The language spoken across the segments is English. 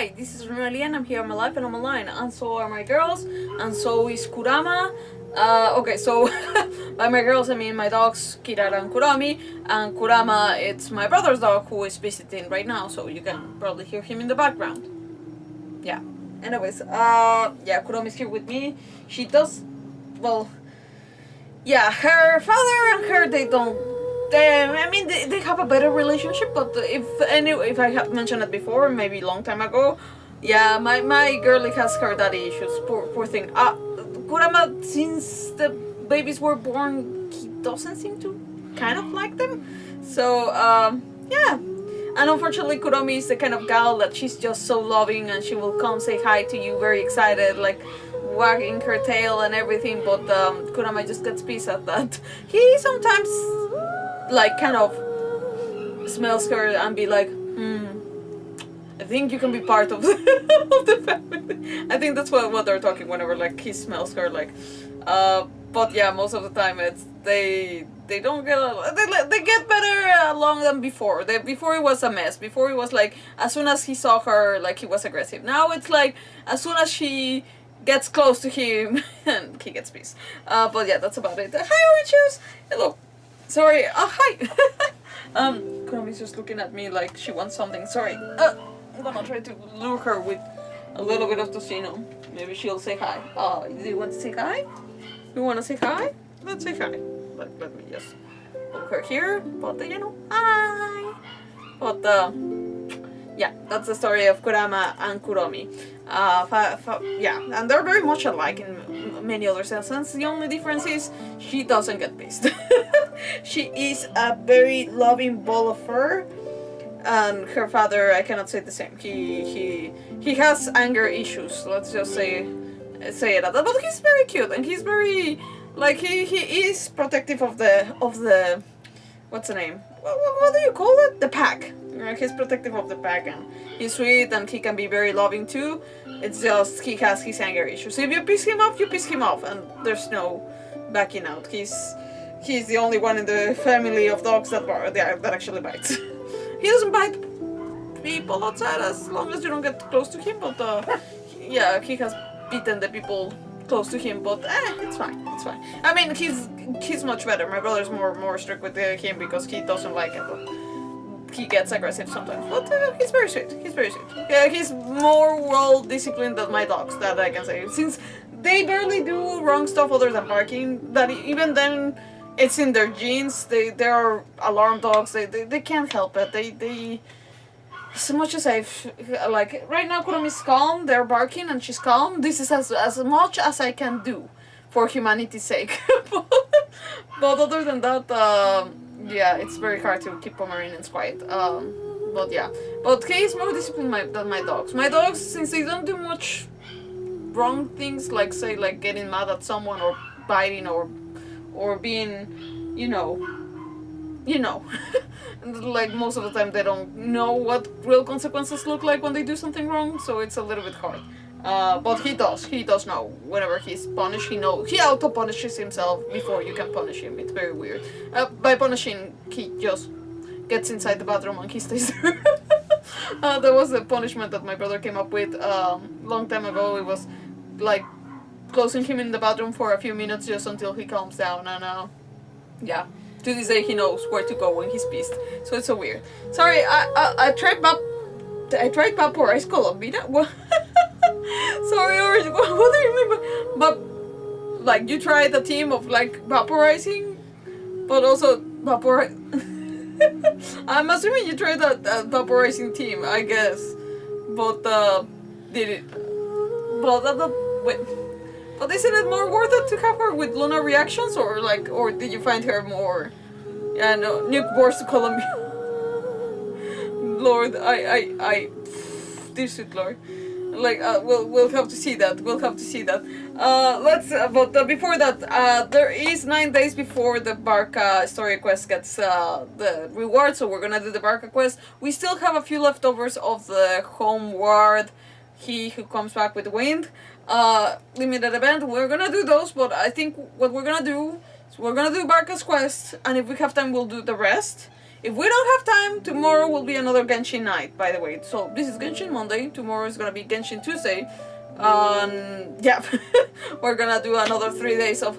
Hi, this is RinoaIlian. I'm here on my life and I'm online, and so are my girls, and so is Kurama. Okay, so by my girls I mean my dogs Kirara and Kurami, and Kurama it's my brother's dog who is visiting right now, so you can probably hear him in the background. Yeah. Anyways, yeah, Kurami's here with me. She does, well, yeah, her father and her, they have a better relationship, but if I have mentioned it before, maybe a long time ago, yeah, my girlie has her daddy issues, poor thing. Kurama, since the babies were born, he doesn't seem to kind of like them, so, yeah. And unfortunately, Kurami is the kind of gal that she's just so loving, and she will come say hi to you very excited, like wagging her tail and everything, but Kurama just gets pissed at that. He sometimes like kind of smells her and be like, I think you can be part of the family. I think that's what they're talking whenever like he smells her, like, but yeah, most of the time it's they don't get they get better along than before. Before it was a mess. Before it was like as soon as he saw her, like he was aggressive. Now it's like as soon as she gets close to him and he gets pissed. But yeah, that's about it. Hi, Orange Juice. Hello. Sorry. Hi. Kurami's just looking at me like she wants something. Sorry. I'm gonna try to lure her with a little bit of tocino. Maybe she'll say hi. Do you want to say hi? You want to say hi? Let's say hi. Let me just poke her here. But you know, hi. But yeah, that's the story of Kurama and Kuromi. Yeah, and they're very much alike in many other senses. The only difference is she doesn't get pissed. She is a very loving ball of fur, and her father, I cannot say the same. He has anger issues. Let's just say it at that. But he's very cute, and he's very like he is protective of the what's the name? What do you call it? The pack. He's protective of the pack, and he's sweet, and he can be very loving too. It's just he has his anger issues. If you piss him off, you piss him off, and there's no backing out. He's the only one in the family of dogs that actually bites. He doesn't bite people outside as long as you don't get close to him, but yeah, he has bitten the people close to him, but it's fine, it's fine. I mean, he's much better. My brother's more strict with him because he doesn't like it, but he gets aggressive sometimes, but he's very sweet. He's very sweet. Yeah, he's more well disciplined than my dogs, that I can say. Since they barely do wrong stuff other than barking, that even then it's in their genes. They are alarm dogs. They can't help it. They as much as I've like right now, Kurami's calm. They're barking and she's calm. This is as much as I can do for humanity's sake. But other than that, yeah, it's very hard to keep Pomeranians quiet. But yeah, but he is more disciplined than my dogs. My dogs, since they don't do much wrong things, like say like getting mad at someone or biting or being, you know, like most of the time they don't know what real consequences look like when they do something wrong, so it's a little bit hard. But he does know. Whenever he's punished, he auto-punishes himself before you can punish him. It's very weird. By punishing, he just gets inside the bathroom and he stays there. There was a punishment that my brother came up with long time ago. It was like closing him in the bathroom for a few minutes just until he calms down, and yeah. To this day, he knows where to go when he's pissed. So it's so weird. Sorry, I tried vaporize Colombina. What? Sorry, what do you mean? But like you tried a team of like vaporizing, but also vaporize. I'm assuming you tried a vaporizing team, I guess. But did it? Wait. But isn't it more worth it to have her with Luna reactions, or did you find her more? Yeah, no, nuke wars to Colombia. Lord, dear sweet Lord, like we'll have to see that. We'll have to see that. But before that, there is 9 days before the Varka story quest gets the reward, so we're gonna do the Varka quest. We still have a few leftovers of the homeward. He who comes back with the wind. Limited event. We're gonna do those, but I think what we're gonna do is we're gonna do Varka's quest, and if we have time, we'll do the rest. If we don't have time, tomorrow will be another Genshin night, by the way. So this is Genshin Monday, tomorrow is gonna be Genshin Tuesday. Yeah, we're gonna do another 3 days of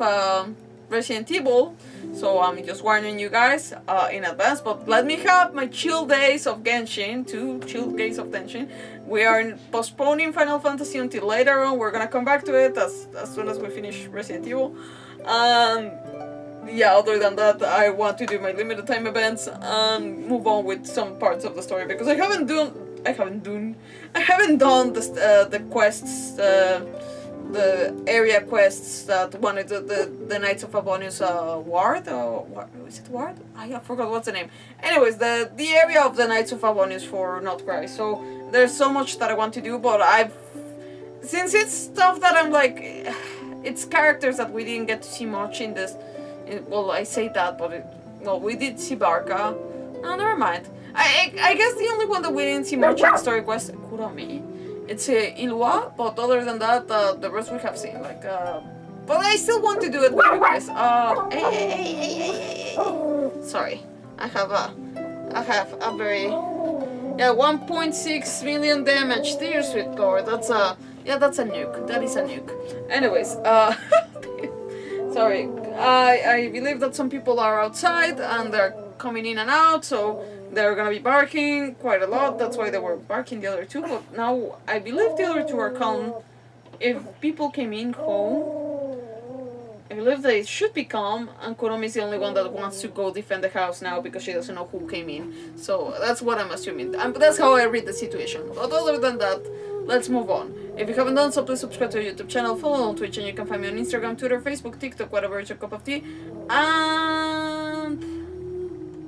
Resident Evil. So I'm just warning you guys in advance, but let me have my chill days of Genshin, 2 chill days of Genshin. We are postponing Final Fantasy until later on. We're gonna come back to it as soon as we finish Resident Evil. Yeah, other than that, I want to do my limited time events and move on with some parts of the story because I haven't done the quests, the area quests that wanted the Knights of Favonius ward, or what is it, ward? I forgot what's the name. Anyways, the area of the Knights of Favonius for NOD-KRAI. So there's so much that I want to do, but since it's stuff that I'm like, it's characters that we didn't get to see much in this. Well, I say that, but we did see Varka. Oh, never mind. I guess the only one that we didn't see much in the story quest, Kurami. It's Ilwa, but other than that, the rest we have seen. Like, but I still want to do it with you guys. Hey. Sorry, I have a very 1.6 million damage. Dear sweet lord, that's a nuke. That is a nuke. Anyways, sorry. I believe that some people are outside and they're coming in and out, so they're gonna be barking quite a lot. That's why they were barking the other two, but now I believe the other two are calm. If people came in home, I believe they should be calm, and Kurumi is the only one that wants to go defend the house now because she doesn't know who came in. So that's what I'm assuming. That's how I read the situation. But other than that, let's move on. If you haven't done so, please subscribe to our YouTube channel, follow on Twitch, and you can find me on Instagram, Twitter, Facebook, TikTok, whatever is your cup of tea.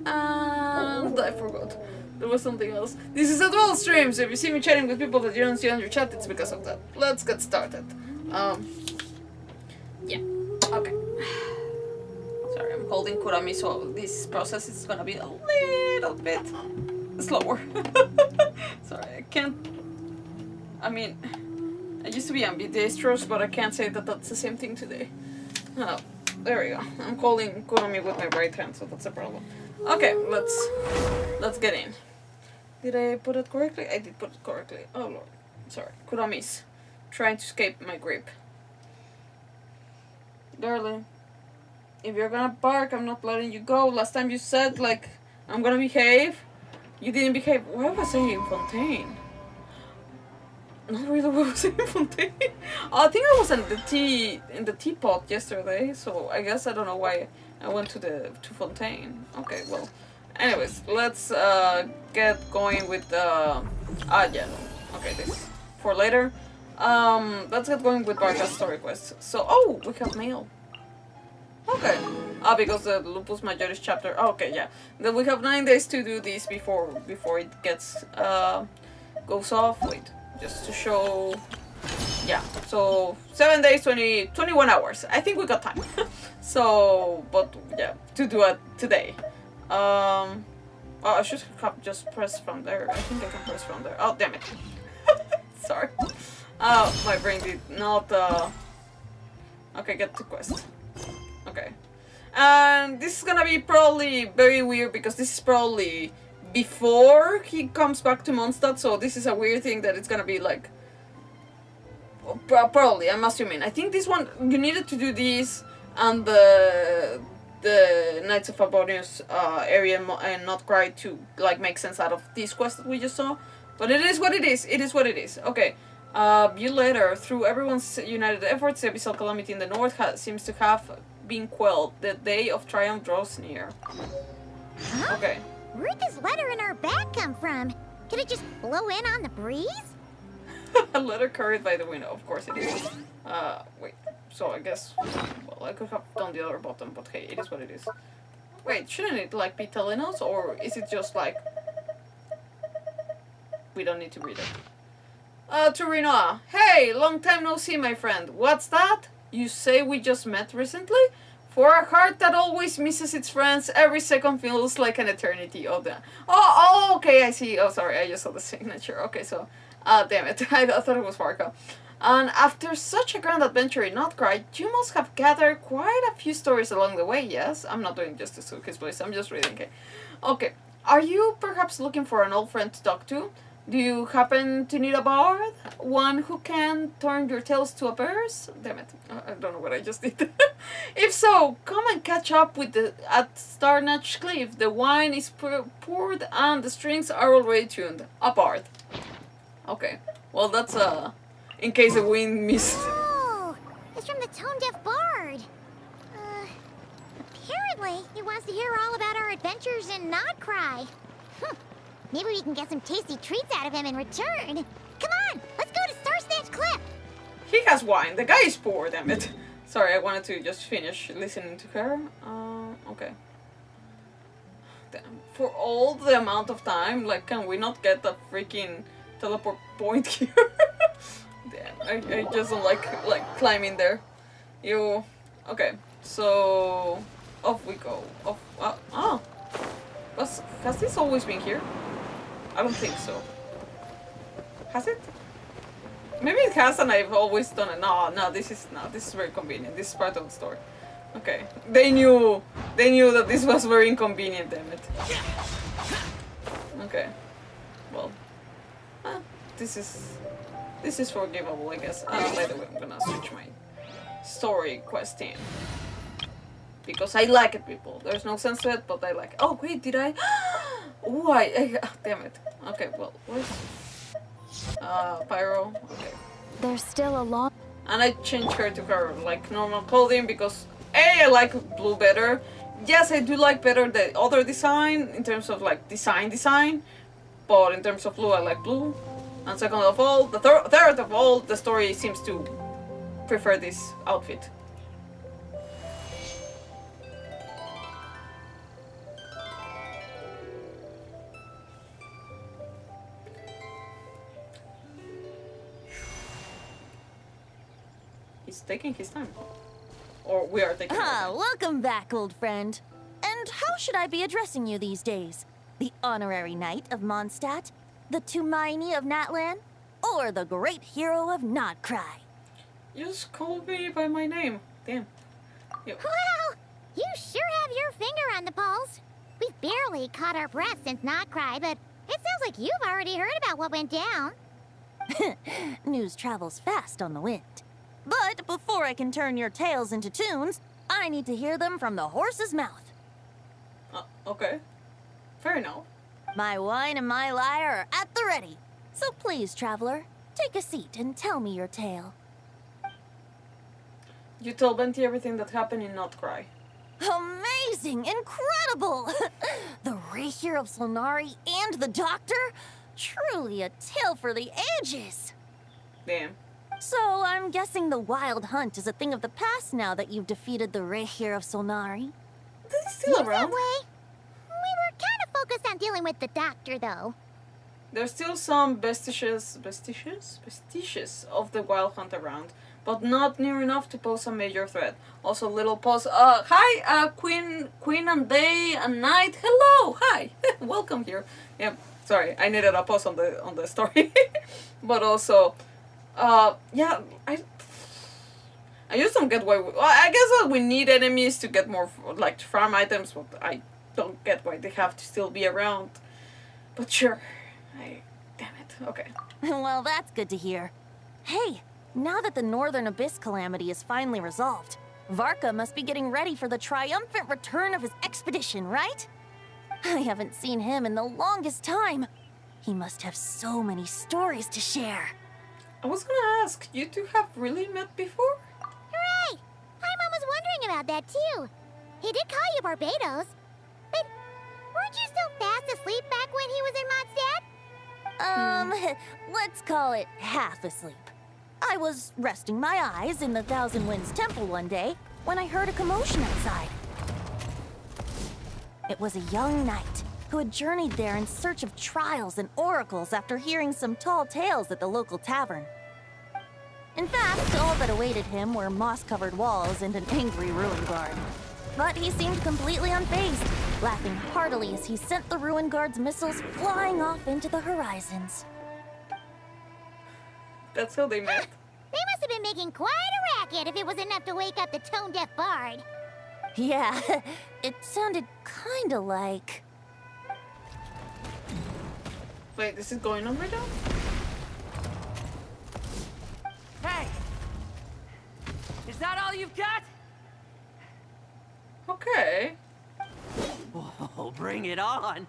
And I forgot. There was something else. This is a dual stream, so if you see me chatting with people that you don't see on your chat, it's because of that. Let's get started. Yeah. Okay. Sorry, I'm holding Kurami, so this process is gonna be a little bit slower. Sorry, I can't. I mean, I used to be ambidextrous, but I can't say that that's the same thing today. Oh, there we go. I'm holding Kurami with my right hand, so that's a problem. Okay, let's get in. Did I put it correctly? I did put it correctly. Oh lord, sorry. Kurami's trying to escape my grip. Darling, if you're gonna bark, I'm not letting you go. Last time you said, like, I'm gonna behave. You didn't behave. Why was I in Fontaine? Not really what was I in Fontaine. I think I was in the teapot yesterday, so I guess I don't know why I went to Fontaine. Okay, well. Anyways, let's get going with the okay, this for later. Let's get going with Varka's story quest. So, oh, we have mail. Okay. Because the Lupus Majoris chapter. Oh, okay, yeah. Then we have 9 days to do this before it gets goes off. Wait, just to show. Yeah. So 7 days, 21 hours. I think we got time. So, but yeah, to do it today. Oh, I should have just pressed from there. I think I can press from there. Oh, damn it. Sorry. Oh, my brain did not, Okay, get to quest. Okay. And this is gonna be probably very weird because this is probably before he comes back to Mondstadt, so this is a weird thing that it's gonna be like... Probably, I'm assuming. I think this one, you needed to do this and the Knights of Favonius area and NOD-KRAI to like make sense out of this quest that we just saw. But it is what it is. It is what it is. Okay. View later. Through everyone's united efforts, the abyssal calamity in the north seems to have been quelled. The day of triumph draws near. Huh? Okay. Where'd this letter in our bag come from? Could it just blow in on the breeze? A letter carried by the wind. Of course it is. Wait. So I guess, well, I could have done the other button, but hey, it is what it is. Wait, shouldn't it like be telling us, or is it just like we don't need to read it? To Rinoa. Hey, long time no see, my friend. What's that? You say we just met recently? For a heart that always misses its friends, every second feels like an eternity. Oh, okay, I see. Oh, sorry, I just saw the signature. Okay, so, damn it, I thought it was Varka. And after such a grand adventure in NOD-KRAI, you must have gathered quite a few stories along the way, yes? I'm not doing justice to his voice, I'm just reading it. Okay. Are you perhaps looking for an old friend to talk to? Do you happen to need a bard? One who can turn your tales to a verse? Damn it, I don't know what I just did. If so, come and catch up with at Starnatch Cliff. The wine is poured and the strings are already tuned. A bard. Okay, well that's in case the wind missed. Oh, it's from the tone-deaf bard. Apparently, he wants to hear all about our adventures in NOD-KRAI. Maybe we can get some tasty treats out of him in return. Come on, let's go to Starsnatch Cliff. He has wine. The guy is poor, damn it. Sorry, I wanted to just finish listening to her. Okay. Damn. For all the amount of time, like, can we not get a freaking teleport point here? Damn, I just don't like climbing there. You. Okay, so off we go. Off. Has this always been here? I don't think so. Has it? Maybe it has and I've always done it. No, this is very convenient. This is part of the story. Okay. They knew that this was very inconvenient, damn it. Okay. Well. This is forgivable, I guess. By the way, I'm gonna switch my story quest in. Because I like it, people. There's no sense to it, but I like it. Oh, wait, did I? Oh, damn it. Okay, well, where's... Pyro. Okay. There's still a long... And I changed her to her, like, normal clothing because, A, I like blue better. Yes, I do like better the other design, in terms of, like, design. But in terms of blue, I like blue. And second of all, the third of all, the story seems to prefer this outfit. He's taking his time. Or we are taking our time. Welcome back, old friend. And how should I be addressing you these days? The honorary knight of Mondstadt? The Tumaini of Natlan? Or the great hero of NOD-KRAI? You just called me by my name. Damn. Yep. Well, you sure have your finger on the pulse. We've barely caught our breath since NOD-KRAI, but it sounds like you've already heard about what went down. News travels fast on the wind. But before I can turn your tales into tunes, I need to hear them from the horse's mouth. Okay. Fair enough. My wine and my lyre are at the ready. So please, traveler, take a seat and tell me your tale. You tell Venti everything that happened in NOD-KRAI. Amazing! Incredible! The Rapier of Solnari and the Doctor? Truly a tale for the ages! Damn. So I'm guessing the wild hunt is a thing of the past now that you've defeated the Rapier of Solnari? Is he still around? That way. We were kind of focused on dealing with the Doctor, though. There's still some vestiges of the wild hunt around, but not near enough to pose a major threat. Also, little pause. Hi, Queen and Day and Night. Hello, hi, welcome here. Yeah, sorry, I needed a pause on the story, but also, yeah, I just don't get why. I guess that we need enemies to get more like farm items, but I don't get why they have to still be around. But sure. Damn it. Okay. Well, that's good to hear. Hey, now that the Northern Abyss calamity is finally resolved, Varka must be getting ready for the triumphant return of his expedition, right? I haven't seen him in the longest time. He must have so many stories to share. I was gonna ask, you two have really met before? Hooray! Paimon was wondering about that, too. He did call you Barbados. But weren't you still fast asleep back when he was in Mondstadt? Let's call it half asleep. I was resting my eyes in the Thousand Winds Temple one day when I heard a commotion outside. It was a young knight who had journeyed there in search of trials and oracles after hearing some tall tales at the local tavern. In fact, all that awaited him were moss-covered walls and an angry ruin guard. But he seemed completely unfazed, laughing heartily as he sent the ruin guard's missiles flying off into the horizons. That's how they met. They must have been making quite a racket if it was enough to wake up the tone-deaf bard. Yeah, it sounded kinda like... Wait, this is going on right now? Hey! Is that all you've got? Okay. Oh, bring it on!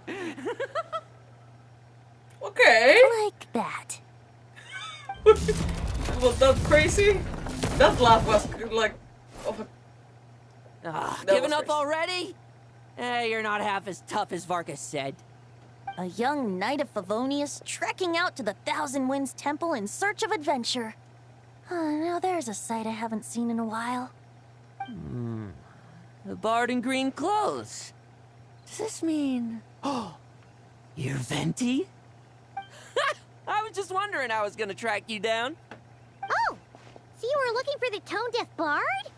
Okay. Like that. Was that crazy? That laugh was like... Oh, that Giving was up crazy. already? You're not half as tough as Varka said. A young knight of Favonius trekking out to the Thousand Winds Temple in search of adventure. Now there's a sight I haven't seen in a while. A bard in green clothes. Does this mean... Oh, you're Venti? I was just wondering how I was gonna track you down. Oh, so you were looking for the tone-deaf bard?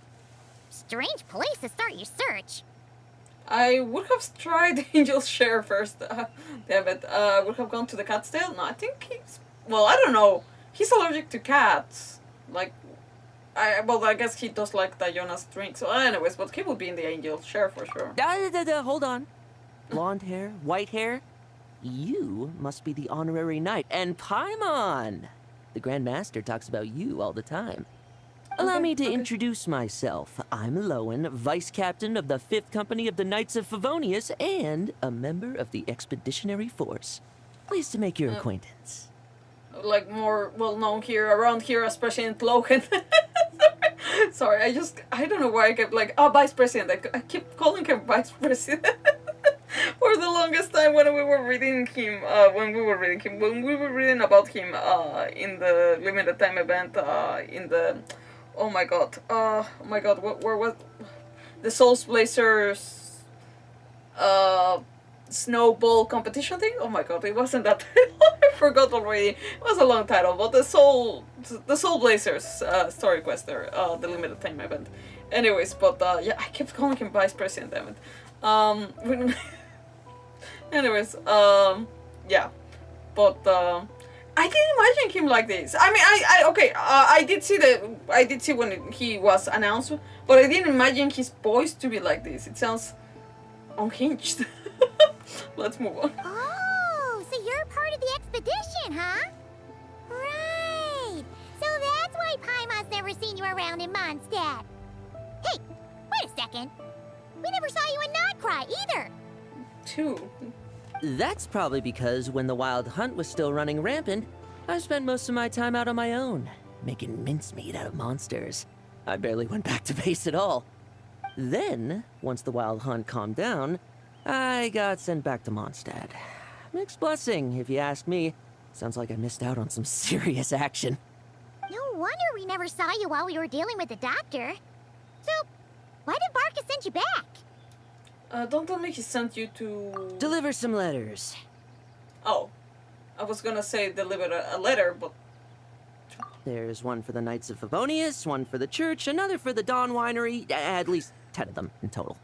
Strange place to start your search. I would have tried Angel's share first. Damn it. Would have gone to the cat's tail? No, I think he's... Well, I don't know. He's allergic to cats. Like... I guess he does like Diona's drink. So anyways, but he would be in the Angel's share for sure. Hold on. Blonde hair, white hair. You must be the honorary knight. And Paimon! The Grand Master talks about you all the time. Allow me to introduce myself. I'm Lowen, Vice Captain of the 5th Company of the Knights of Favonius and a member of the Expeditionary Force. Pleased to make your acquaintance. Like more well known here, around here, especially in Logan. Sorry, I don't know why I kept like, Vice President. I keep calling him Vice President. For the longest time when we were reading him, when we were reading about him in the limited time event, in the, oh my god, where was the Souls Blazers snowball competition thing? Oh my god, it wasn't that title. I forgot already. It was a long title, but the Soul Blazers story quest there, the limited time event. Anyways, but yeah, I kept calling him Vice President, damn it. Anyways, yeah, but I didn't imagine him like this. I mean, I did see when he was announced, but I didn't imagine his voice to be like this. It sounds unhinged. Let's move on. Oh, so you're part of the expedition, huh? Right. So that's why Paimon's never seen you around in Mondstadt. Hey, wait a second. We never saw you in NOD-KRAI either. Two. That's probably because when the Wild Hunt was still running rampant, I spent most of my time out on my own, making mincemeat out of monsters. I barely went back to base at all. Then, once the Wild Hunt calmed down, I got sent back to Mondstadt. Mixed blessing, if you ask me. Sounds like I missed out on some serious action. No wonder we never saw you while we were dealing with the doctor. So, why did Varka send you back? Don't tell me he sent you to... Deliver some letters. Oh. I was gonna say deliver a letter, but... There's one for the Knights of Favonius, one for the church, another for the Dawn Winery, at least 10 of them in total.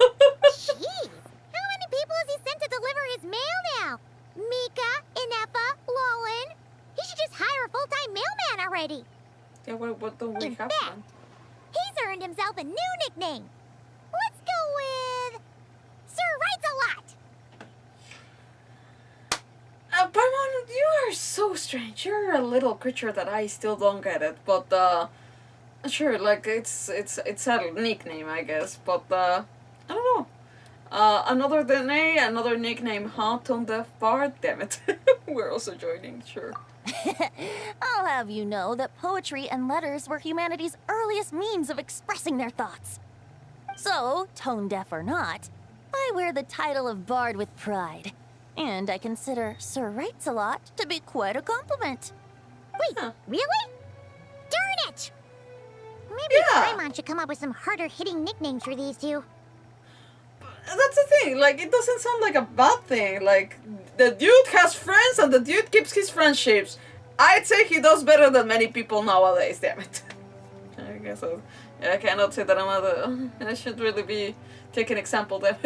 Jeez, how many people has he sent to deliver his mail now? Mika, Inefa, Lowen. He should just hire a full-time mailman already. Yeah, what don't we In have fact, then? he's earned himself a new nickname. Let's go with... Sir Writes-A-Lot. Paimon, you are so strange. You're a little creature that I still don't get it, but, sure, like, it's a nickname, I guess, but, I don't know. Another nickname, huh? Tone Deaf Bard? Damn it. We're also joining, sure. I'll have you know that poetry and letters were humanity's earliest means of expressing their thoughts. So, tone deaf or not, I wear the title of Bard with pride. And I consider Sir Writes-A-Lot to be quite a compliment. Wait, Huh. really? Darn it! Maybe Yeah. Paimon should come up with some harder-hitting nicknames for these two. That's the thing, like, it doesn't sound like a bad thing. Like, the dude has friends and the dude keeps his friendships. I'd say he does better than many people nowadays, damn it. I guess I cannot say that I should really be taking example there.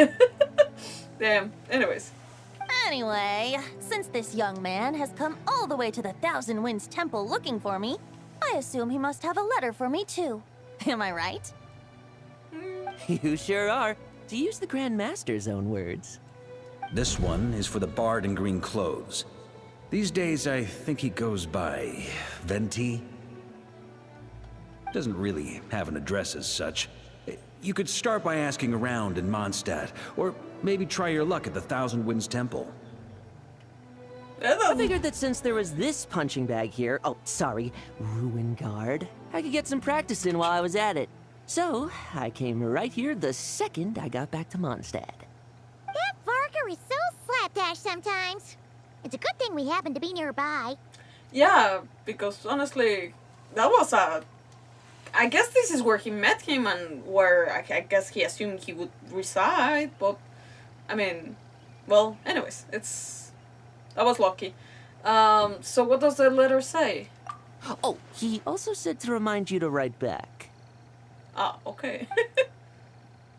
Damn, anyways. Anyway, since this young man has come all the way to the Thousand Winds Temple looking for me, I assume he must have a letter for me too. Am I right? You sure are. To use the Grand Master's own words. This one is for the bard in green clothes. These days, I think he goes by Venti. Doesn't really have an address as such. You could start by asking around in Mondstadt, or maybe try your luck at the Thousand Winds Temple. I figured that since there was this punching bag here, oh, sorry, ruin guard, I could get some practice in while I was at it. So, I came right here the second I got back to Mondstadt. That Varka is so slapdash sometimes. It's a good thing we happen to be nearby. Yeah, because honestly, that was a... I guess this is where he met him and where I guess he assumed he would reside, but... I mean... Well, anyways, it's... I was lucky. So what does the letter say? Oh, he also said to remind you to write back. Ah, okay.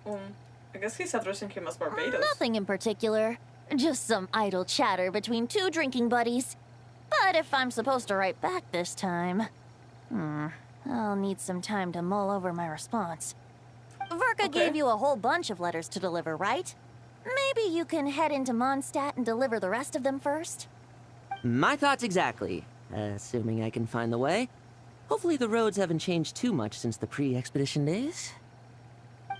I guess he's addressing him as Barbados. Nothing in particular. Just some idle chatter between two drinking buddies. But if I'm supposed to write back this time... I'll need some time to mull over my response. Varka gave you a whole bunch of letters to deliver, right? Maybe you can head into Mondstadt and deliver the rest of them first? My thoughts exactly. Assuming I can find the way. Hopefully the roads haven't changed too much since the pre-expedition days.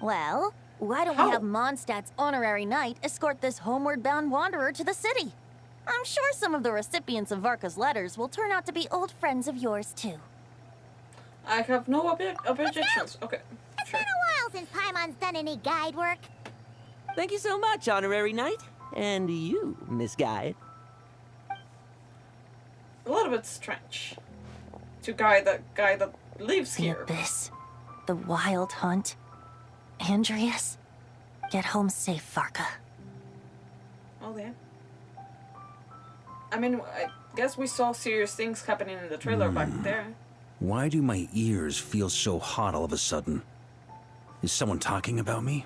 Well, why don't we have Mondstadt's honorary knight escort this homeward-bound wanderer to the city? I'm sure some of the recipients of Varka's letters will turn out to be old friends of yours, too. I have no objections. Okay, It's sure. been a while since Paimon's done any guide work. Thank you so much, honorary knight. And you, Miss Guide. A little bit strange. To guy that lives The here. abyss. The wild hunt. Andrius. Get home safe, Varka. Oh, yeah. I mean, I guess we saw serious things happening in the trailer back there. Why do my ears feel so hot all of a sudden? Is someone talking about me?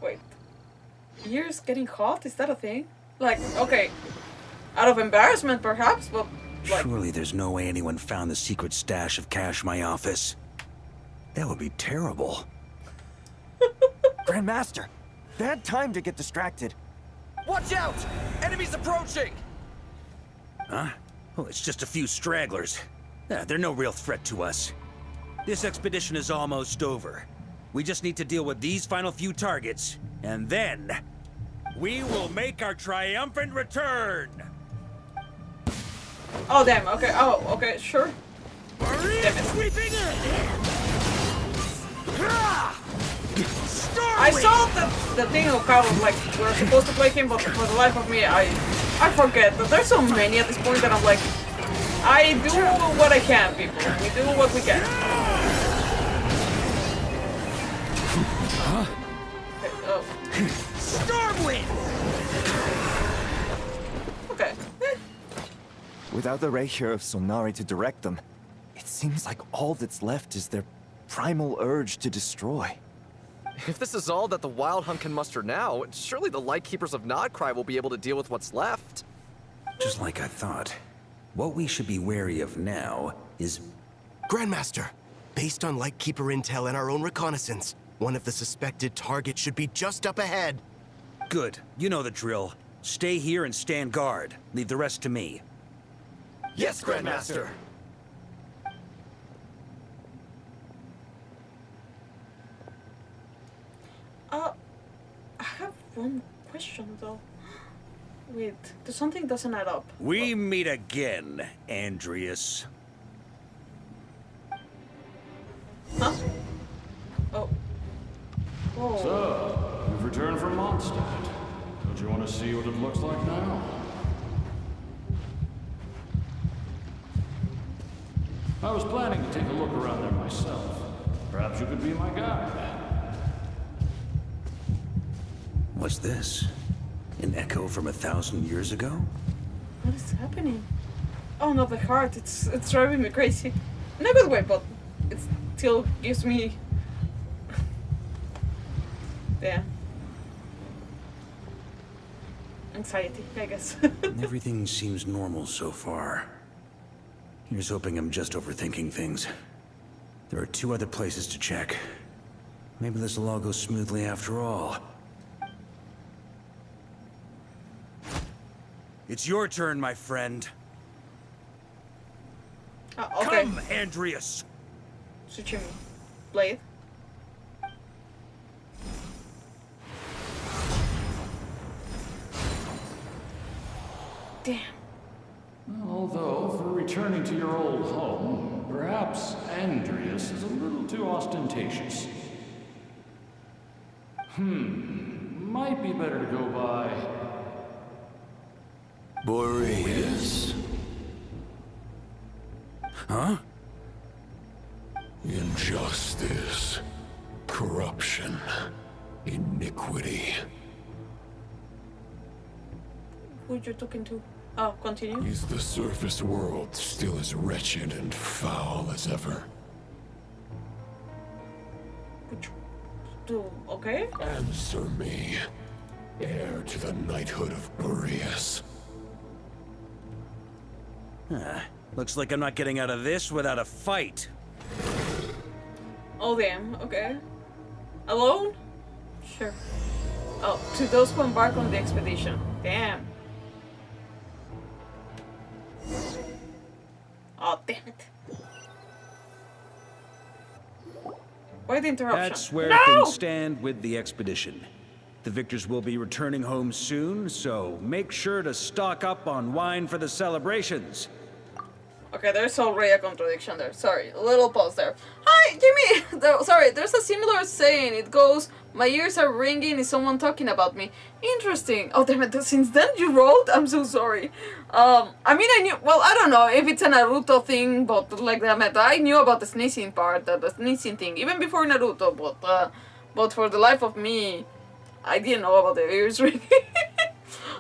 Wait. Ears getting hot? Is that a thing? Like, okay. Out of embarrassment, perhaps, but like... Surely there's no way anyone found the secret stash of cash in my office. That would be terrible. Grandmaster, bad time to get distracted. Watch out! Enemies approaching! Huh? Oh, it's just a few stragglers. They're no real threat to us. This expedition is almost over. We just need to deal with these final few targets, and then... we will make our triumphant return! Oh, damn, okay. Oh, okay, sure. Damn it. Sweeping in! I saw the thing of how, like, we're supposed to play him, but for the life of me, I forget that there's so many at this point that I'm like, I do what I can, people. We do what we can. Okay, oh. Stormwind! Okay. Without the ray here of Sonari to direct them, it seems like all that's left is their primal urge to destroy. If this is all that the Wild Hunt can muster now, surely the Lightkeepers of NOD-KRAI will be able to deal with what's left. Just like I thought. What we should be wary of now is... Grandmaster, based on Lightkeeper intel and our own reconnaissance, one of the suspected targets should be just up ahead. Good. You know the drill. Stay here and stand guard. Leave the rest to me. Yes, Grandmaster. I have one question though. Wait, something doesn't add up. We meet again, Andrius. Huh? Oh. Whoa. So, you've returned from Mondstadt. Don't you want to see what it looks like now? I was planning to take a look around there myself. Perhaps you could be my guide. What's this? An echo from 1,000 years ago? What is happening? Oh no, the heart, it's driving me crazy. In a good way, but it still gives me... yeah. Anxiety, I guess. Everything seems normal so far. Here's hoping I'm just overthinking things. There are 2 other places to check. Maybe this will all go smoothly after all. It's your turn, my friend. Okay. Come, Andrius. Switching blade. Damn. Although, for returning to your old home, perhaps Andrius is a little too ostentatious. Might be better to go by Boreas. Huh? Injustice, corruption, iniquity. Who you talking to? Oh, continue. Is the surface world still as wretched and foul as ever? Okay. Answer me, heir to the knighthood of Boreas. Looks like I'm not getting out of this without a fight. Oh damn, okay. Alone? Sure. Oh, to those who embark on the expedition. Damn. Oh, damn it. Why the interruption? That's where No! things stand with the expedition. The victors will be returning home soon, so make sure to stock up on wine for the celebrations. Okay, there's already a contradiction there. Sorry, a little pause there. Hi, Jimmy! Sorry, there's a similar saying. It goes, my ears are ringing, is someone talking about me? Interesting. Oh, damn it, since then you wrote? I'm so sorry. I mean, I knew, well, I don't know if it's a Naruto thing, but like, damn it, I knew about the sneezing part, the sneezing thing, even before Naruto, but for the life of me, I didn't know about the ears ringing.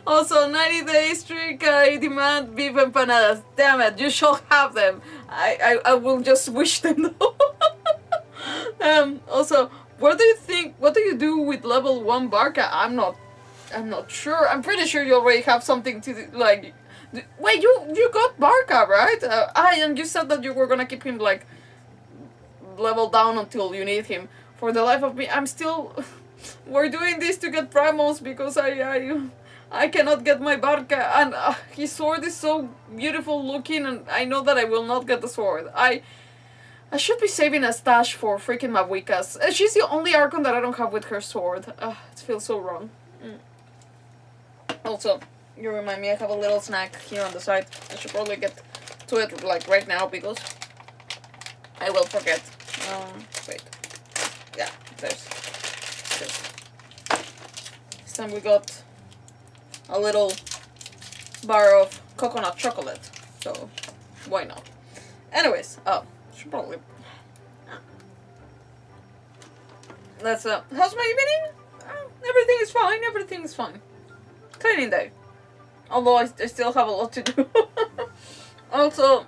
Also, 90 days streak, I demand beef empanadas. Damn it, you shall have them. I will just wish them though. Also, what do you do with level 1 Varka? I'm not sure. I'm pretty sure you already have something to do, like... Wait, you got Varka, right? And you said that you were gonna keep him, like, level down until you need him. For the life of me, I'm still... We're doing this to get primals because I cannot get my Varka, and his sword is so beautiful looking, and I know that I will not get the sword. I should be saving a stash for freaking Mawikas. She's the only Archon that I don't have with her sword. It feels so wrong. Also, you remind me I have a little snack here on the side. I should probably get to it like right now because I will forget. Wait. Yeah, there's this. This time we got a little bar of coconut chocolate, so why not? Anyways, should probably... How's my evening? Everything is fine, everything is fine. Cleaning day. Although I still have a lot to do. Also,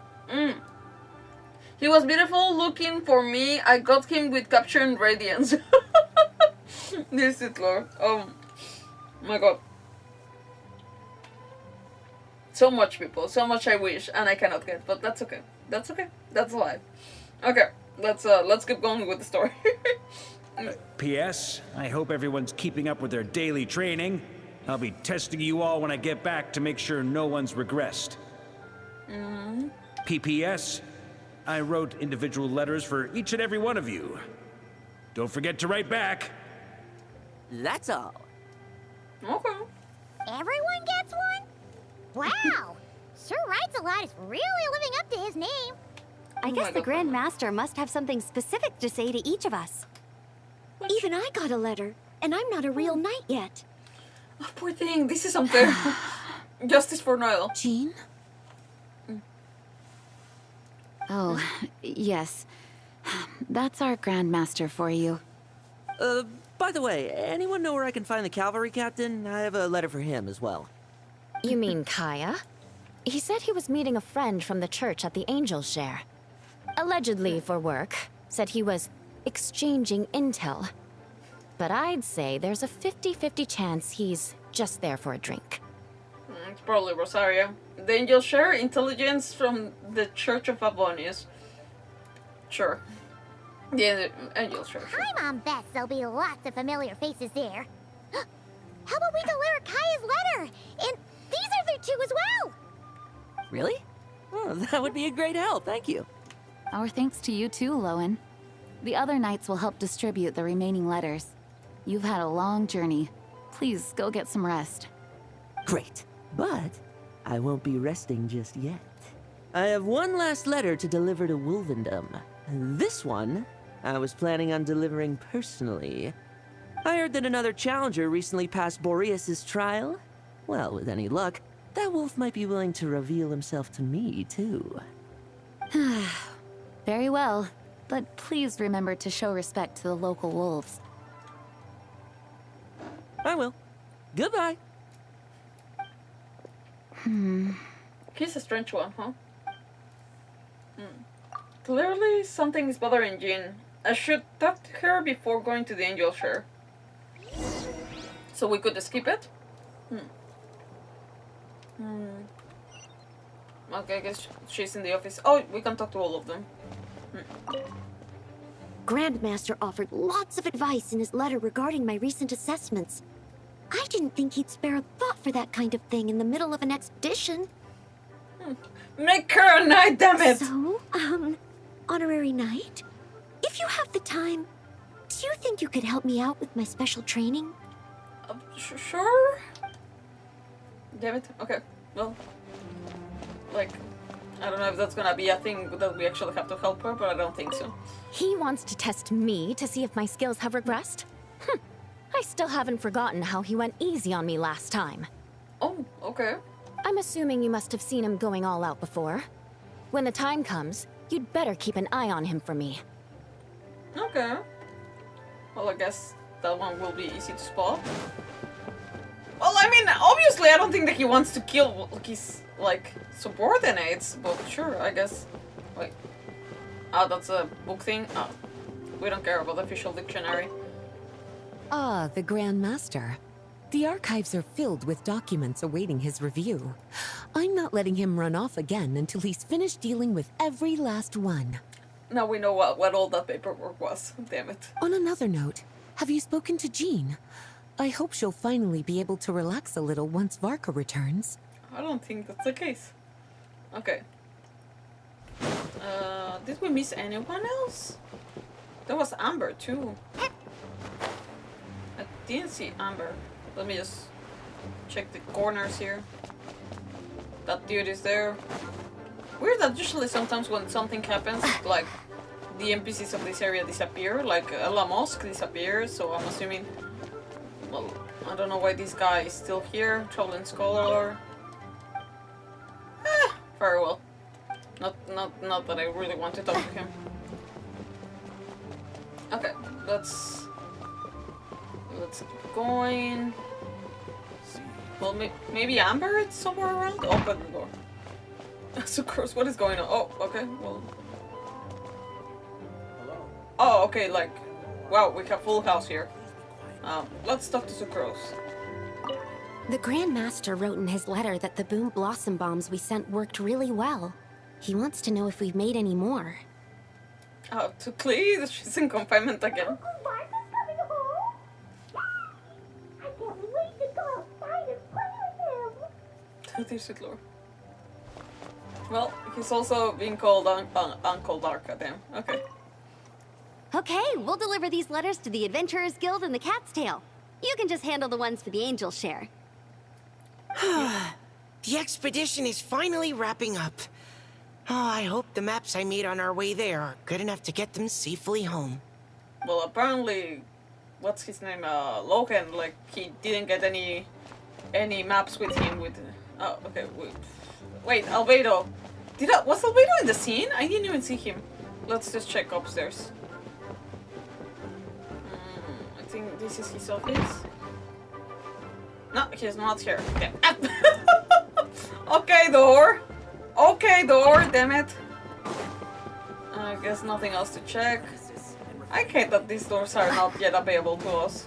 he was beautiful looking for me. I got him with capturing radiance. This is Lord. Oh my god. So much people, so much I wish, and I cannot get, but that's okay. That's okay. That's life. Okay, let's keep going with the story. P.S. I hope everyone's keeping up with their daily training. I'll be testing you all when I get back to make sure no one's regressed. P.P.S. I wrote individual letters for each and every one of you. Don't forget to write back. That's all. Okay. Everyone gets one? Wow! Sure writes a lot is really living up to his name. I guess the Grand Master must have something specific to say to each of us. Even I got a letter, and I'm not a real knight yet. Oh, poor thing, this is unfair. Justice for Noel. Jean? Oh, yes. That's our Grand Master for you. By the way, anyone know where I can find the cavalry captain? I have a letter for him as well. You mean Kaya? He said he was meeting a friend from the church at the Angel Share. Allegedly for work. Said he was exchanging intel. But I'd say there's a 50-50 chance he's just there for a drink. It's probably Rosario. The Angel Share intelligence from the Church of Avonius. Sure. The Angel Share. Sure. Hi, Mom Beth. There'll be lots of familiar faces there. How about we deliver Kaya's letter? And These are there too as well! Really? Oh, that would be a great help, thank you. Our thanks to you too, Lowen. The other knights will help distribute the remaining letters. You've had a long journey. Please go get some rest. Great, but I won't be resting just yet. I have one last letter to deliver to Wolvendom. This one, I was planning on delivering personally. I heard that another challenger recently passed Boreas' trial. Well, with any luck, that wolf might be willing to reveal himself to me, too. Very well, but please remember to show respect to the local wolves. I will. Goodbye. He's a strange one, huh? Clearly something is bothering Jean. I should talk to her before going to the Angel Share. So we could skip it? Okay, I guess she's in the office. Oh, we can talk to all of them. Grandmaster offered lots of advice in his letter regarding my recent assessments. I didn't think he'd spare a thought for that kind of thing in the middle of an expedition. Make her a knight, damn it! So, honorary knight? If you have the time, do you think you could help me out with my special training? Sure? Damn it. Okay, well... Like, I don't know if that's gonna be a thing that we actually have to help her, but I don't think so. He wants to test me to see if my skills have regressed? I still haven't forgotten how he went easy on me last time. Oh, okay. I'm assuming you must have seen him going all out before. When the time comes, you'd better keep an eye on him for me. Okay. Well, I guess that one will be easy to spot. Well, I mean, obviously I don't think that he wants to kill his, like, subordinates, but sure, I guess. Wait. Ah, that's a book thing? Ah, we don't care about the official dictionary. Ah, the Grand Master. The archives are filled with documents awaiting his review. I'm not letting him run off again until he's finished dealing with every last one. Now we know what all that paperwork was. Damn it. On another note, have you spoken to Jean? I hope she'll finally be able to relax a little once Varka returns. I don't think that's the case. Okay. Did we miss anyone else? There was Amber too. I didn't see Amber. Let me just check the corners here. That dude is there. Weird that usually sometimes when something happens, like the NPCs of this area disappear, like La Mosque disappears, so I'm assuming, well, I don't know why this guy is still here, traveling scholar. Very well. Not that I really want to talk to him. Okay, let's keep going. Well, maybe Amber is somewhere around? Open the door. Sucrose, what is going on? Oh, okay, well. Oh, okay, like, wow, we have full house here. Let's talk to Sucrose. The Grand Master wrote in his letter that the Boom Blossom bombs we sent worked really well. He wants to know if we've made any more. To please, she's in confinement again. Uncle Varka's coming home? Yeah! I can't wait to go outside and play with him! Dear sweet Lord. Well, he's also being called Uncle Varka, damn. Okay. Okay, we'll deliver these letters to the Adventurers Guild and the Cat's Tail. You can just handle the ones for the Angel Share. The expedition is finally wrapping up. Oh, I hope the maps I made on our way there are good enough to get them safely home. Well, apparently, what's his name? Logan, like, he didn't get any maps with him with... Oh, okay, wait, Albedo. Was Albedo in the scene? I didn't even see him. Let's just check upstairs. I think this is his office. No, he's not here. Okay. Okay, door. Okay, door, damn it. I guess nothing else to check. I hate that these doors are not yet available to us.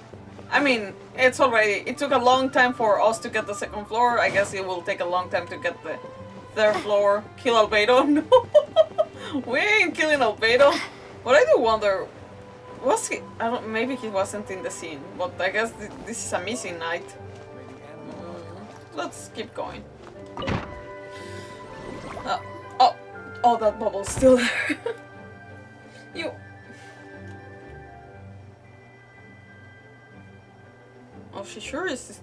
I mean, it took a long time for us to get the second floor. I guess it will take a long time to get the third floor. Kill Albedo? No. We ain't killing Albedo. But I do wonder, was he? Maybe he wasn't in the scene, but I guess this is a missing night. let's keep going. Oh, that bubble's still there. You. Oh, she sure is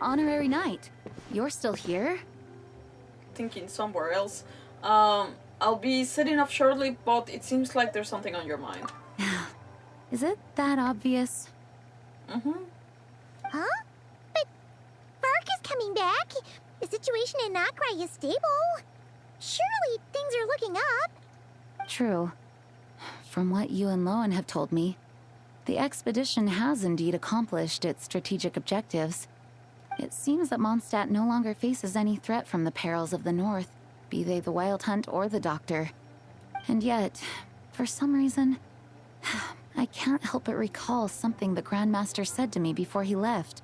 Honorary Knight, you're still here? thinking somewhere else. I'll be setting off shortly, but it seems like there's something on your mind. Is it that obvious? Mm-hmm. Huh? But Varka's coming back. The situation in NOD-KRAI is stable. Surely things are looking up. True. From what you and Lowen have told me, the expedition has indeed accomplished its strategic objectives. It seems that Mondstadt no longer faces any threat from the perils of the North, be they the Wild Hunt or the Doctor. And yet, for some reason, I can't help but recall something the Grandmaster said to me before he left.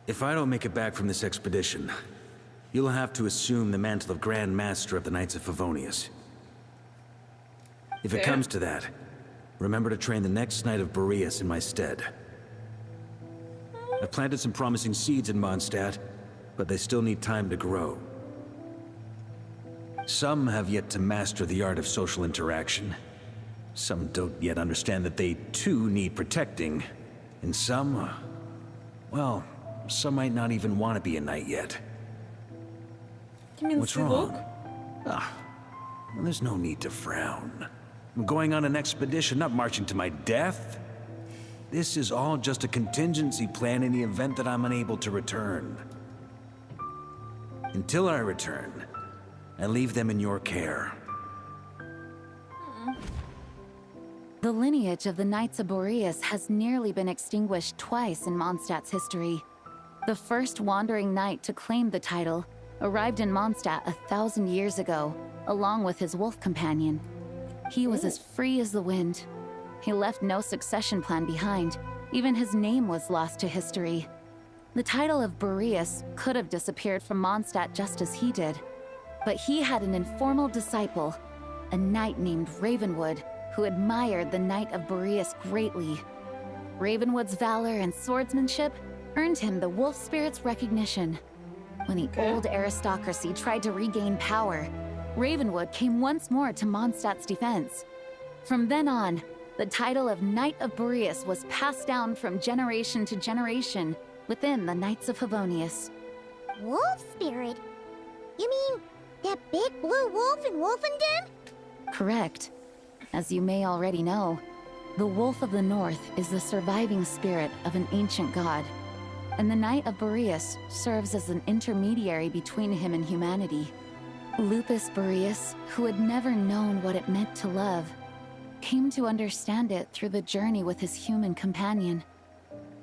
If I don't make it back from this expedition, you'll have to assume the mantle of Grand Master of the Knights of Favonius. If it comes to that, remember to train the next Knight of Boreas in my stead. I've planted some promising seeds in Mondstadt, but they still need time to grow. Some have yet to master the art of social interaction. Some don't yet understand that they too need protecting. And some, well, some might not even want to be a knight yet. You mean What's wrong? Well, there's no need to frown. I'm going on an expedition, not marching to my death. This is all just a contingency plan in the event that I'm unable to return. Until I return, I leave them in your care. The lineage of the Knights of Boreas has nearly been extinguished twice in Mondstadt's history. The first wandering knight to claim the title arrived in Mondstadt 1,000 years ago, along with his wolf companion. He was as free as the wind. He left no succession plan behind. Even his name was lost to history. The title of Boreas could have disappeared from Mondstadt just as he did. But he had an informal disciple, a knight named Ravenwood, who admired the Knight of Boreas greatly. Ravenwood's valor and swordsmanship earned him the wolf spirit's recognition. When the old aristocracy tried to regain power, Ravenwood came once more to Mondstadt's defense. From then on, the title of Knight of Boreas was passed down from generation to generation within the Knights of Favonius. Wolf spirit? You mean that big blue wolf in Wolfenden? Correct. As you may already know, the Wolf of the North is the surviving spirit of an ancient god, and the Knight of Boreas serves as an intermediary between him and humanity. Lupus Boreas, who had never known what it meant to love, came to understand it through the journey with his human companion.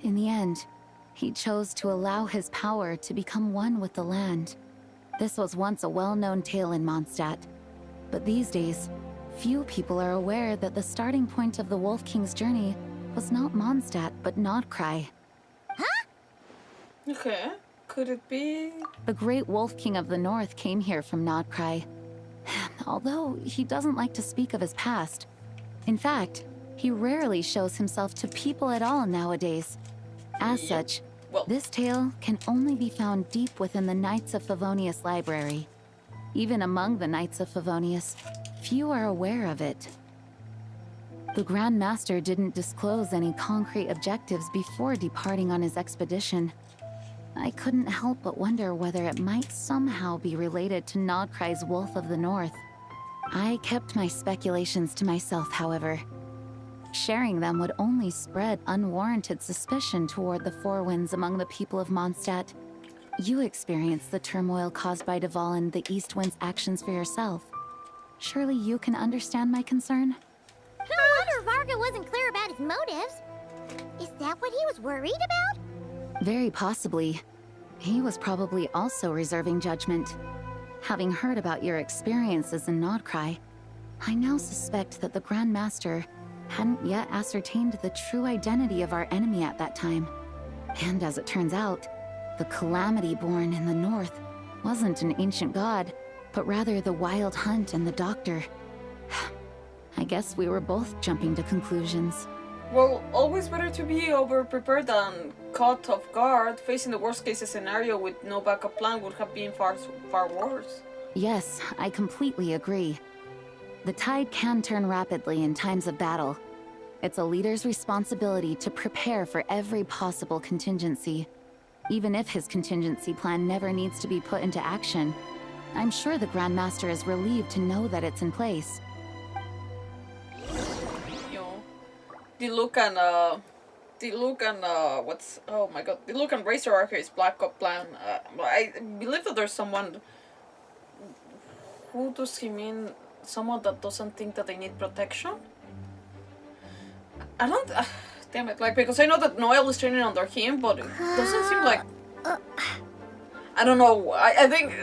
In the end, he chose to allow his power to become one with the land. This was once a well-known tale in Mondstadt, but these days, few people are aware that the starting point of the Wolf King's journey was not Mondstadt, but NOD-KRAI. Okay, could it be? The great Wolf King of the North came here from NOD-KRAI. Although he doesn't like to speak of his past. In fact, he rarely shows himself to people at all nowadays. As such, this tale can only be found deep within the Knights of Favonius library. Even among the Knights of Favonius, few are aware of it. The Grand Master didn't disclose any concrete objectives before departing on his expedition. I couldn't help but wonder whether it might somehow be related to NOD-KRAI's Wolf of the North. I kept my speculations to myself, however. Sharing them would only spread unwarranted suspicion toward the Four Winds among the people of Mondstadt. You experienced the turmoil caused by Dvalin, the East Wind's actions for yourself. Surely you can understand my concern? No wonder Varka wasn't clear about his motives. Is that what he was worried about? Very possibly. He was probably also reserving judgment. Having heard about your experiences in NOD-KRAI, I now suspect that the Grand Master hadn't yet ascertained the true identity of our enemy at that time. And as it turns out, the Calamity born in the North wasn't an ancient god, but rather the Wild Hunt and the Doctor. I guess we were both jumping to conclusions. Well, always better to be over-prepared than caught off guard. Facing the worst-case scenario with no backup plan would have been far worse. Yes, I completely agree. The tide can turn rapidly in times of battle. It's a leader's responsibility to prepare for every possible contingency. Even if his contingency plan never needs to be put into action, I'm sure the Grand Master is relieved to know that it's in place. The look on what's, oh my god, the look on Razor Archer's backup plan. I believe that there's someone. Who does he mean? Someone that doesn't think that they need protection? I don't. Damn it! Like, because I know that Noel is training under him, but it doesn't seem like. I don't know. I think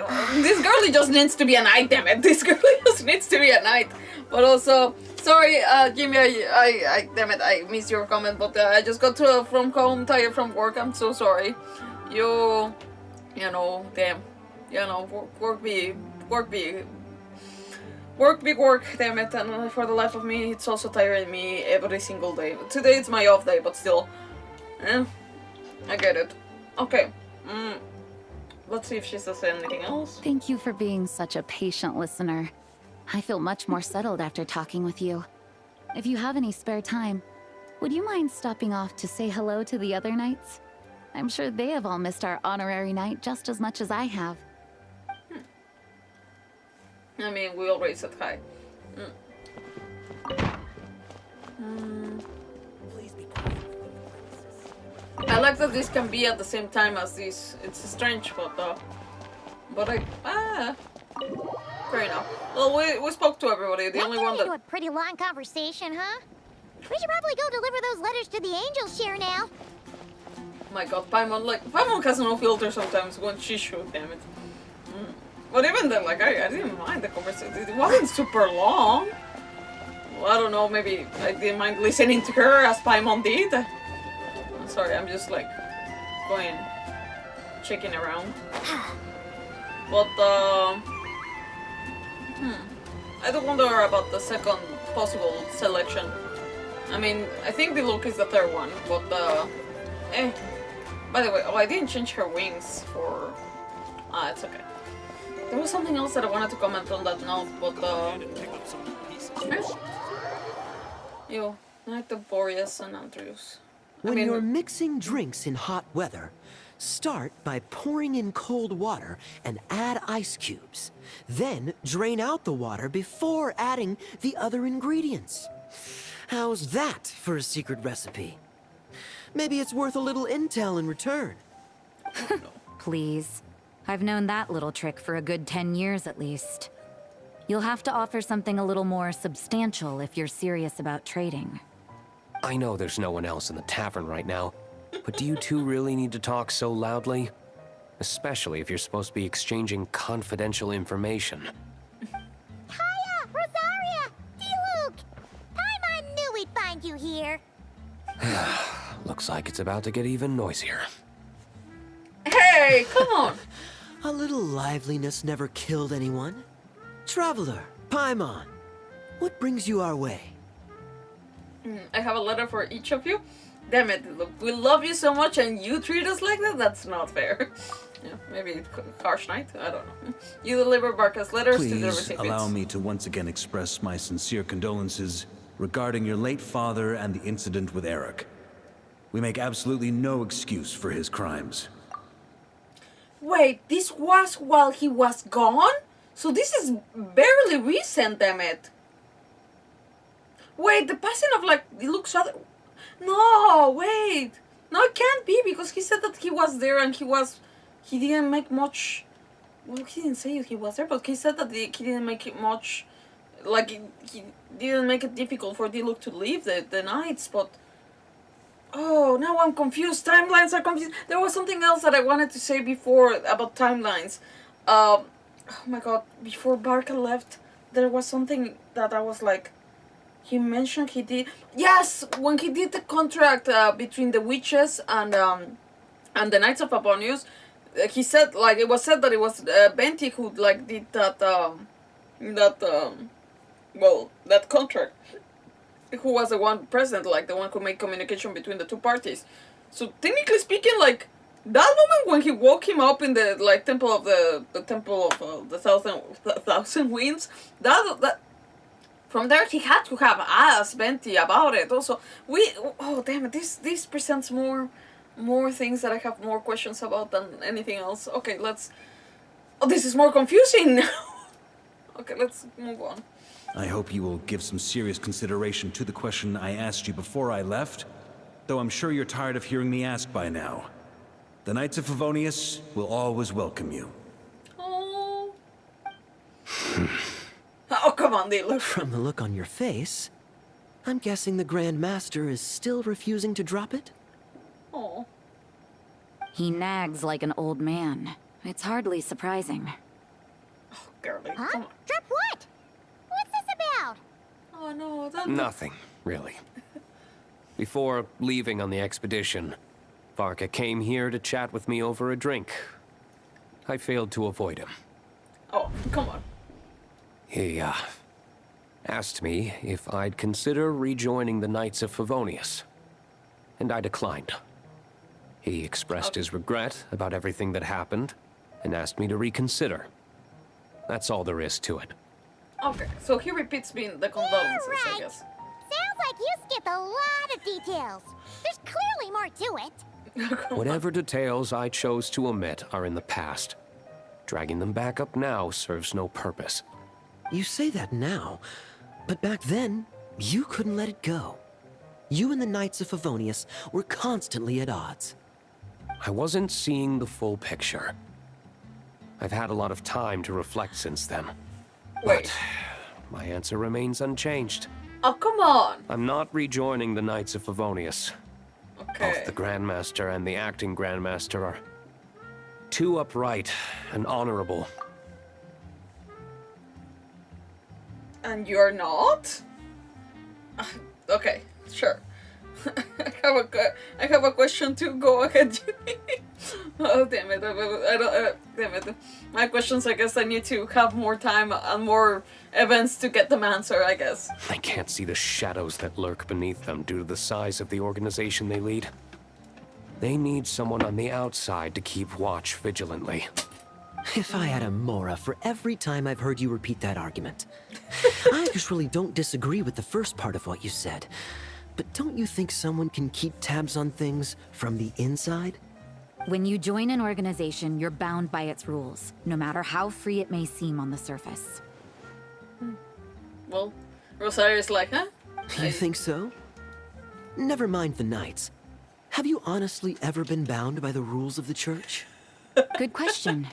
this girlie just needs to be a knight. Damn it! This girlie just needs to be a knight. But also, sorry, Jimmy. Damn it! I missed your comment, but I just got from home, tired from work. I'm so sorry. You know, damn. You know, work big work, damn it, and for the life of me, it's also tiring me every single day. Today it's my off day, but still. I get it. Okay. Let's see if she says anything else. Thank you for being such a patient listener. I feel much more settled after talking with you. If you have any spare time, would you mind stopping off to say hello to the other knights? I'm sure they have all missed our honorary knight just as much as I have. I mean, we already said hi. I like that this can be at the same time as this. It's strange, but fair enough. Well, we spoke to everybody. The only one that. A pretty long conversation, huh? We should probably go deliver those letters to the Angels share now. My God, Paimon has no filter sometimes when she should. Damn it. But even then, like, I didn't mind the conversation. It wasn't super long. Well, I don't know, maybe I didn't mind listening to her as Paimon did. I'm sorry, I'm just like checking around. But I do wonder about the second possible selection. I mean, I think the look is the third one, but by the way, I didn't change her wings for. It's okay. There was something else that I wanted to comment on that note, but yo, Knight of Boreas and Andrius. When you're mixing drinks in hot weather, start by pouring in cold water and add ice cubes. Then drain out the water before adding the other ingredients. How's that for a secret recipe? Maybe it's worth a little intel in return. Please. I've known that little trick for a good 10 years at least. You'll have to offer something a little more substantial if you're serious about trading. I know there's no one else in the tavern right now, but do you two really need to talk so loudly? Especially if you're supposed to be exchanging confidential information. Hiya! Rosaria! D-Luke! Paimon knew we'd find you here. Looks like it's about to get even noisier. Hey, come on! A little liveliness never killed anyone. Traveler, Paimon, what brings you our way? I have a letter for each of you. Damn it, look, we love you so much and you treat us like that? That's not fair. Yeah, maybe harsh night? I don't know. You deliver Varka's letters to the recipients. Please allow me to once again express my sincere condolences regarding your late father and the incident with Eric. We make absolutely no excuse for his crimes. Wait, this was while he was gone? So this is barely recent, damn it. Wait, the passing of, like, it looks other... No, wait. No, it can't be, because he said that he was there and he didn't make much... Well, he didn't say he was there, but he said that he didn't make it much... Like, he didn't make it difficult for D-Luke to leave the Knights, but... Oh, now I'm confused. Timelines are confused. There was something else that I wanted to say before about timelines. Oh my God, before Varka left, there was something that I was like... He mentioned he did... Yes! When he did the contract between the witches and the Knights of Abonius, he said, like, it was said that it was Venti who, like, did that contract. who was the one present, like the one who made communication between the two parties. So technically speaking, like that moment when he woke him up in the like temple of the temple of the thousand winds, that from there he had to have asked Venti about it. Also, oh damn it, this presents more things that I have more questions about than anything else. Okay, let's. Oh, this is more confusing now. Okay, let's move on. I hope you will give some serious consideration to the question I asked you before I left, though I'm sure you're tired of hearing me ask by now. The Knights of Favonius will always welcome you. Oh. Oh, come on, Dilo. From the look on your face, I'm guessing the Grand Master is still refusing to drop it? Oh. He nags like an old man. It's hardly surprising. Oh, girlie. Huh? Drop what? What's this about? Oh no, that... Nothing, really. Before leaving on the expedition, Varka came here to chat with me over a drink. I failed to avoid him. Oh, come on. He, asked me if I'd consider rejoining the Knights of Favonius, and I declined. He expressed his regret about everything that happened, and asked me to reconsider. That's all there is to it. Okay, so he repeats being the condolences, right. I guess. Sounds like you skipped a lot of details. There's clearly more to it. Whatever details I chose to omit are in the past. Dragging them back up now serves no purpose. You say that now, but back then, you couldn't let it go. You and the Knights of Favonius were constantly at odds. I wasn't seeing the full picture. I've had a lot of time to reflect since then. Wait. But my answer remains unchanged. Oh, come on! I'm not rejoining the Knights of Favonius. Okay. Both the Grandmaster and the acting Grandmaster are too upright and honorable. And you're not? Okay, sure. I have a question too. Go ahead, Jimmy. Oh damn it! I don't. Damn it! My questions. I guess I need to have more time and more events to get them answered. I guess. I can't see the shadows that lurk beneath them due to the size of the organization they lead. They need someone on the outside to keep watch vigilantly. If I had a Mora for every time I've heard you repeat that argument. I actually don't disagree with the first part of what you said. But don't you think someone can keep tabs on things from the inside? When you join an organization, you're bound by its rules, no matter how free it may seem on the surface. Well, Rosario's like, huh? You think so? Never mind the Knights. Have you honestly ever been bound by the rules of the Church? Good question.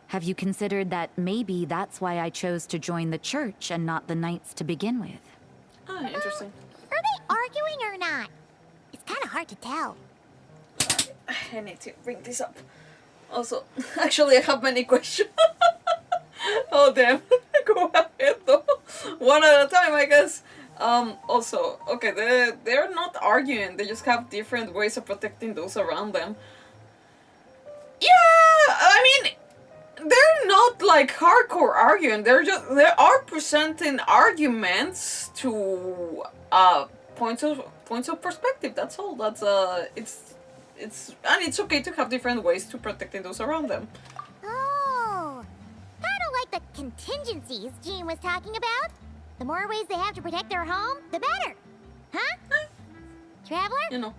Have you considered that maybe that's why I chose to join the Church and not the Knights to begin with? Ah, interesting. Are they arguing or not? It's kind of hard to tell. I need to bring this up. Also, actually, I have many questions. Oh damn! Go ahead though. One at a time, I guess. Also, okay, they're not arguing. They just have different ways of protecting those around them. Yeah, I mean, they're not like hardcore arguing. They are presenting arguments to points of perspective. That's all. That's it's okay to have different ways to protecting those around them. Oh, kind of like the contingencies Jean was talking about. The more ways they have to protect their home, the better. Huh? Traveler? You know.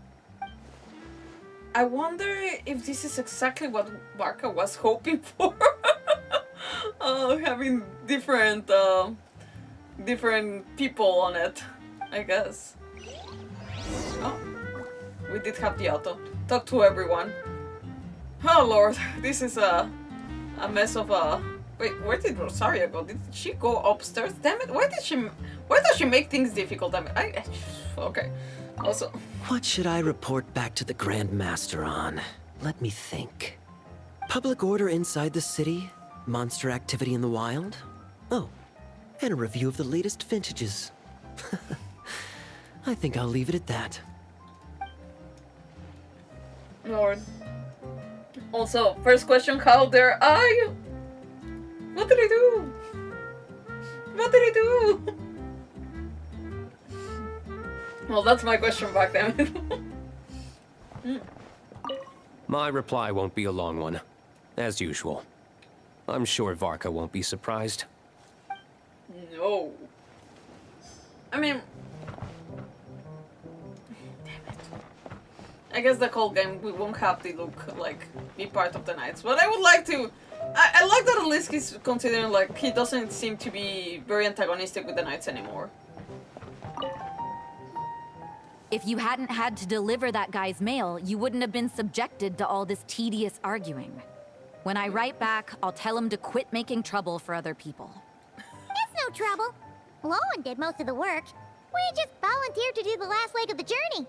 I wonder if this is exactly what Varka was hoping for. Having different people on it, I guess. Oh, we did have the auto. Talk to everyone. Oh lord, this is a mess of a. Wait, where did Rosario go? Did she go upstairs? Damn it! Why does she make things difficult? Damn it! Okay. Also, what should I report back to the Grand Master on? Let me think. Public order inside the city, monster activity in the wild. Oh, and a review of the latest vintages. I think I'll leave it at that. Lord. Also, first question: how dare I? What did I do? What did I do? Well, that's my question back then. My reply won't be a long one, as usual. I'm sure Varka won't be surprised. No. I mean... Damn it. I guess the whole game we won't have Diluc, like, be part of the Knights. But I would like to... I like that at least he's considering, like, he doesn't seem to be very antagonistic with the Knights anymore. If you hadn't had to deliver that guy's mail, you wouldn't have been subjected to all this tedious arguing. When I write back, I'll tell him to quit making trouble for other people. It's no trouble. Lowen did most of the work. We just volunteered to do the last leg of the journey.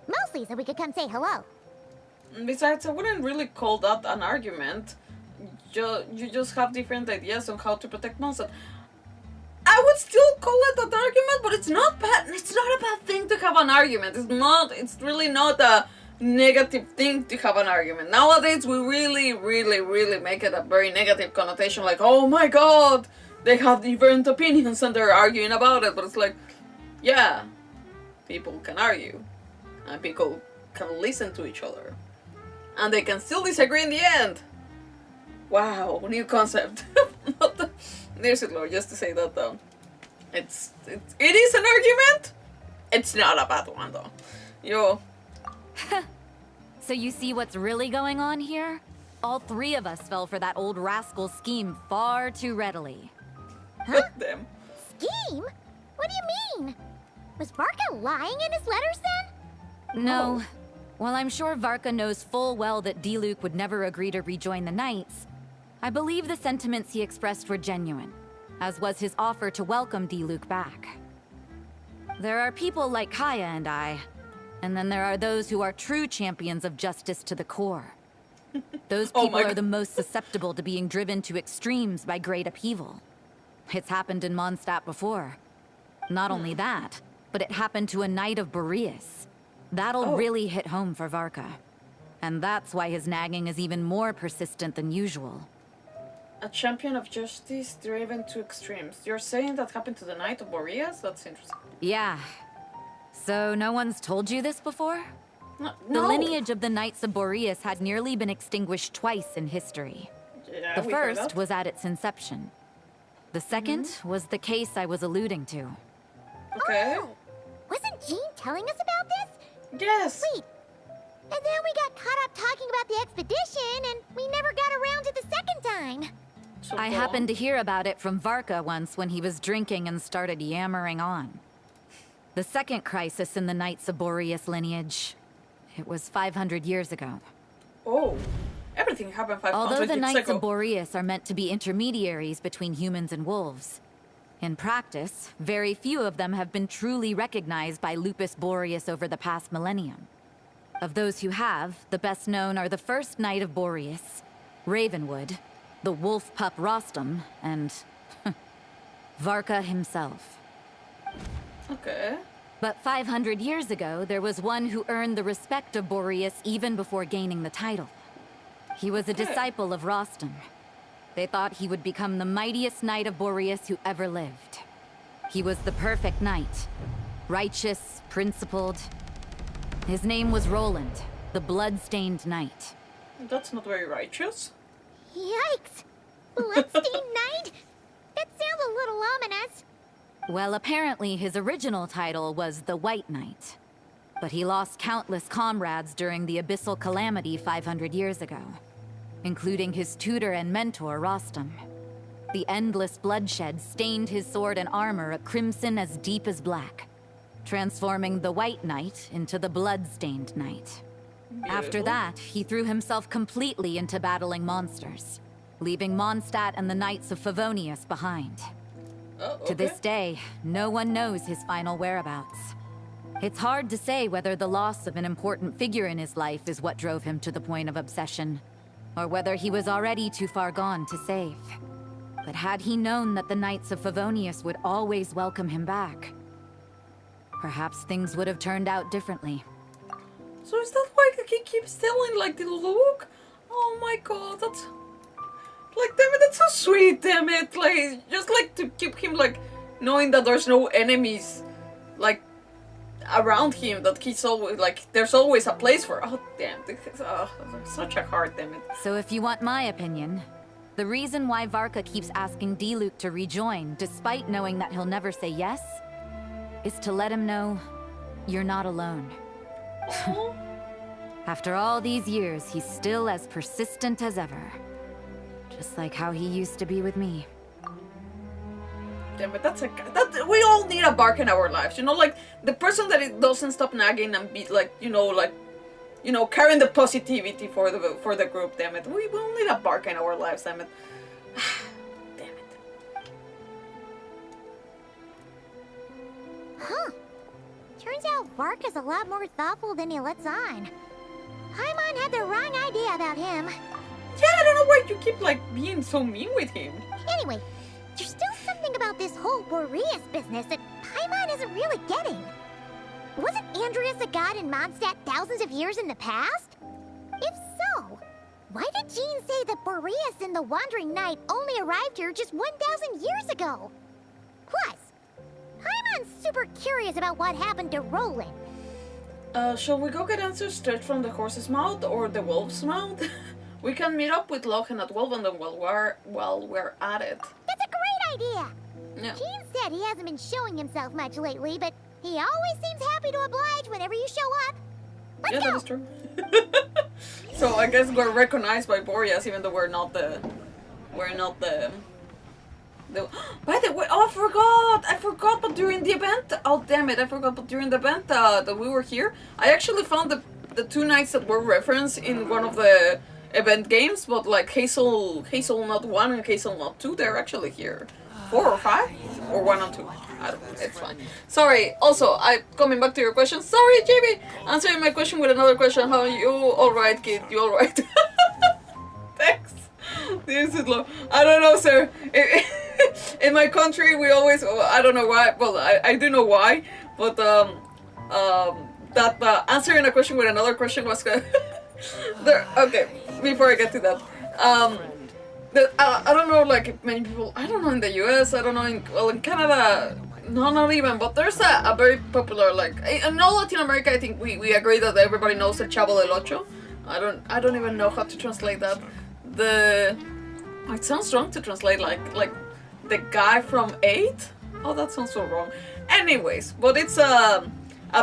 Mostly so we could come say hello. Besides, I wouldn't really call that an argument. You just have different ideas on how to protect Mondstadt. I would still call it an argument, but it's not bad. It's not a bad thing to have an argument. It's really not a negative thing to have an argument. Nowadays, we really make it a very negative connotation, like, oh my god, they have different opinions and they're arguing about it. But it's like, yeah, people can argue, and people can listen to each other, and they can still disagree in the end. Wow, new concept. There's it, Lord, just to say that though. It is an argument. It's not a bad one though. Yo. So you see what's really going on here? All three of us fell for that old rascal's scheme far too readily. Huh? Them. Scheme? What do you mean? Was Varka lying in his letters then? No. Oh. While I'm sure Varka knows full well that Diluc would never agree to rejoin the Knights, I believe the sentiments he expressed were genuine, as was his offer to welcome Diluc back. There are people like Kaya and I, and then there are those who are true champions of justice to the core. Those people are the most susceptible to being driven to extremes by great upheaval. It's happened in Mondstadt before. Not only that, but it happened to a Knight of Boreas. That'll really hit home for Varka. And that's why his nagging is even more persistent than usual. A champion of justice driven to extremes. You're saying that happened to the Knight of Boreas? That's interesting. Yeah. So no one's told you this before? No. The lineage of the Knights of Boreas had nearly been extinguished twice in history. Yeah, The first was at its inception. The second was the case I was alluding to. Okay. Oh, wasn't Jean telling us about this? Yes. Wait. And then we got caught up talking about the expedition, and we never got around to the second time. So I happened to hear about it from Varka once when he was drinking and started yammering on. The second crisis in the Knights of Boreas lineage. It was 500 years ago. Oh. Everything happened 500 years ago. Although the Knights of Boreas are meant to be intermediaries between humans and wolves, in practice, very few of them have been truly recognized by Lupus Boreas over the past millennium. Of those who have, the best known are the first Knight of Boreas, Ravenwood, the wolf pup Rostam, and Varka himself. Okay. But 500 years ago, there was one who earned the respect of Boreas even before gaining the title. He was a disciple of Rostam. They thought he would become the mightiest Knight of Boreas who ever lived. He was the perfect knight. Righteous, principled. His name was Roland, the blood-stained knight. That's not very righteous. Yikes! Bloodstained Knight? That sounds a little ominous. Well, apparently his original title was the White Knight. But he lost countless comrades during the Abyssal Calamity 500 years ago, including his tutor and mentor, Rostam. The endless bloodshed stained his sword and armor a crimson as deep as black, transforming the White Knight into the Blood-Stained Knight. After that, he threw himself completely into battling monsters, leaving Mondstadt and the Knights of Favonius behind. To this day, no one knows his final whereabouts. It's hard to say whether the loss of an important figure in his life is what drove him to the point of obsession, or whether he was already too far gone to save. But had he known that the Knights of Favonius would always welcome him back, perhaps things would have turned out differently. So is that why he keeps telling, like, the look? Oh my god, that's... Like, damn it, that's so sweet, damn it. Like, just like to keep him, like, knowing that there's no enemies, like, around him that he's always like, there's always a place for. Oh damn, this is, such a hard, damn it. So if you want my opinion, the reason why Varka keeps asking Diluc to rejoin, despite knowing that he'll never say yes, is to let him know you're not alone. After all these years, he's still as persistent as ever. Just like how he used to be with me. Damn, but we all need a Bark in our lives, you know, like the person that it doesn't stop nagging and be like, carrying the positivity for the group. Damn it, we all need a Bark in our lives. Damn it, damn it. Huh? Turns out Varka's a lot more thoughtful than he lets on. Paimon had the wrong idea about him. Yeah, I don't know why you keep like being so mean with him. Anyway, there's still something about this whole Boreas business that Paimon isn't really getting. Wasn't Andrius a god in Mondstadt thousands of years in the past? If so, why did Jean say that Boreas and the Wandering Knight only arrived here just 1,000 years ago? Plus, Paimon's super curious about what happened to Roland. Shall we go get answers straight from the horse's mouth or the wolf's mouth? We can meet up with Lochen at Wolvendom while we're at it. That's a great idea! Yeah. Jean said he hasn't been showing himself much lately, but he always seems happy to oblige whenever you show up. Let's go! That is true. So I guess we're recognized by Boreas, even though we're not the By the way, I forgot, but during the event, oh damn it, I forgot, but during the event that we were here, I actually found the two knights that were referenced in one of the event games, but like Hazelnut 1 and Hazelnut 2, they're actually here. 4 or 5? Or 1 and 2? I don't know, it's fine. Sorry, also, coming back to your question, sorry Jamie! Answering my question with another question, how are you? Alright kid, you alright? Thanks. This is low. I don't know, sir. In my country, we always, I don't know why, well, I do know why, but answering a question with another question was okay, before I get to that, I don't know, like, if many people, I don't know in the US, I don't know in Canada, no, not even, but there's a very popular, like, in all Latin America, I think we agree that everybody knows the Chavo del Ocho. I don't even know how to translate that. It sounds wrong to translate like the guy from 8? Oh, that sounds so wrong. Anyways, but it's a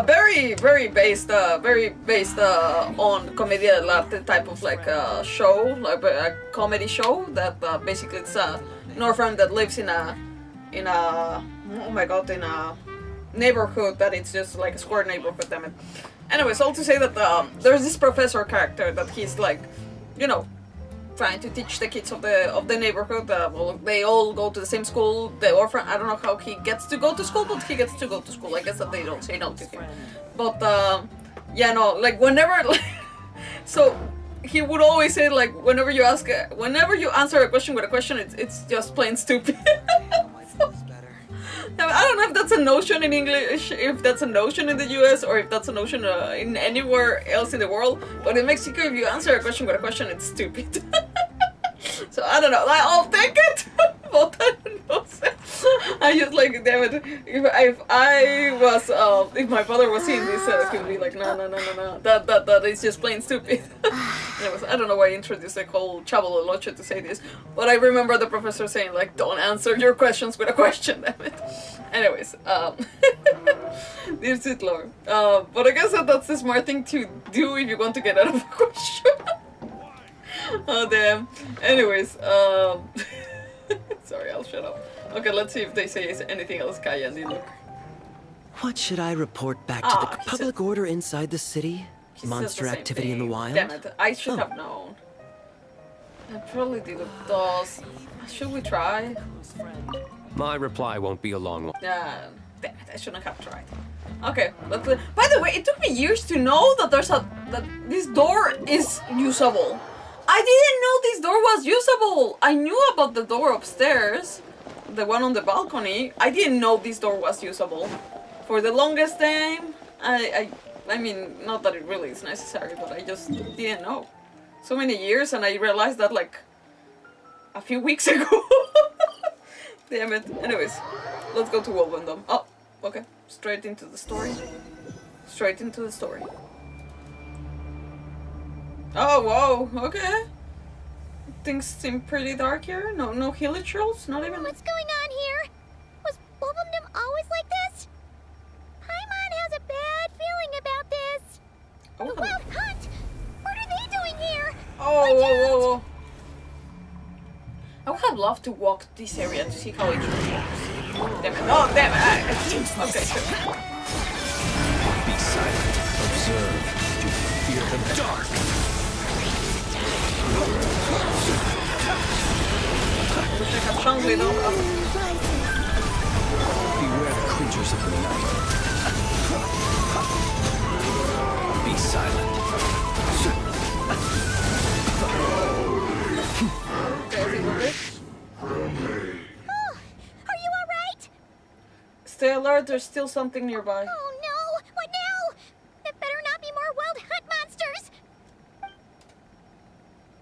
very based on commedia dell'arte type of like show, like a comedy show that basically it's an orphan that lives in a neighborhood that it's just like a square neighborhood, damn it. Anyways, all to say that there's this professor character that he's like, trying to teach the kids of the neighborhood. Well, they all go to the same school. The orphan, I don't know how he gets to go to school, but he gets to go to school. I guess that they don't say no to him. But yeah, no, like whenever, so he would always say like whenever you answer a question with a question, it's just plain stupid. I don't know if that's a notion in English, if that's a notion in the US, or if that's a notion in anywhere else in the world. But in Mexico, if you answer a question with a question, it's stupid. So I don't know. I'll take it. But I don't know. I just like, damn it. If my father was seeing this, he'd be like, no. That is just plain stupid. Anyways, I don't know why I introduced the whole Chavo del Ocho to say this, but I remember the professor saying like, don't answer your questions with a question, damn it. Anyways, dear sweet Lord. But I guess that's the smart thing to do if you want to get out of a question. Oh damn. Anyways, sorry, I'll shut up. Okay, let's see if they say anything else, Kaya and Diluc. What should I report back to the public order inside the city? Monster activity in the wild? Damn it, I should have known. I probably Diluc does. Should we try? My reply won't be a long one. Damn it, I shouldn't have tried. Okay, let's. By the way, it took me years to know that that this door is usable. I didn't know this door was usable. I knew about the door upstairs, the one on the balcony. I didn't know this door was usable. For the longest time, I mean, not that it really is necessary, but I just didn't know. So many years, and I realized that like a few weeks ago. Damn it. Anyways, let's go to Wolvendom. Oh, okay. Straight into the story. Straight into the story. Oh, whoa, okay. Things seem pretty dark here. No hilichurls, not even. What's going on here? Was Wolfendom always like this? Paimon has a bad feeling about this. Oh. The Wild Hunt? What are they doing here? Oh, whoa. I would have loved to walk this area to see how it works. Damn it. Oh, damn it. Okay, sure. Be silent. Observe. Do you fear the dark? Looks like a strong widow. Beware the creatures of the night. Be silent. Are you alright? Stay alert, there's still something nearby. Oh no! What now? It better not be more Wild Hunt monsters!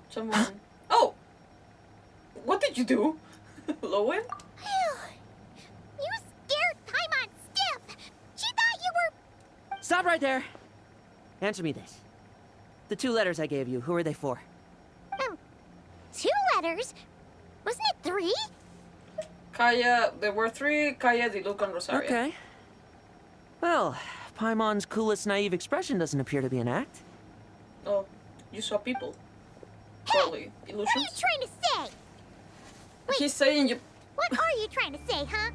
Someone. Oh! What did you do? Lowen? You scared Paimon stiff! She thought you were... Stop right there. Answer me this. The 2 letters I gave you, who are they for? 2 letters? Wasn't it 3? Kaya, there were 3. Kaya, Diluc, and Rosaria. Okay. Well, Paimon's coolest naive expression doesn't appear to be an act. Oh, you saw people. Probably illusions. What are you trying to say? He's saying you... What are you trying to say, huh?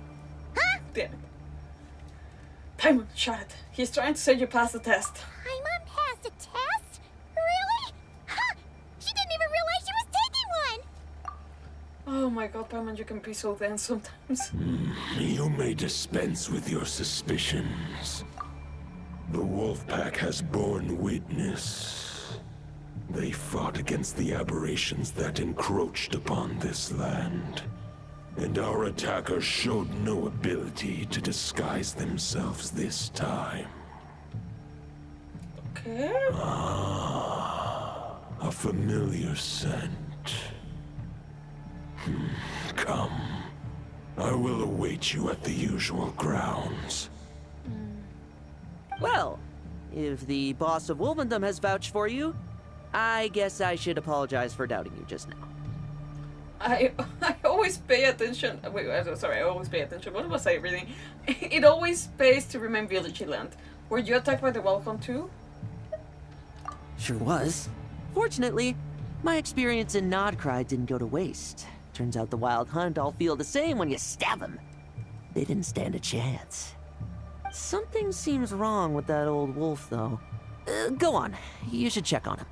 Huh? Damn it. Paimon, shut it. He's trying to say you passed the test. Paimon passed a test? Really? Huh? She didn't even realize she was taking one! Oh my god, Paimon, you can be so dense sometimes. You may dispense with your suspicions. The Wolfpack has borne witness. They fought against the aberrations that encroached upon this land. And our attackers showed no ability to disguise themselves this time. Okay. Ah, a familiar scent. Come. I will await you at the usual grounds. Well, if the boss of Wolfendom has vouched for you, I guess I should apologize for doubting you just now. I always pay attention. Wait, sorry, I always pay attention. What was I reading? It always pays to remain vigilant. Were you attacked by the Welcome too? Sure was. Fortunately, my experience in NOD-KRAI didn't go to waste. Turns out the Wild Hunt all feel the same when you stab them. They didn't stand a chance. Something seems wrong with that old wolf, though. Go on. You should check on him.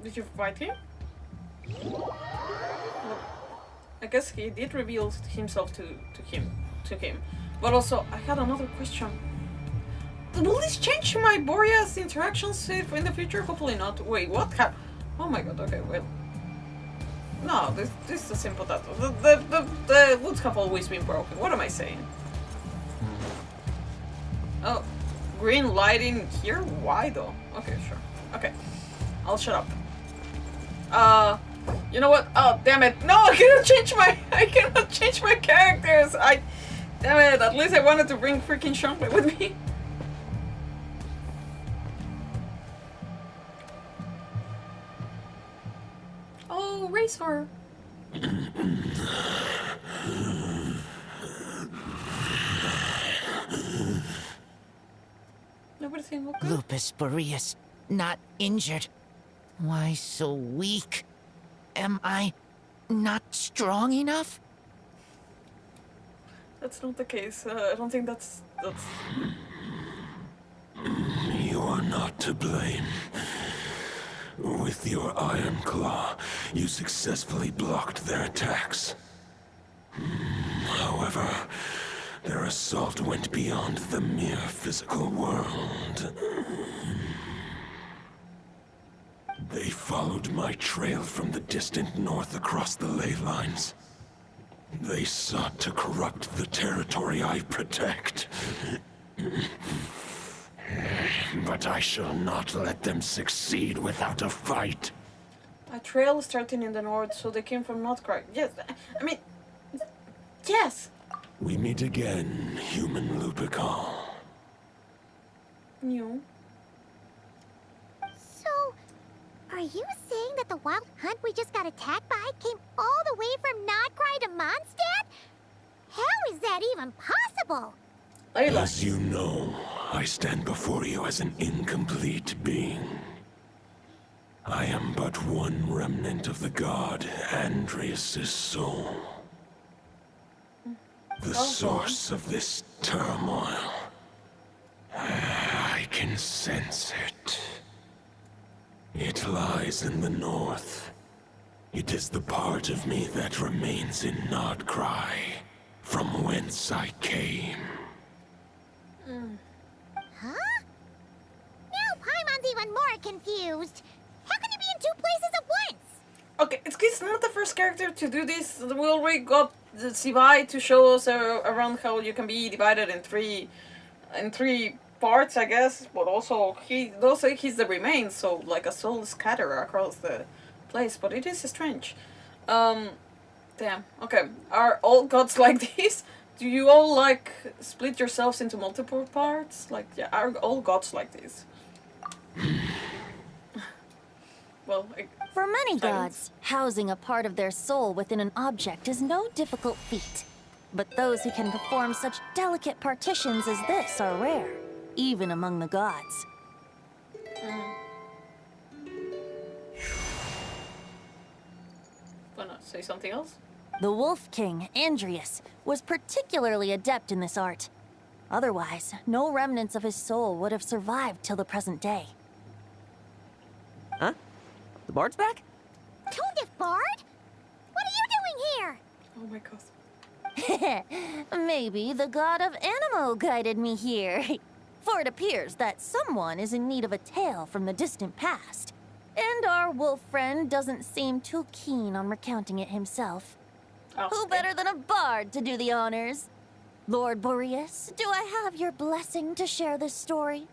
Did you fight him? I guess he did reveal himself to him. But also, I had another question. Will this change my Boreas interactions in the future? Hopefully not. Wait, what? Oh my god, okay, well. No, this is a simple tattoo. The woods have always been broken. What am I saying? Oh, green lighting here? Why though? Okay, sure. Okay, I'll shut up. You know what? Oh, damn it! No, I cannot change my characters. Damn it! At least I wanted to bring freaking Shanghai with me. Oh, Razor. Everything okay? Lupus Boreas, not injured. Why so weak? Am I not strong enough? That's not the case. I don't think that's... You are not to blame. With your Iron Claw, you successfully blocked their attacks. However, their assault went beyond the mere physical world. They followed my trail from the distant north across the ley lines. They sought to corrupt the territory I protect. But I shall not let them succeed without a fight. A trail starting in the north, so they came from NOD-KRAI. Yes, I mean... Yes! We meet again, human Lupical. new. So, are you saying that the wild hunt we just got attacked by came all the way from NOD-KRAI to Mondstadt? How is that even possible? As you know, I stand before you as an incomplete being. I am but one remnant of the god Andrius' soul. The source of this turmoil. I can sense it. It lies in the north. It is the part of me that remains in NOD-KRAI, from whence I came. Huh? Now Paimon's even more confused. How can you be in two places at once? Okay, it's not the first character to do this. We already got the Sivai to show us around how you can be divided in three parts, I guess. But also he's the remains, so like a soul scatter across the place. But it is strange. Damn. Okay, are all gods like this? Do you all like split yourselves into multiple parts? Like, yeah, are all gods like this? Well, for many gods, housing a part of their soul within an object is no difficult feat. But those who can perform such delicate partitions as this are rare, even among the gods. Wanna say something else? The Wolf King, Andrius, was particularly adept in this art. Otherwise, no remnants of his soul would have survived till the present day. Huh? The bard's back? Tone Bard? What are you doing here? Oh my god. Maybe the god of Animo guided me here. For it appears that someone is in need of a tale from the distant past. And our wolf friend doesn't seem too keen on recounting it himself. Who better than a bard to do the honors? Lord Boreas, do I have your blessing to share this story?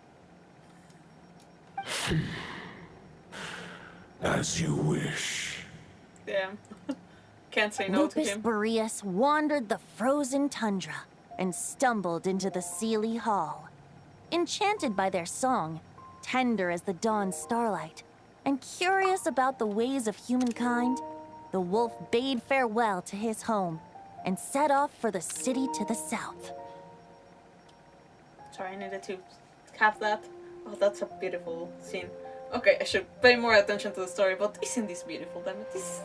As you wish. Damn. Can't say no to Lupus him. Boreas wandered the frozen tundra and stumbled into the Sealy Hall. Enchanted by their song, tender as the dawn starlight, and curious about the ways of humankind, the wolf bade farewell to his home and set off for the city to the south. Sorry, I needed to have that. Oh, that's a beautiful scene. Okay, I should pay more attention to the story, but isn't this beautiful? Damn it, this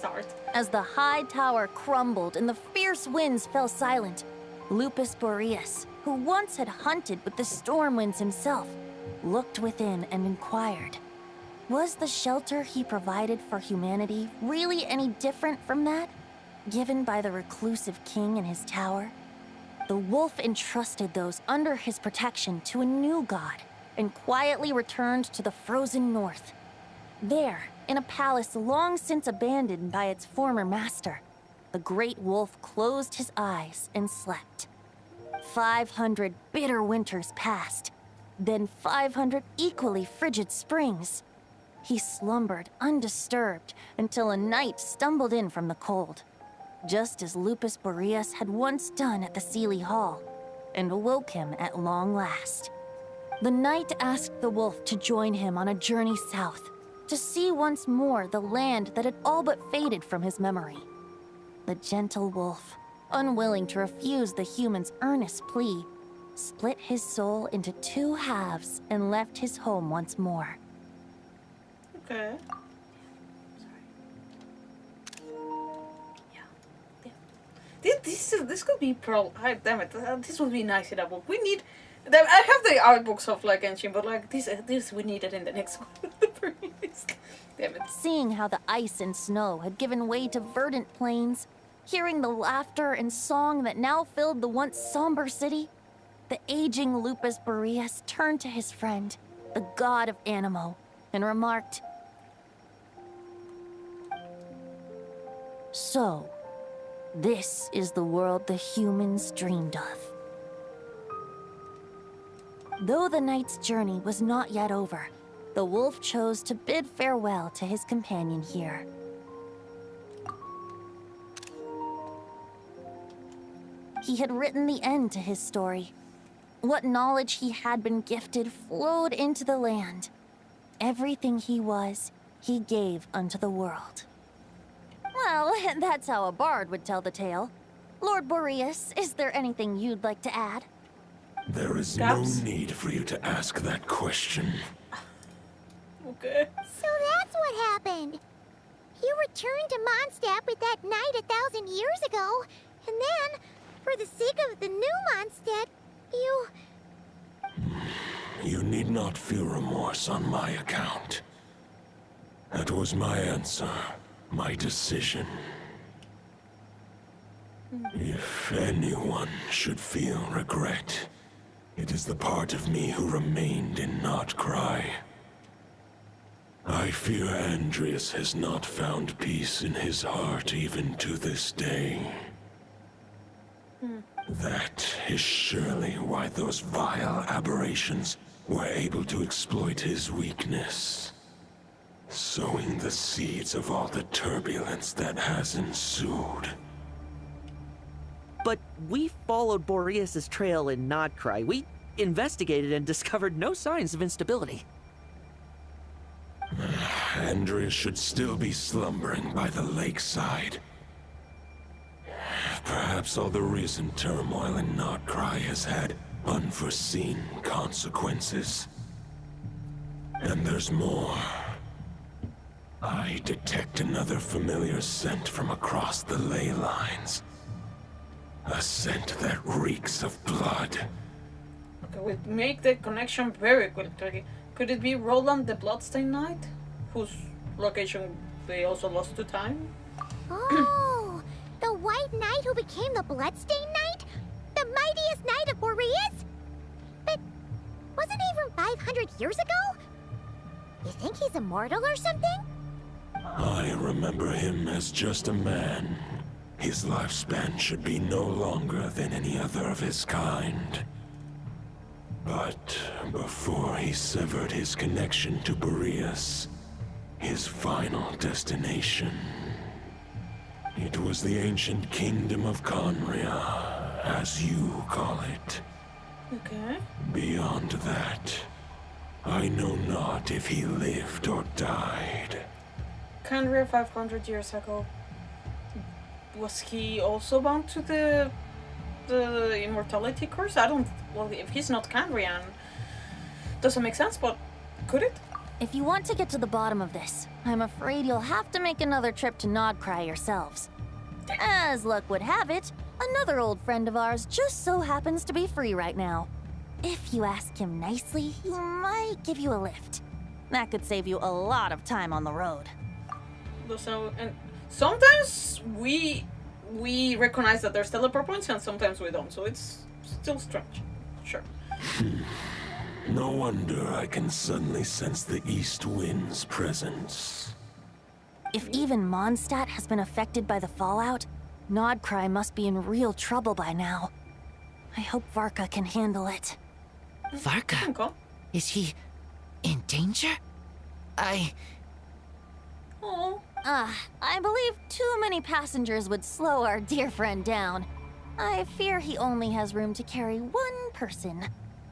art. As the high tower crumbled and the fierce winds fell silent, Lupus Boreas, who once had hunted with the storm winds himself, looked within and inquired, was the shelter he provided for humanity really any different from that given by the reclusive king in his tower? The wolf entrusted those under his protection to a new god and quietly returned to the frozen north. There, in a palace long since abandoned by its former master, the great wolf closed his eyes and slept. 500 bitter winters passed, then 500 equally frigid springs. He slumbered undisturbed until a night stumbled in from the cold, just as Lupus Boreas had once done at the Sealy Hall, and awoke him at long last. The knight asked the wolf to join him on a journey south, to see once more the land that had all but faded from his memory. The gentle wolf, unwilling to refuse the human's earnest plea, split his soul into two halves and left his home once more. Okay. This could be damn it, this would be nice in a book. We need. I have the art books of like Genshin, but like this we need it in the next one. Damn it. Seeing how the ice and snow had given way to verdant plains, hearing the laughter and song that now filled the once somber city, the aging Lupus Boreas turned to his friend, the god of Animo, and remarked, "So, this is the world the humans dreamed of." Though the knight's journey was not yet over, the wolf chose to bid farewell to his companion here. He had written the end to his story, What knowledge he had been gifted flowed into the land. Everything he was, he gave unto the world. Well, that's how a bard would tell the tale. Lord Boreas, is there anything you'd like to add? There is no need for you to ask that question. Okay. So that's what happened. You returned to Mondstadt with that knight 1,000 years ago, and then, for the sake of the new Mondstadt, you... You need not feel remorse on my account. That was my answer, my decision. If anyone should feel regret, it is the part of me who remained in NOD-KRAI. I fear Andrius has not found peace in his heart even to this day. That is surely why those vile aberrations were able to exploit his weakness, sowing the seeds of all the turbulence that has ensued. But we followed Boreas' trail in NOD-KRAI. We investigated and discovered no signs of instability. Andrius should still be slumbering by the lakeside. Perhaps all the recent turmoil in NOD-KRAI has had unforeseen consequences. And there's more. I detect another familiar scent from across the ley lines. A scent that reeks of blood. Okay, we'll make the connection very quickly. Could it be Roland the Bloodstained Knight? Whose location they also lost to time? Oh, the White Knight who became the Bloodstained Knight? The mightiest knight of Boreas? But wasn't he from 500 years ago? You think he's immortal or something? I remember him as just a man. His lifespan should be no longer than any other of his kind. But before he severed his connection to Boreas, his final destination, it was the ancient kingdom of Conria, as you call it. Okay. Beyond that, I know not if he lived or died. Canria 500 years ago. Was he also bound to the immortality curse? I don't... Well, if he's not Canrian, doesn't make sense, but could it? If you want to get to the bottom of this, I'm afraid you'll have to make another trip to NOD-KRAI yourselves. As luck would have it, another old friend of ours just so happens to be free right now. If you ask him nicely, he might give you a lift. That could save you a lot of time on the road. So, and sometimes we recognize that there's teleport points and sometimes we don't, so it's still strange. Sure. No wonder I can suddenly sense the east wind's presence. If even Mondstadt has been affected by the fallout, NOD-KRAI must be in real trouble by now. I hope Varka can handle it. Varka? Okay. Is he in danger? Oh. I believe too many passengers would slow our dear friend down. I fear he only has room to carry one person,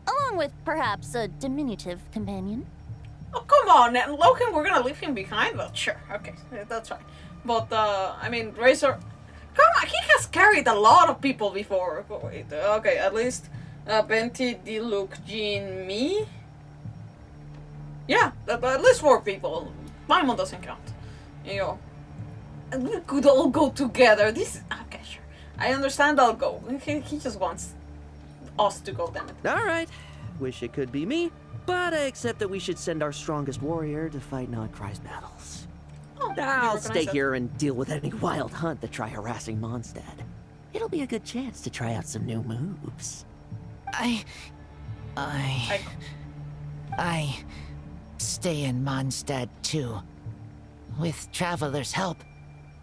along with perhaps a diminutive companion. Oh, come on, and Logan, we're gonna leave him behind? Well, sure, okay, that's fine. But, I mean, Razor... Come on, he has carried a lot of people before. Wait, okay, at least Venti, Diluc, Jean, me? Yeah, at least 4 people. Paimon doesn't count. You know. And we could all go together. This... Okay, sure. I understand, I'll go. He just wants us to go, damn it. Alright. Wish it could be me, but I accept that we should send our strongest warrior to fight NOD-KRAI's battles. Oh, I'll stay here and deal with any wild hunt that try harassing Mondstadt. It'll be a good chance to try out some new moves. I stay in Mondstadt too. With Traveler's help,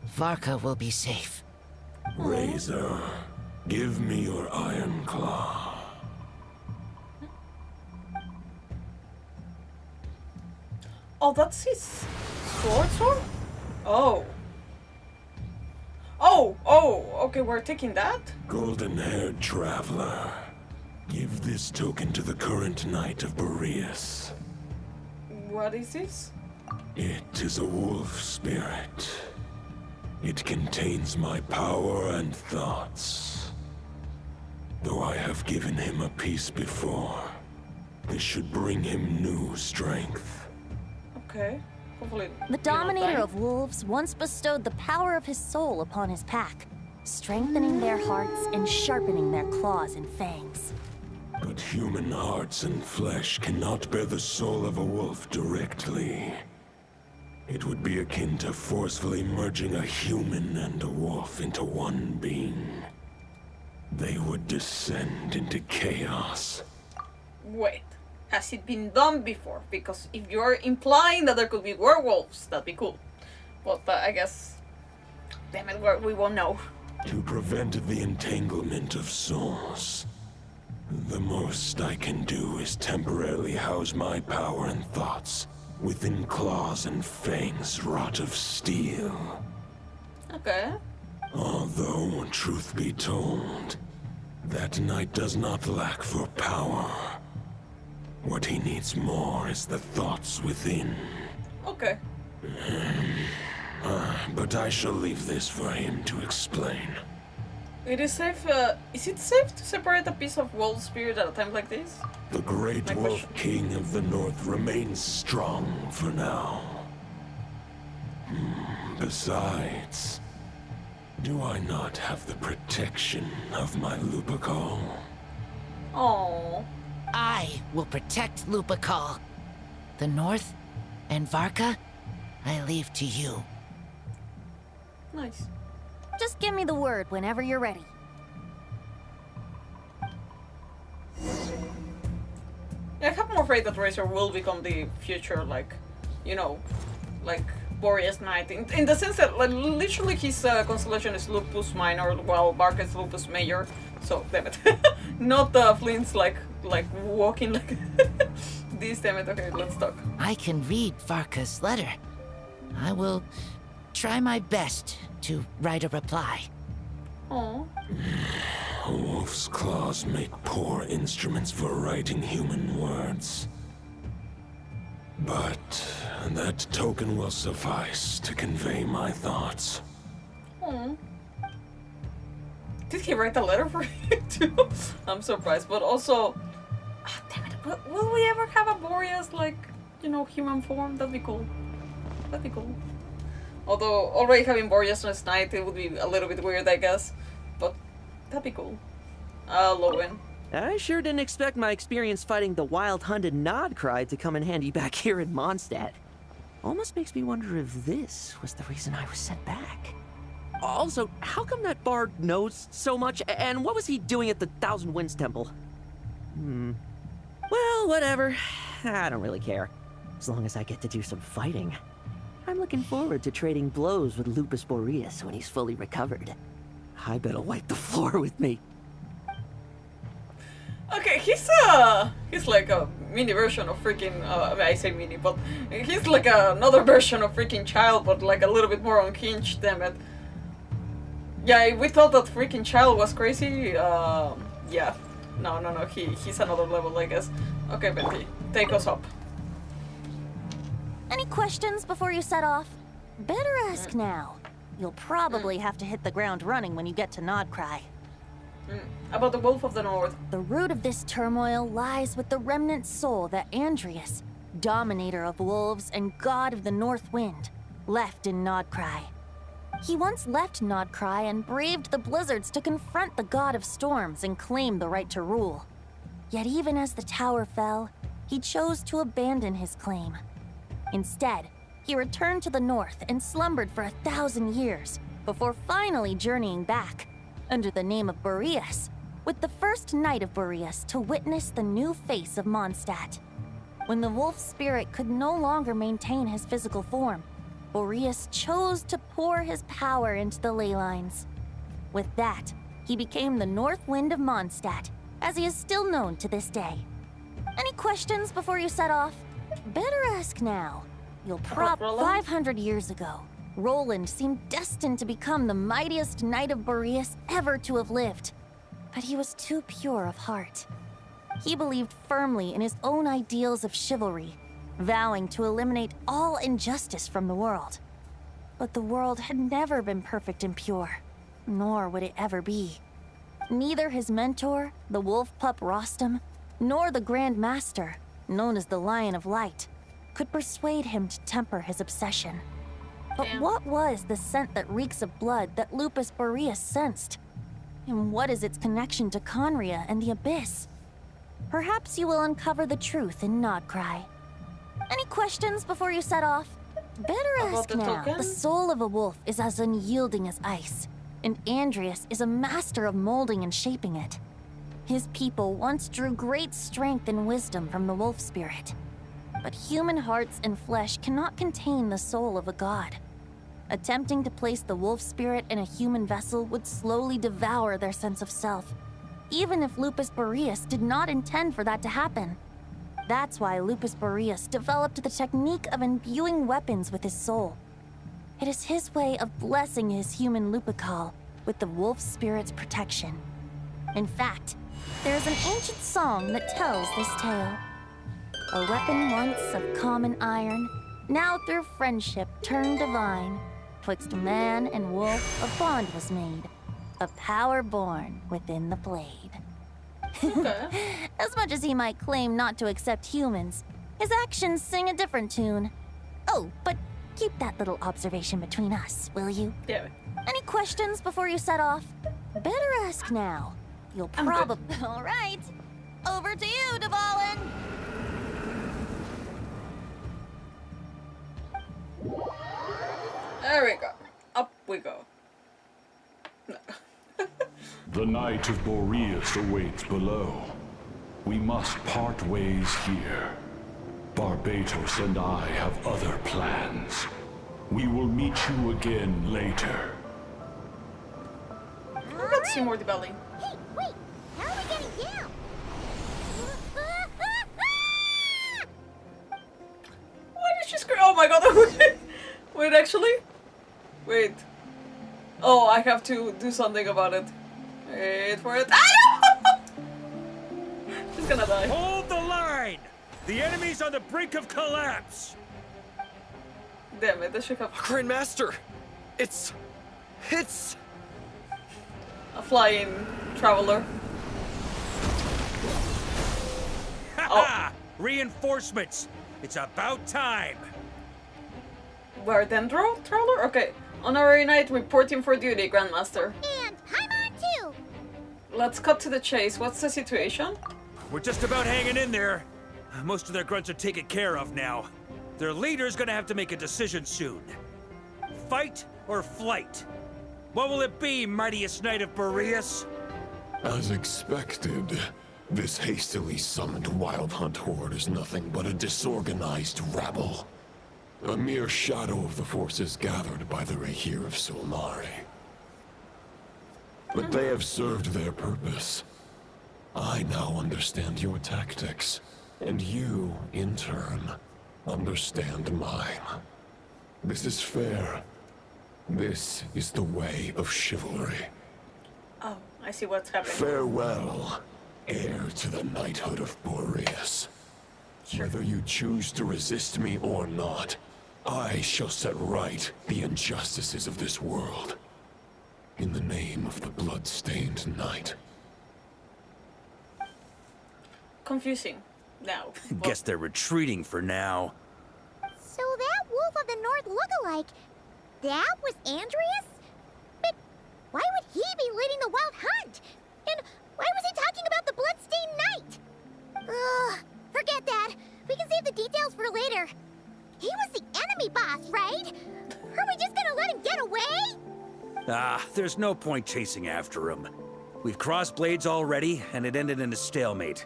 Varka will be safe. Razor, give me your iron claw. Oh, that's his sword? Oh. Oh, okay, we're taking that? Golden-haired traveler. Give this token to the current Knight of Boreas. What is this? It is a wolf spirit. It contains my power and thoughts. Though I have given him a piece before, this should bring him new strength. Okay. Hopefully. The Dominator of Wolves once bestowed the power of his soul upon his pack, strengthening their hearts and sharpening their claws and fangs. But human hearts and flesh cannot bear the soul of a wolf directly. It would be akin to forcefully merging a human and a wolf into one being. They would descend into chaos. Wait, has it been done before? Because if you're implying that there could be werewolves, that'd be cool. But I guess... Damn it, we won't know. To prevent the entanglement of souls, the most I can do is temporarily house my power and thoughts within claws and fangs wrought of steel. Okay. Although, truth be told, that knight does not lack for power. What he needs more is the thoughts within. Okay. But I shall leave this for him to explain. It is safe, is it safe to separate a piece of wolf spirit at a time like this? The Great Wolf King of the North remains strong for now. Besides, do I not have the protection of my Lupacol? Oh. I will protect Lupacol. The North and Varka, I leave to you. Nice. Just give me the word whenever you're ready. Yeah, I have more faith that Razor will become the future, like, you know, like Boreas Knight. In the sense that, like, literally his constellation is Lupus Minor, while Varka is Lupus Major. So, damn it. Not Flint's, like walking like this, damn it. Okay, let's talk. I can read Varka's letter. I will try my best to write a reply. Oh. A wolf's claws make poor instruments for writing human words. But that token will suffice to convey my thoughts. Oh. Did he write a letter for you too? I'm surprised, but also... damn it, will we ever have a Boreas, like, you know, human form? That'd be cool. That'd be cool. Although, already having Boreas as Knight, it would be a little bit weird, I guess. But, that'd be cool. Lowen. I sure didn't expect my experience fighting the wild-hunted NOD-KRAI to come in handy back here in Mondstadt. Almost makes me wonder if this was the reason I was sent back. Also, how come that bard knows so much, and what was he doing at the Thousand Winds Temple? Well, whatever. I don't really care. As long as I get to do some fighting. I'm looking forward to trading blows with Lupus Boreas when he's fully recovered. I bet he'll wipe the floor with me. Okay, he's like a mini version of freaking, I say mini, but he's like another version of freaking Child, but like a little bit more unhinged, damn it. Yeah, we thought that freaking Child was crazy, yeah. No, he's another level, I guess. Okay, Venti, take us up. Any questions before you set off? Better ask now. You'll probably have to hit the ground running when you get to NOD-KRAI. About the Wolf of the North. The root of this turmoil lies with the remnant soul that Andrius, Dominator of Wolves and God of the North Wind, left in NOD-KRAI. He once left NOD-KRAI and braved the blizzards to confront the God of Storms and claim the right to rule. Yet even as the tower fell, he chose to abandon his claim. Instead, he returned to the north and slumbered for 1,000 years before finally journeying back, under the name of Boreas, with the first Knight of Boreas to witness the new face of Mondstadt. When the wolf spirit could no longer maintain his physical form, Boreas chose to pour his power into the ley lines. With that, he became the North Wind of Mondstadt, as he is still known to this day. Any questions before you set off? Better ask now. You'll 500 years ago, Roland seemed destined to become the mightiest Knight of Boreas ever to have lived. But he was too pure of heart. He believed firmly in his own ideals of chivalry, vowing to eliminate all injustice from the world. But the world had never been perfect and pure, nor would it ever be. Neither his mentor, the wolf pup Rostam, nor the Grand Master, known as the Lion of Light, could persuade him to temper his obsession. But what was the scent that reeks of blood that Lupus Boreas sensed? And what is its connection to Conria and the Abyss? Perhaps you will uncover the truth in NOD-KRAI. Any questions before you set off? Better ask now. The soul of a wolf is as unyielding as ice, and Andrius is a master of molding and shaping it. His people once drew great strength and wisdom from the wolf spirit. But human hearts and flesh cannot contain the soul of a god. Attempting to place the wolf spirit in a human vessel would slowly devour their sense of self, even if Lupus Boreas did not intend for that to happen. That's why Lupus Boreas developed the technique of imbuing weapons with his soul. It is his way of blessing his human Lupical with the wolf spirit's protection. In fact, there is an ancient song that tells this tale. A weapon once of common iron, now through friendship turned divine. Twixt man and wolf a bond was made, a power born within the blade. As much as he might claim not to accept humans, his actions sing a different tune. Oh, but keep that little observation between us, will you? Yeah. Any questions before you set off? Better ask now. You'll probably... All right. Over to you, Dvalin. There we go. Up we go. No. The Knight of Boreas awaits below. We must part ways here. Barbatos and I have other plans. We will meet you again later. Let's see more Dvalin. Hey, wait! How are we getting down? Why did she scream? Oh my god! Wait, actually? Wait. Oh, I have to do something about it. Wait for it. Ah, no! She's gonna die. Hold the line! The enemy's on the brink of collapse! Damn it, this should have... Grandmaster! It's... a flying traveler. Ha! Reinforcements! It's about time! Where Dendro traveler? Okay. Honorary Knight reporting for duty, Grandmaster. And Paimon too! Let's cut to the chase. What's the situation? We're just about hanging in there. Most of their grunts are taken care of now. Their leader's gonna have to make a decision soon. Fight or flight? What will it be, mightiest Knight of Boreas? As expected, this hastily summoned Wild Hunt horde is nothing but a disorganized rabble. A mere shadow of the forces gathered by the Rahir of Solnari. But they have served their purpose. I now understand your tactics, and you, in turn, understand mine. This is fair. This is the way of chivalry. Oh, I see what's happening. Farewell, heir to the knighthood of Boreas. Whether you choose to resist me or not, I shall set right the injustices of this world. In the name of the blood-stained knight. Confusing. Now. Guess they're retreating for now. So that Wolf of the North look-alike, that was Andrius? But why would he be leading the Wild Hunt? And why was he talking about the Bloodstained Knight? Ugh, forget that. We can save the details for later. He was the enemy boss, right? Are we just gonna let him get away? Ah, there's no point chasing after him. We've crossed blades already, and it ended in a stalemate.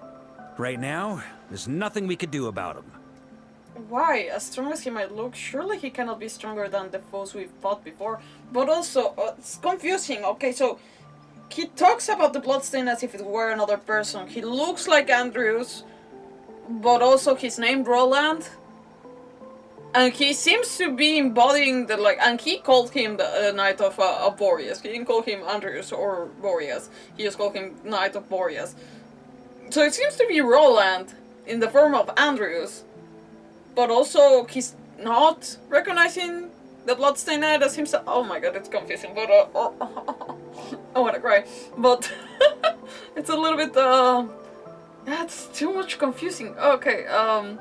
Right now, there's nothing we could do about him. Why? As strong as he might look, surely he cannot be stronger than the foes we've fought before. But also, it's confusing. Okay, so he talks about the bloodstain as if it were another person. He looks like Andrius, but also he's named Roland. And he seems to be embodying the, like, and he called him the Knight of Boreas. He didn't call him Andrius or Boreas. He just called him Knight of Boreas. So it seems to be Roland in the form of Andrius, but also he's not recognizing the Bloodstained Knight as himself. Oh my god, it's confusing, but I wanna cry. But it's a little bit that's too much confusing. Okay, I'm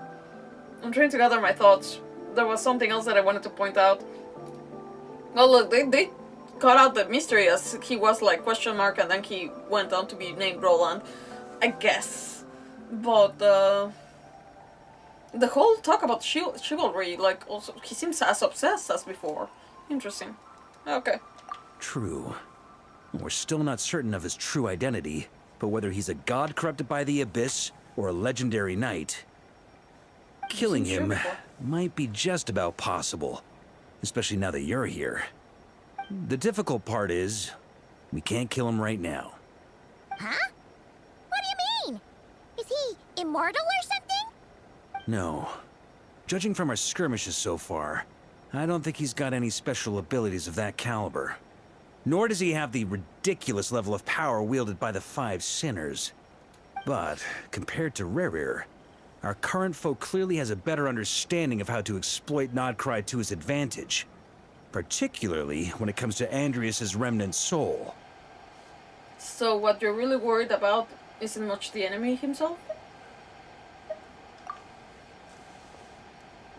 trying to gather my thoughts. There was something else that I wanted to point out. Well, look, they cut out the mystery as he was like question mark, and then he went on to be named Roland, I guess. But the whole talk about chivalry, like, also he seems as obsessed as before. Interesting. Okay. True. We're still not certain of his true identity, but whether he's a god corrupted by the abyss or a legendary knight, killing him might be just about possible, especially now that you're here. The difficult part is, we can't kill him right now. Huh? What do you mean? Is he immortal or something? No. Judging from our skirmishes so far, I don't think he's got any special abilities of that caliber. Nor does he have the ridiculous level of power wielded by the 5 sinners. But, compared to Rerir, our current foe clearly has a better understanding of how to exploit NOD-KRAI to his advantage. Particularly when it comes to Andrius's remnant soul. So what you're really worried about isn't much the enemy himself?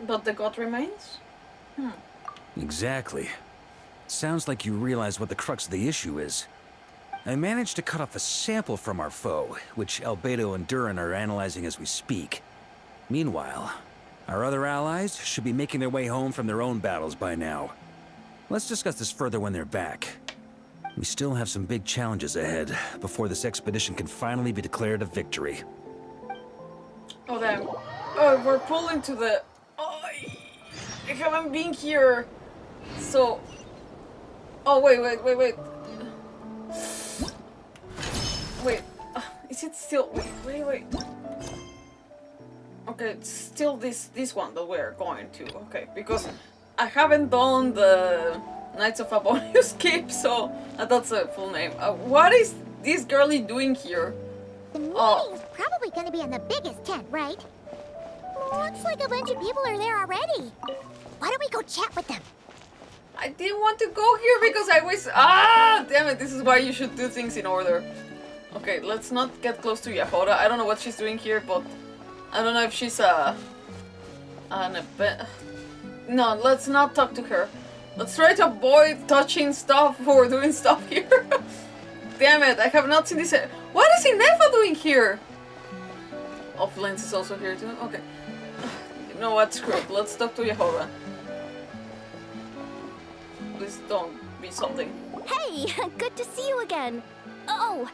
But the god remains? Exactly. Sounds like you realize what the crux of the issue is. I managed to cut off a sample from our foe, which Albedo and Durin are analyzing as we speak. Meanwhile, our other allies should be making their way home from their own battles by now. Let's discuss this further when they're back. We still have some big challenges ahead before this expedition can finally be declared a victory. Oh damn. Oh, we're pulling to the... Oh, I haven't been here. So... Oh, wait. Wait, is it still... Wait. Okay, it's still this one that we're going to. Okay, because I haven't done the Knights of Favonius Cape, so that's a full name. What is this girlie doing here? The meeting's probably gonna be in the biggest tent, right? Looks like a bunch of people are there already. Why don't we go chat with them? I didn't want to go here because I was... Damn it, this is why you should do things in order. Okay, let's not get close to Yahoda. I don't know what she's doing here, but... I don't know if she's no, let's not talk to her. Let's try to avoid touching stuff or doing stuff here. Damn it, I have not seen this. What is Inefa doing here? Oh, Lens is also here too? Okay. You know what, screw it. Let's talk to Yahoda. Please don't be something. Hey, good to see you again. Oh,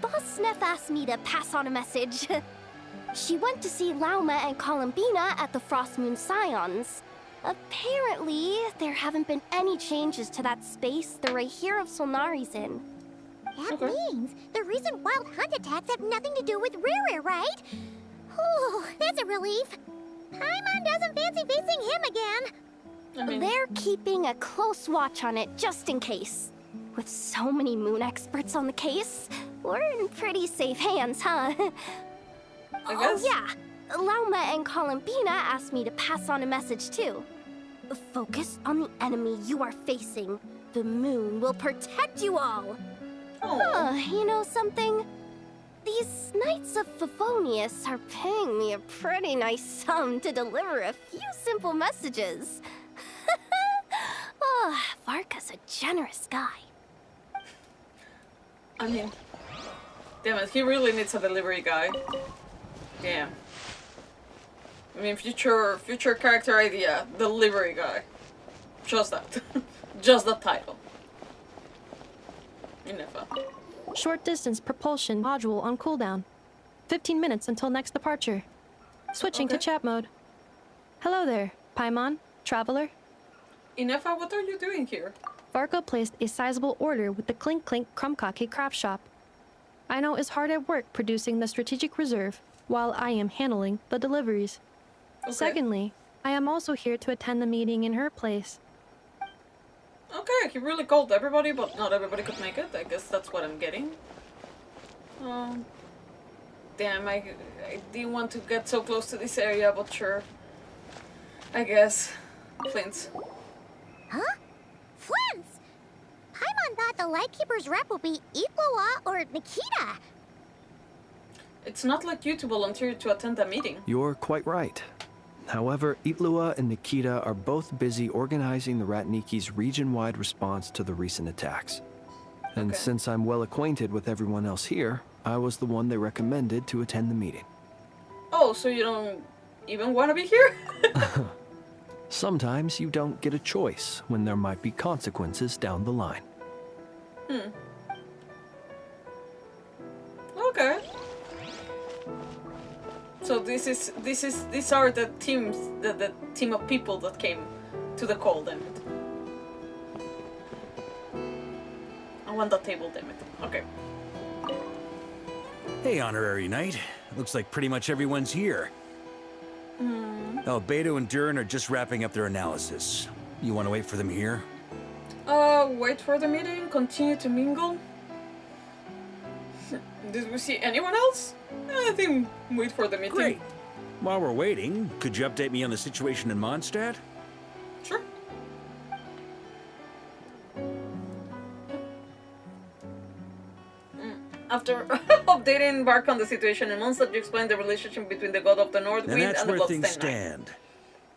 Boss Sneff asked me to pass on a message. She went to see Lauma and Columbina at the Frost Moon Scions. Apparently, there haven't been any changes to that space the Rahir of Solnari's in. That means the recent wild hunt attacks have nothing to do with Rerir, right? Oh, that's a relief. Paimon doesn't fancy facing him again. They're keeping a close watch on it just in case. With so many moon experts on the case, we're in pretty safe hands, huh? Oh yeah, Lauma and Columbina asked me to pass on a message too. Focus on the enemy you are facing. The moon will protect you all. You know something? These Knights of Favonius are paying me a pretty nice sum to deliver a few simple messages. Varka's a generous guy. I mean, damn it, he really needs a delivery guy. Damn. I mean, future character idea, delivery guy. Just that. Just that title. Inefa. Short distance propulsion module on cooldown. 15 minutes until next departure. Switching to chat mode. Hello there, Paimon, traveler. Inefa, what are you doing here? Varka placed a sizable order with the Clink Clink Krumkake craft shop. Aino is hard at work producing the strategic reserve, while I am handling the deliveries. Secondly, I am also here to attend the meeting in her place. Okay, he really called everybody, but not everybody could make it. I guess that's what I'm getting. Damn, I didn't want to get so close to this area, but sure. I guess. Flints. Huh? Flints? Paimon thought the Lightkeeper's rep would be Iklua or Nikita. It's not like you to volunteer to attend a meeting. You're quite right. However, Itlua and Nikita are both busy organizing the Ratniki's region-wide response to the recent attacks. And since I'm well acquainted with everyone else here, I was the one they recommended to attend the meeting. Oh, so you don't even want to be here? Sometimes you don't get a choice when there might be consequences down the line. Okay. So these are the teams, the team of people that came to the call, damn it. I want that table, damn it. Okay. Hey, Honorary Knight. Looks like pretty much everyone's here. Oh, Beto and Durin are just wrapping up their analysis. You want to wait for them here? Wait for the meeting, continue to mingle. Did we see anyone else? I think wait for the meeting. Great. While we're waiting, could you update me on the situation in Mondstadt? Sure. After updating Varka on the situation in Mondstadt, you explained the relationship between the god of the North Wind that's and the where things Bloodstained Knight. stand.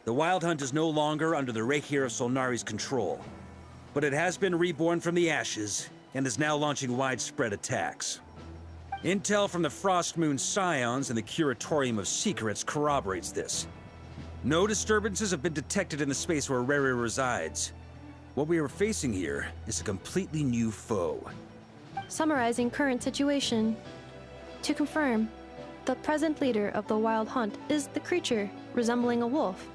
The Wild Hunt is no longer under the Reikir of Solnari's control, but it has been reborn from the ashes and is now launching widespread attacks. Intel from the Frostmoon Scions and the Curatorium of Secrets corroborates this. No disturbances have been detected in the space where Rere resides. What we are facing here is a completely new foe. Summarizing current situation. To confirm, the present leader of the Wild Hunt is the creature resembling a wolf.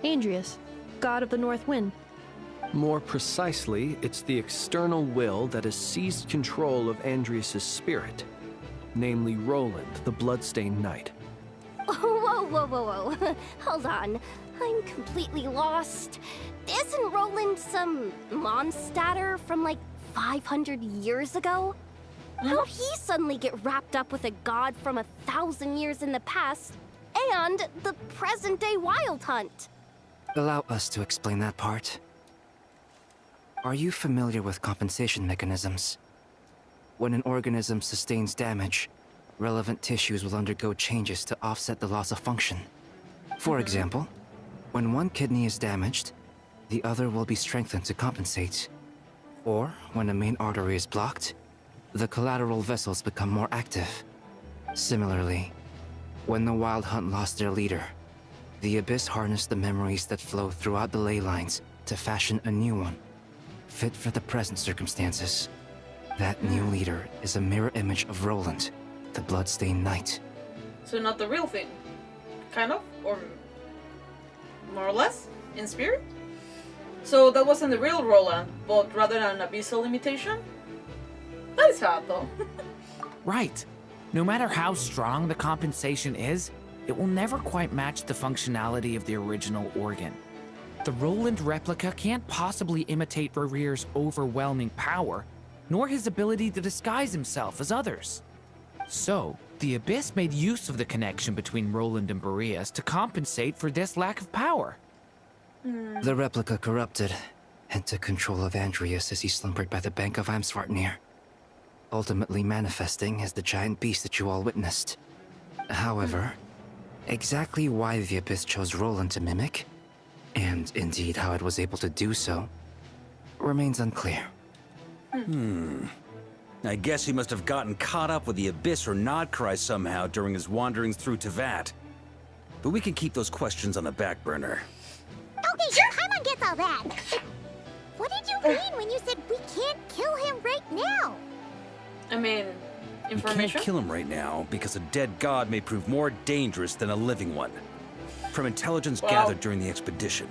Andrius, god of the North Wind. More precisely, it's the external will that has seized control of Andrius' spirit, namely Roland, the Bloodstained Knight. Whoa. Hold on. I'm completely lost. Isn't Roland some Mondstadter from like 500 years ago? How'd he suddenly get wrapped up with a god from 1,000 years in the past and the present-day Wild Hunt? Allow us to explain that part. Are you familiar with compensation mechanisms? When an organism sustains damage, relevant tissues will undergo changes to offset the loss of function. For example, when one kidney is damaged, the other will be strengthened to compensate. Or, when a main artery is blocked, the collateral vessels become more active. Similarly, when the Wild Hunt lost their leader, the Abyss harnessed the memories that flow throughout the ley lines to fashion a new one, fit for the present circumstances. That new leader is a mirror image of Roland, the Bloodstained Knight. So not the real thing. Kind of? Or more or less? In spirit? So that wasn't the real Roland, but rather an abyssal imitation? That is hard though. Right. No matter how strong the compensation is, it will never quite match the functionality of the original organ. The Roland replica can't possibly imitate Rere's overwhelming power, nor his ability to disguise himself as others. So, the Abyss made use of the connection between Roland and Boreas to compensate for this lack of power. The replica corrupted and took control of Andrius as he slumbered by the bank of Amsvartnir, ultimately manifesting as the giant beast that you all witnessed. However, exactly why the Abyss chose Roland to mimic, and indeed how it was able to do so, remains unclear. I guess he must have gotten caught up with the Abyss or NOD-KRAI somehow during his wanderings through Teyvat. But we can keep those questions on the back burner. Okay, Paimon gets all that. What did you mean when you said we can't kill him right now? I mean, You information? can't kill him right now because a dead god may prove more dangerous than a living one. From intelligence gathered during the expedition,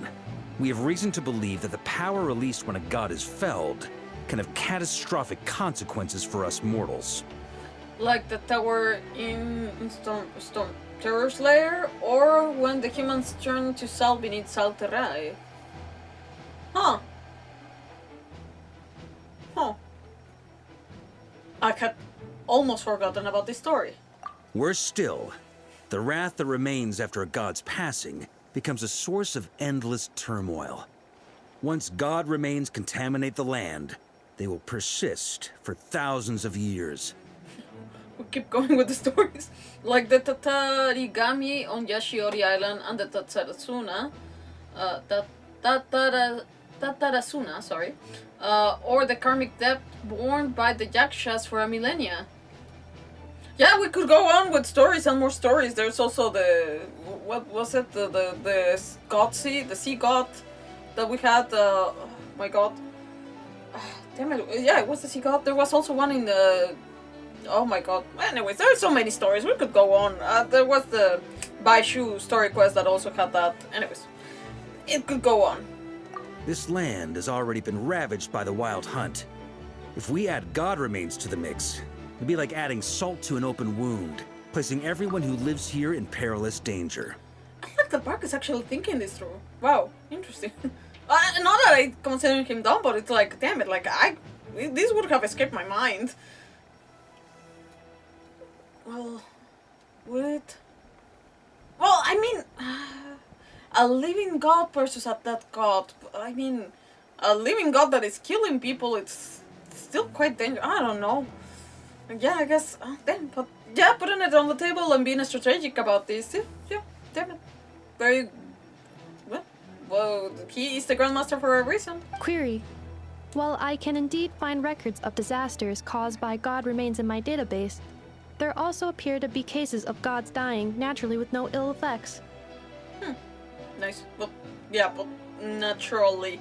we have reason to believe that the power released when a god is felled can have catastrophic consequences for us mortals. Like the tower in Stone Terror's Lair, or when the humans turn to salt beneath Salterai. Huh. I had almost forgotten about this story. Worse still, the wrath that remains after a god's passing becomes a source of endless turmoil. Once god remains contaminate the land, they will persist for thousands of years. We keep going with the stories. Like the Tatarigami on Yashiori Island and the Tatarasuna. Tatarasuna, sorry. Or the karmic debt borne by the Yakshas for a millennia. Yeah, we could go on with stories and more stories. There's also the... What was it? The god sea? The sea god that we had. Oh my god. Damn it. Yeah, it was the sea god. There was also one in the... Oh my god. Anyways, there are so many stories. We could go on. There was the Baishu story quest that also had that. Anyways, it could go on. This land has already been ravaged by the wild hunt. If we add god remains to the mix, it'd be like adding salt to an open wound, placing everyone who lives here in perilous danger. I think that Varka is actually thinking this through. Wow, interesting. Not that I consider him dumb, but it's like, damn it, like this would have escaped my mind. Well, would it? Well, I mean, a living god versus a dead god. I mean, a living god that is killing people, it's still quite dangerous. I don't know. Yeah, I guess, damn, but yeah, putting it on the table and being strategic about this, yeah, damn it. Very, well, he is the Grandmaster for a reason. Query. While I can indeed find records of disasters caused by god remains in my database, there also appear to be cases of gods dying naturally with no ill effects. Nice. But, yeah, but naturally.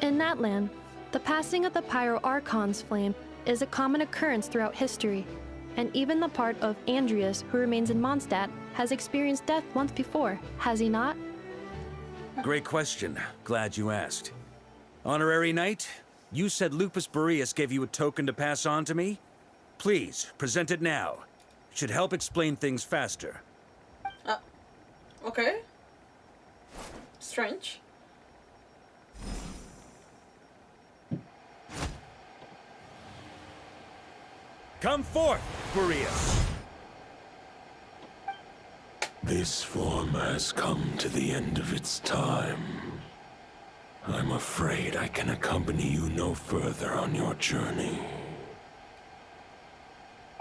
In that land, the passing of the Pyro Archon's flame is a common occurrence throughout history, and even the part of Andrius who remains in Mondstadt has experienced death once before, has he not? Great question. Glad you asked. Honorary Knight, you said Lupus Boreas gave you a token to pass on to me? Please, present it now. It should help explain things faster. Okay. Strange. Come forth, Boreas! This form has come to the end of its time. I'm afraid I can accompany you no further on your journey.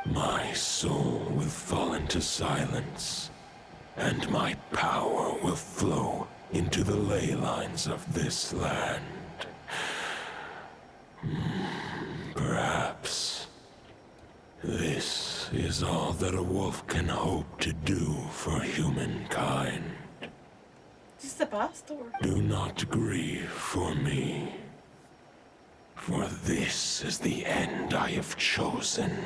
My soul will fall into silence, and my power will flow into the ley lines of this land. Perhaps this is all that a wolf can hope to do for humankind. Is this the past or? Do not grieve for me, for this is the end I have chosen.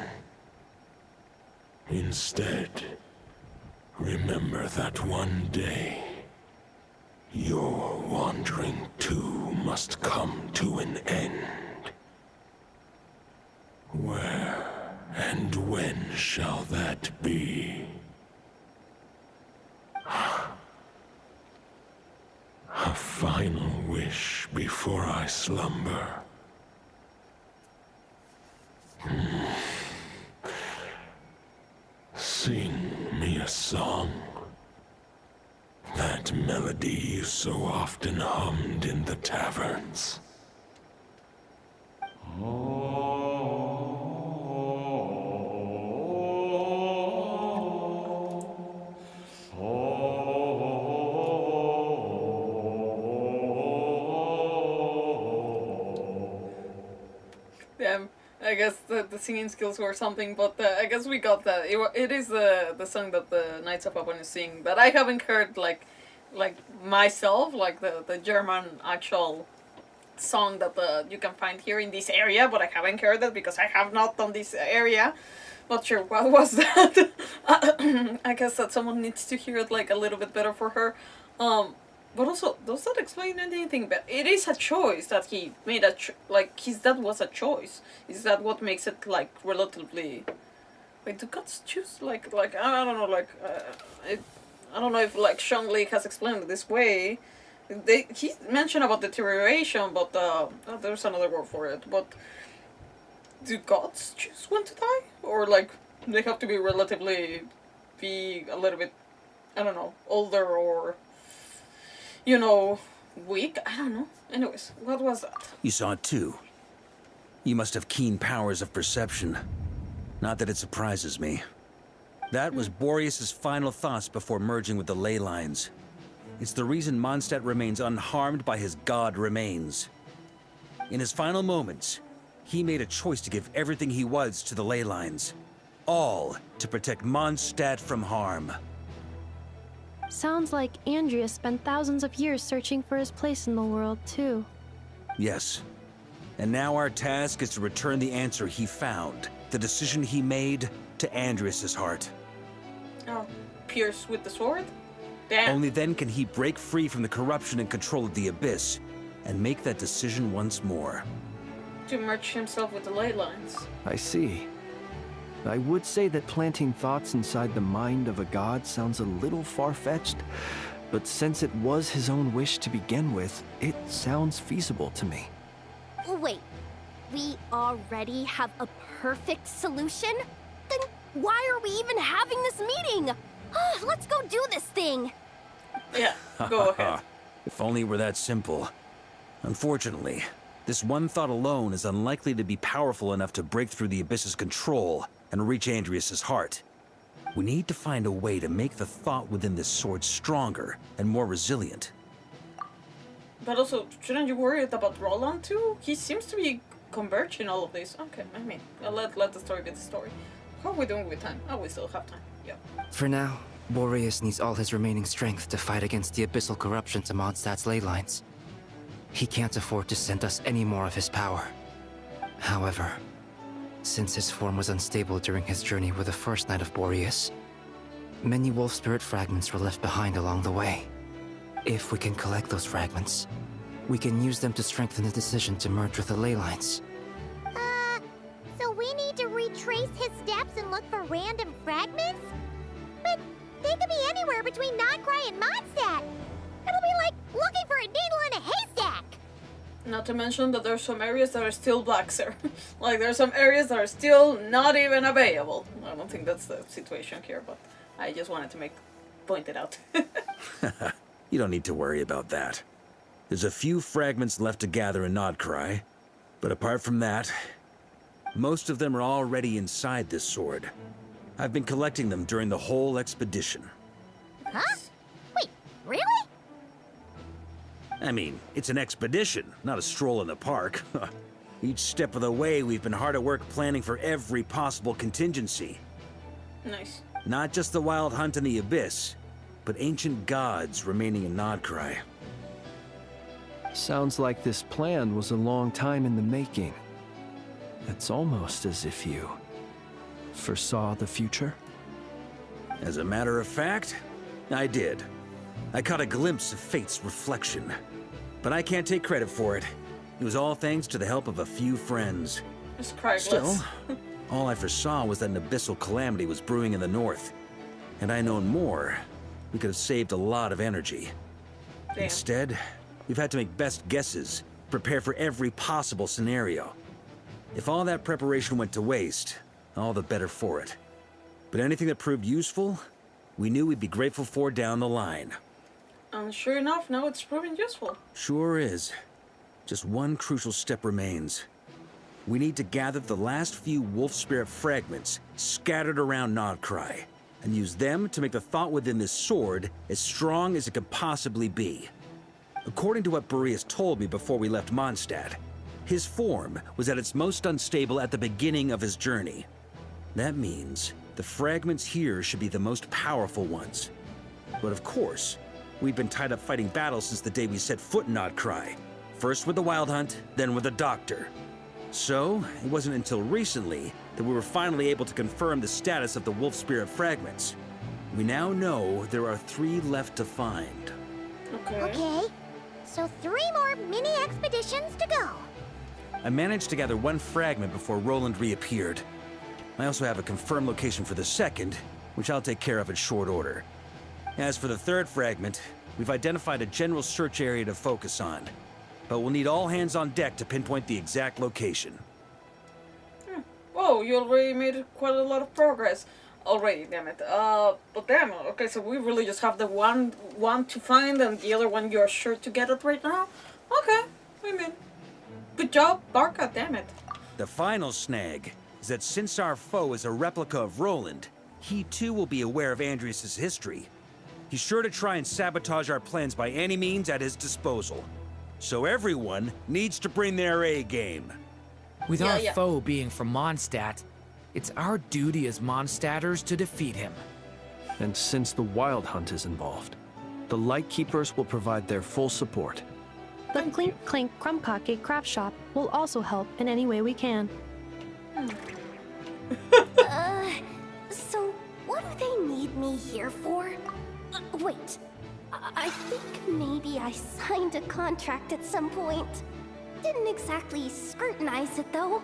Instead, remember that one day, your wandering too must come to an end. Where and when shall that be? A final wish before I slumber. Sing me a song. That melody you so often hummed in the taverns. Damn, I guess the singing skills were something, but I guess we got that. It is the song that the Knights of Papua sing that I haven't heard like myself, like the German actual song that you can find here in this area, but I haven't heard it because I have not done this area. Not sure what was that. I guess that someone needs to hear it like a little bit better for her. But also, does that explain anything? But it is a choice that he made like his dad was a choice. Is that what makes it like relatively? Wait, do gods choose? Like I don't know. Like I don't know if like Shangli has explained it this way. He mentioned about deterioration, but there's another word for it. But do gods choose when to die, or like they have to be relatively be a little bit, I don't know, older or, you know, weak. I don't know. Anyways, what was that? You saw it too. You must have keen powers of perception. Not that it surprises me. That was Boreas' final thoughts before merging with the ley lines. It's the reason Mondstadt remains unharmed by his god remains. In his final moments, he made a choice to give everything he was to the ley lines. All to protect Mondstadt from harm. Sounds like Andrius spent thousands of years searching for his place in the world, too. Yes. And now our task is to return the answer he found, the decision he made, to Andrius' heart. Oh, pierce with the sword? Damn. Only then can he break free from the corruption and control of the Abyss, and make that decision once more. To merge himself with the ley lines. I see. I would say that planting thoughts inside the mind of a god sounds a little far-fetched, but since it was his own wish to begin with, it sounds feasible to me. Wait, we already have a perfect solution? Then why are we even having this meeting? Let's go do this thing! Yeah, go ahead. If only it were that simple. Unfortunately, this one thought alone is unlikely to be powerful enough to break through the Abyss's control and reach Andrius' heart. We need to find a way to make the thought within this sword stronger and more resilient. But also, shouldn't you worry about Roland too? He seems to be converging all of this. Okay, I mean, let the story be the story. How are we doing with time? Oh, we still have time. Yeah. For now, Boreas needs all his remaining strength to fight against the abyssal corruption to Mondstadt's ley lines. He can't afford to send us any more of his power. However, since his form was unstable during his journey with the first Knight of Boreas, many wolf spirit fragments were left behind along the way. If we can collect those fragments, we can use them to strengthen the decision to merge with the ley lines. So we need to retrace his steps and look for random fragments? But they could be anywhere between NOD-KRAI and Mondstadt. It'll be like looking for a needle in a haystack. Not to mention that there's some areas that are still black, sir. Like, there's some areas that are still not even available. I don't think that's the situation here, but I just wanted to point it out. You don't need to worry about that. There's a few fragments left to gather in NOD-KRAI, but apart from that, most of them are already inside this sword. I've been collecting them during the whole expedition. Huh? Wait, really? I mean, it's an expedition, not a stroll in the park. Each step of the way, we've been hard at work planning for every possible contingency. Nice. Not just the wild hunt in the Abyss, but ancient gods remaining in NOD-KRAI. Sounds like this plan was a long time in the making. It's almost as if you foresaw the future. As a matter of fact, I did. I caught a glimpse of fate's reflection. But I can't take credit for it. It was all thanks to the help of a few friends. Still, all I foresaw was that an abyssal calamity was brewing in the north. Had I known more, we could have saved a lot of energy. Damn. Instead, we've had to make best guesses, prepare for every possible scenario. If all that preparation went to waste, all the better for it. But anything that proved useful, we knew we'd be grateful for down the line. And sure enough, now it's proving useful. Sure is. Just one crucial step remains. We need to gather the last few wolf spirit fragments scattered around NOD-KRAI, and use them to make the thought within this sword as strong as it could possibly be. According to what Boreas told me before we left Mondstadt, his form was at its most unstable at the beginning of his journey. That means the fragments here should be the most powerful ones. But of course, we've been tied up fighting battles since the day we set foot in NOD-KRAI. First with the Wild Hunt, then with the Doctor. So, it wasn't until recently that we were finally able to confirm the status of the wolf spirit fragments. We now know there are 3 left to find. Okay. So 3 more mini expeditions to go. I managed to gather 1 fragment before Roland reappeared. I also have a confirmed location for the second, which I'll take care of in short order. As for the 3rd fragment, we've identified a general search area to focus on, but we'll need all hands on deck to pinpoint the exact location. Whoa, you already made quite a lot of progress. already, damn it. But damn, okay, so we really just have the one to find and the other one you're sure to get it right now? Okay, I mean, good job, Varka, damn it. The final snag is that since our foe is a replica of Roland, he too will be aware of Andrius' history. He's sure to try and sabotage our plans by any means at his disposal. So everyone needs to bring their A game. With our foe being from Mondstadt, it's our duty as Mondstadters to defeat him. And since the Wild Hunt is involved, the Lightkeepers will provide their full support. The Clink Clink Crumbcocky Craft Shop will also help in any way we can. So what do they need me here for? Wait, I think maybe I signed a contract at some point. Didn't exactly scrutinize it though.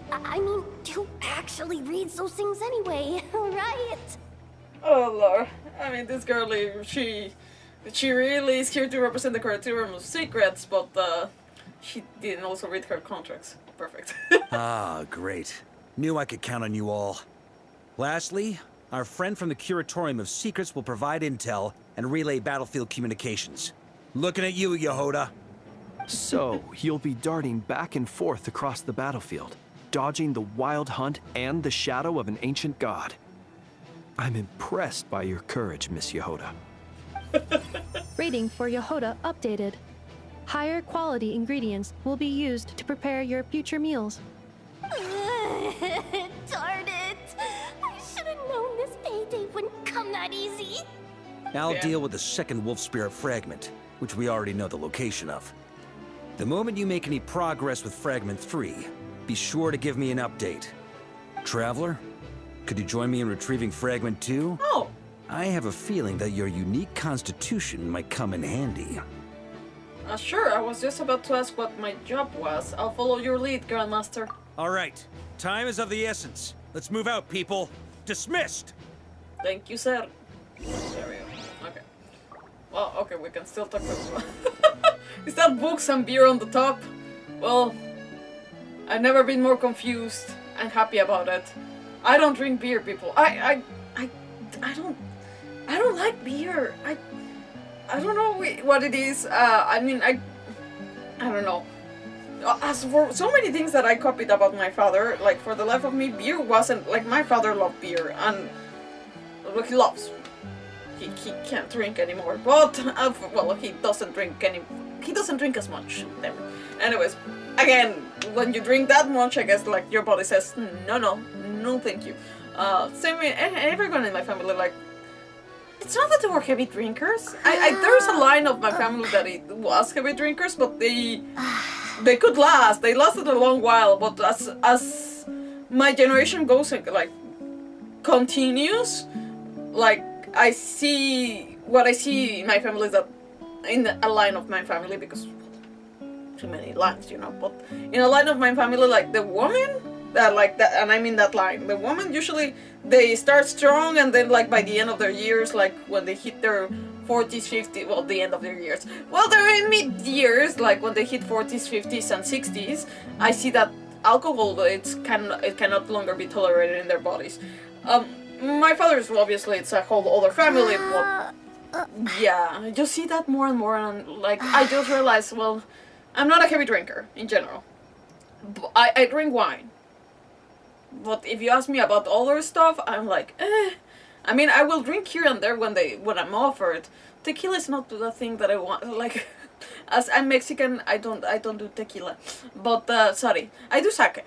I mean, who actually reads those things anyway, right? Oh lord, I mean this girlie, she really is here to represent the Criterion of Secrets, but she didn't also read her contracts. Perfect. Ah, great. Knew I could count on you all. Lastly, our friend from the Curatorium of Secrets will provide intel and relay battlefield communications. Looking at you, Yehoda. So, you'll be darting back and forth across the battlefield, dodging the Wild Hunt and the shadow of an ancient god. I'm impressed by your courage, Miss Yehoda. Rating for Yehoda updated. Higher quality ingredients will be used to prepare your future meals. Darn it! I should have known this payday wouldn't come that easy. I'll deal with the second Wolf Spirit fragment, which we already know the location of. The moment you make any progress with Fragment 3, be sure to give me an update. Traveler, could you join me in retrieving Fragment 2? Oh! I have a feeling that your unique constitution might come in handy. Sure, I was just about to ask what my job was. I'll follow your lead, Grandmaster. Alright, time is of the essence. Let's move out, people. Dismissed! Thank you, sir. There we go. Okay. Well, okay, we can still talk about... Is that books and beer on the top? Well, I've never been more confused and happy about it. I don't drink beer, people. I don't like beer. I don't know what it is. I mean, I don't know. As for so many things that I copied about my father, like for the life of me, beer wasn't like my father loved beer, and well, he loves. He can't drink anymore, but well, he doesn't drink as much. Anyways, again, when you drink that much, I guess like your body says no, thank you. Same way, everyone in my family like. It's not that they were heavy drinkers. There's a line of my family that it was heavy drinkers, but they could last. They lasted a long while, but as my generation goes and like continues, like I see what I see in my family is that in a line of my family, because too many lines, you know. But in a line of my family, like the woman. Like that, and I mean that line. The women usually they start strong, and then like by the end of their years, like when they hit their 40s, 50s, well, the end of their years. Well, they're in mid years, like when they hit 40s, 50s, and 60s. I see that alcohol it cannot longer be tolerated in their bodies. My father's obviously it's a whole other family, but yeah, I just see that more and more, and like I just realized, well, I'm not a heavy drinker in general. I drink wine. But if you ask me about other stuff, I'm like, eh. I mean, I will drink here and there when I'm offered. Tequila is not the thing that I want. Like, as I'm Mexican, I don't do tequila. But sorry, I do sake,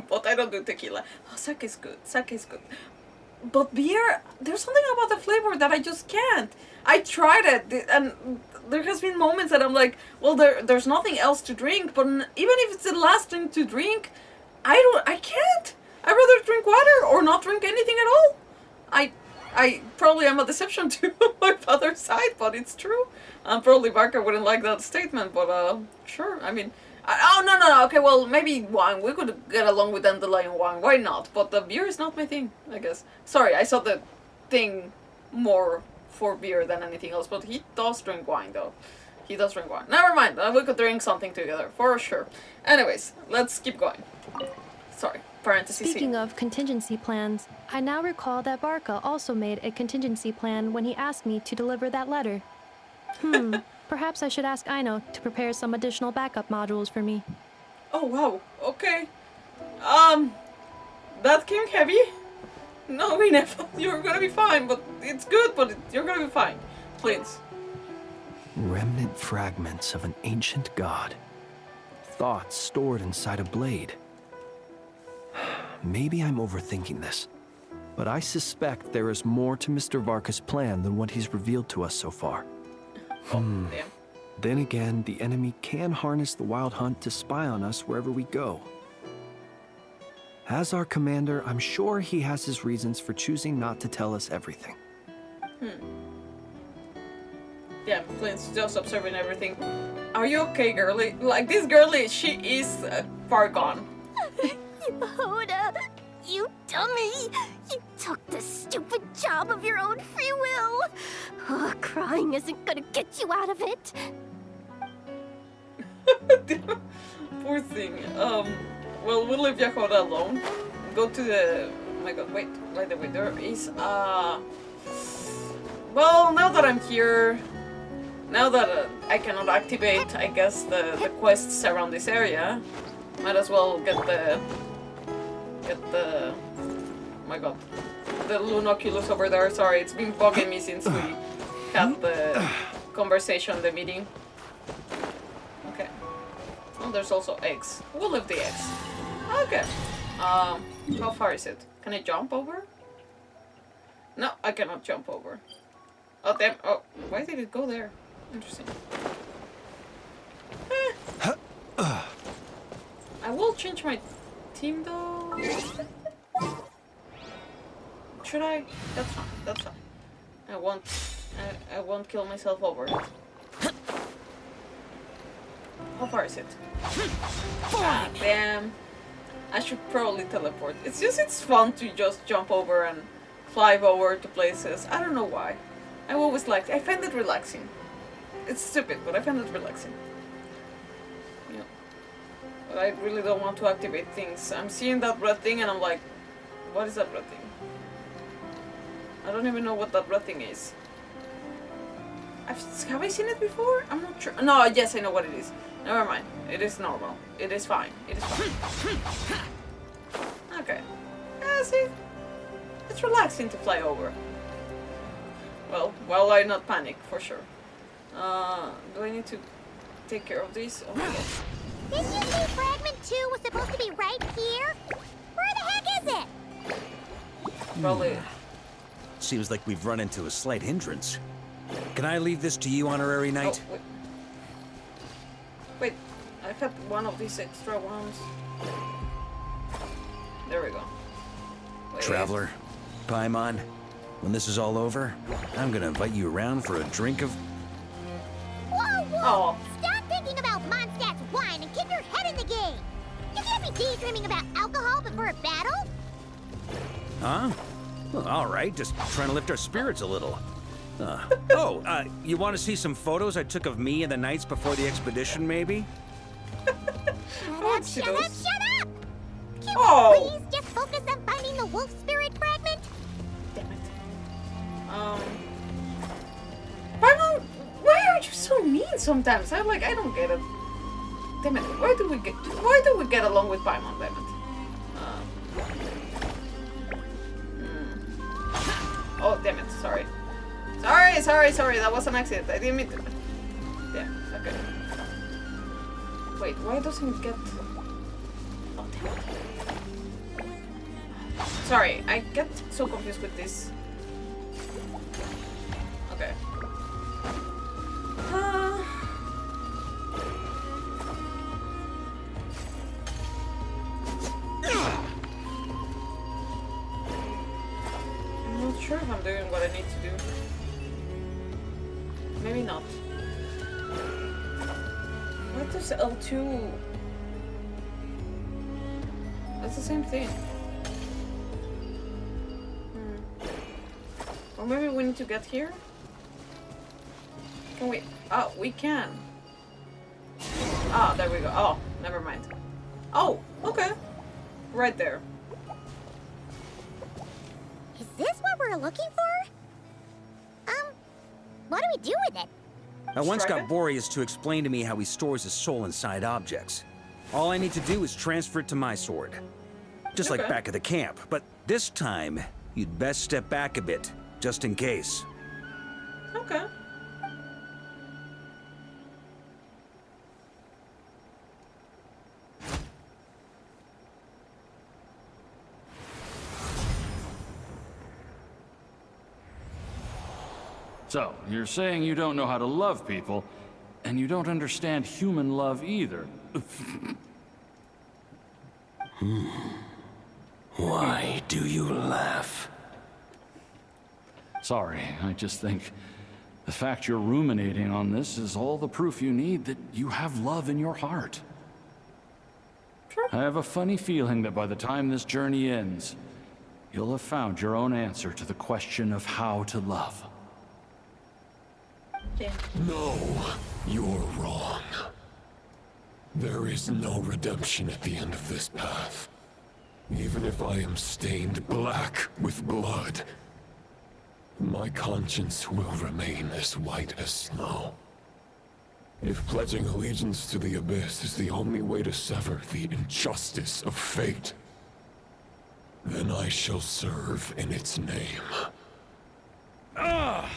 but I don't do tequila. Oh, sake is good. Sake is good. But beer, there's something about the flavor that I just can't. I tried it, and there has been moments that I'm like, well, there's nothing else to drink. But even if it's the last thing to drink. I can't. I'd rather drink water or not drink anything at all. I probably am a deception to my father's side, but it's true. Probably Varka wouldn't like that statement, but sure. I mean, no. Okay, well, maybe wine. We could get along with dandelion wine. Why not? But the beer is not my thing, I guess. Sorry, I saw the thing more for beer than anything else, but he does drink wine, though. He does drink wine. Never mind, we could drink something together, for sure. Anyways, let's keep going. Sorry, parentheses. Speaking of contingency plans, I now recall that Varka also made a contingency plan when he asked me to deliver that letter. Perhaps I should ask Aino to prepare some additional backup modules for me. Oh wow, okay. That came heavy. No, we never. You're gonna be fine, but it's good, but you're gonna be fine. Please. Remnant fragments of an ancient god. Thoughts stored inside a blade. Maybe I'm overthinking this, but I suspect there is more to Mr. Varka's plan than what he's revealed to us so far. Damn. Then again, the enemy can harness the Wild Hunt to spy on us wherever we go. As our commander, I'm sure he has his reasons for choosing not to tell us everything. Yeah, Clint's just observing everything. Are you okay, girlie? Like, this girlie, she is far gone. Hoda, you dummy! You took the stupid job of your own free will! Crying isn't gonna get you out of it! Poor thing. Well, we'll leave Yakoda alone. Go to the... Oh my god, wait. By the way, there is, well, now that I'm here... Now that I cannot activate, I guess, the quests around this area, might as well get the... Oh my god. The Lunoculus over there. Sorry, it's been bugging me since we had the conversation, the meeting. Okay. Oh, there's also eggs. We'll leave the eggs. Okay. How far is it? Can I jump over? No, I cannot jump over. Oh, damn. Oh, why did it go there? Interesting. I will change my team though. Should I? That's fine. That's fine. I won't kill myself over it. How far is it? Ah, damn. I should probably teleport. It's just, it's fun to just jump over and fly over to places. I don't know why. I always liked it. I find it relaxing. It's stupid, but I find it relaxing. Yeah. But I really don't want to activate things. I'm seeing that red thing and I'm like, what is that red thing? I don't even know what that red thing is. Have I seen it before? I'm not sure. No, yes, I know what it is. Never mind. It is normal. It is fine. It is fine. Okay. Yeah, see? It's relaxing to fly over. Well, I not panic, for sure. Do I need to take care of these? Oh my god. Didn't you say fragment 2 was supposed to be right here? Where the heck is it? Probably. Seems like we've run into a slight hindrance. Can I leave this to you, Honorary Knight? Oh, wait, I had one of these extra ones. There we go. Wait. Traveler, Paimon, when this is all over, I'm gonna invite you around for a drink of... Whoa, whoa! Stop thinking about Mondstadt's wine and keep your head in the game! You can't be daydreaming about alcohol before a battle! Huh? Well, alright, just trying to lift our spirits a little. You want to see some photos I took of me and the knights before the expedition, maybe? Shut up! Can we please just focus on finding the wolf spirit fragment? Damn it. Paimon, why are you so mean sometimes? I don't get it. Damn it, why do we get along with Paimon, damn it? Oh, damn it, sorry. Sorry, that was an accident. I didn't mean to. Yeah, okay. Wait, why doesn't it get... Oh, damn it. Sorry, I get so confused with this. Okay. I'm not sure if I'm doing what I need to do. Maybe not. What does L2? That's the same thing. Or maybe we need to get here? Can we? Oh, we can. Ah, there we go. Oh, never mind. Oh, okay. right there. Is this what we're looking for? What do we do with it? I once got Boreas to explain to me how he stores his soul inside objects. All I need to do is transfer it to my sword. Just like back at the camp, but this time, you'd best step back a bit, just in case. Okay. So, you're saying you don't know how to love people, and you don't understand human love either. Why do you laugh? Sorry, I just think the fact you're ruminating on this is all the proof you need that you have love in your heart. I have a funny feeling that by the time this journey ends, you'll have found your own answer to the question of how to love. No, you're wrong. There is no redemption at the end of this path. Even if I am stained black with blood, my conscience will remain as white as snow. If pledging allegiance to the Abyss is the only way to sever the injustice of fate, then I shall serve in its name. Ugh.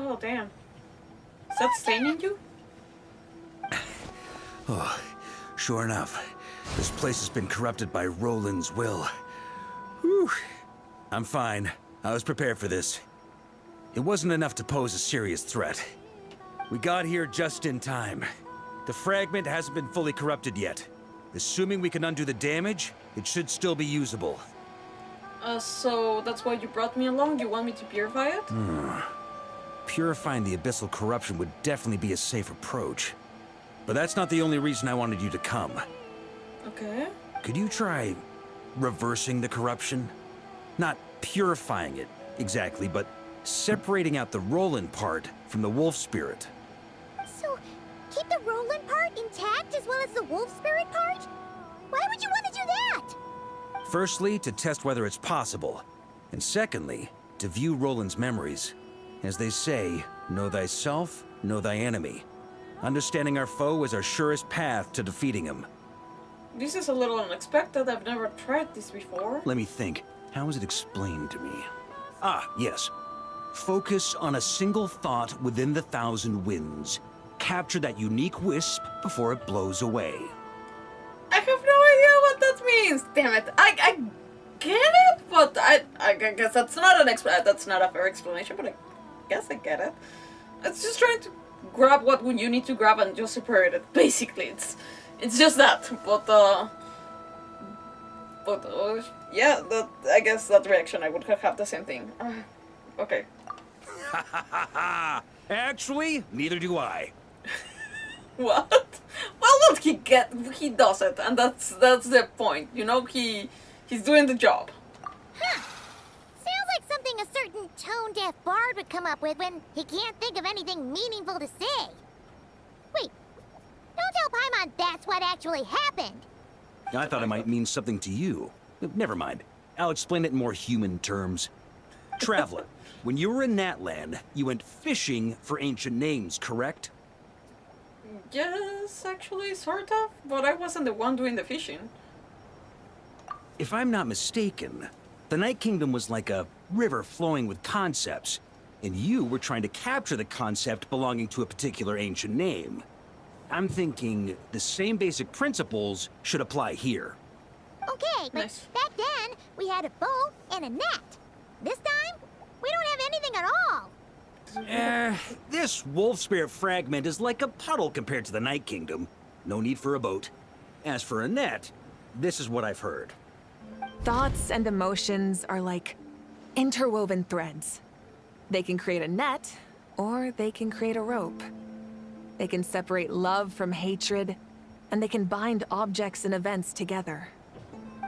Oh, damn. Is that staining you? Oh, sure enough. This place has been corrupted by Roland's will. Whew. I'm fine. I was prepared for this. It wasn't enough to pose a serious threat. We got here just in time. The fragment hasn't been fully corrupted yet. Assuming we can undo the damage, it should still be usable. So that's why you brought me along? You want me to purify it? Purifying the abyssal corruption would definitely be a safe approach. But that's not the only reason I wanted you to come. Okay. Could you try reversing the corruption? Not purifying it, exactly, but separating out the Roland part from the wolf spirit. So, keep the Roland part intact as well as the wolf spirit part? Why would you want to do that? Firstly, to test whether it's possible. And secondly, to view Roland's memories. As they say, know thyself, know thy enemy. Understanding our foe is our surest path to defeating him. This is a little unexpected. I've never tried this before. Let me think. How is it explained to me? Ah, yes. Focus on a single thought within the 1,000 winds. Capture that unique wisp before it blows away. I have no idea what that means. Damn it. I get it, but I guess that's not that's not a fair explanation, but I guess I get it. It's just trying to grab what you need to grab and just separate it. Basically, it's just that. Yeah, I guess that reaction I would have the same thing. Okay. Actually, neither do I. What? Well, look, he does it, and that's the point. You know, he's doing the job. Huh. Sounds like something a certain tone-deaf bard would come up with when he can't think of anything meaningful to say. Wait, don't tell Paimon that's what actually happened. I thought it might mean something to you. Never mind. I'll explain it in more human terms. Traveler, when you were in Natland, you went fishing for ancient names, correct? Yes, actually, sort of. But I wasn't the one doing the fishing. If I'm not mistaken, the Night Kingdom was like a river flowing with concepts, and you were trying to capture the concept belonging to a particular ancient name. I'm thinking the same basic principles should apply here. Okay, but back then, we had a bow and a net. This time, we don't have anything at all. This wolf spirit fragment is like a puddle compared to the Night Kingdom. No need for a boat. As for a net, this is what I've heard. Thoughts and emotions are like interwoven threads. They can create a net, or they can create a rope. They can separate love from hatred, and they can bind objects and events together.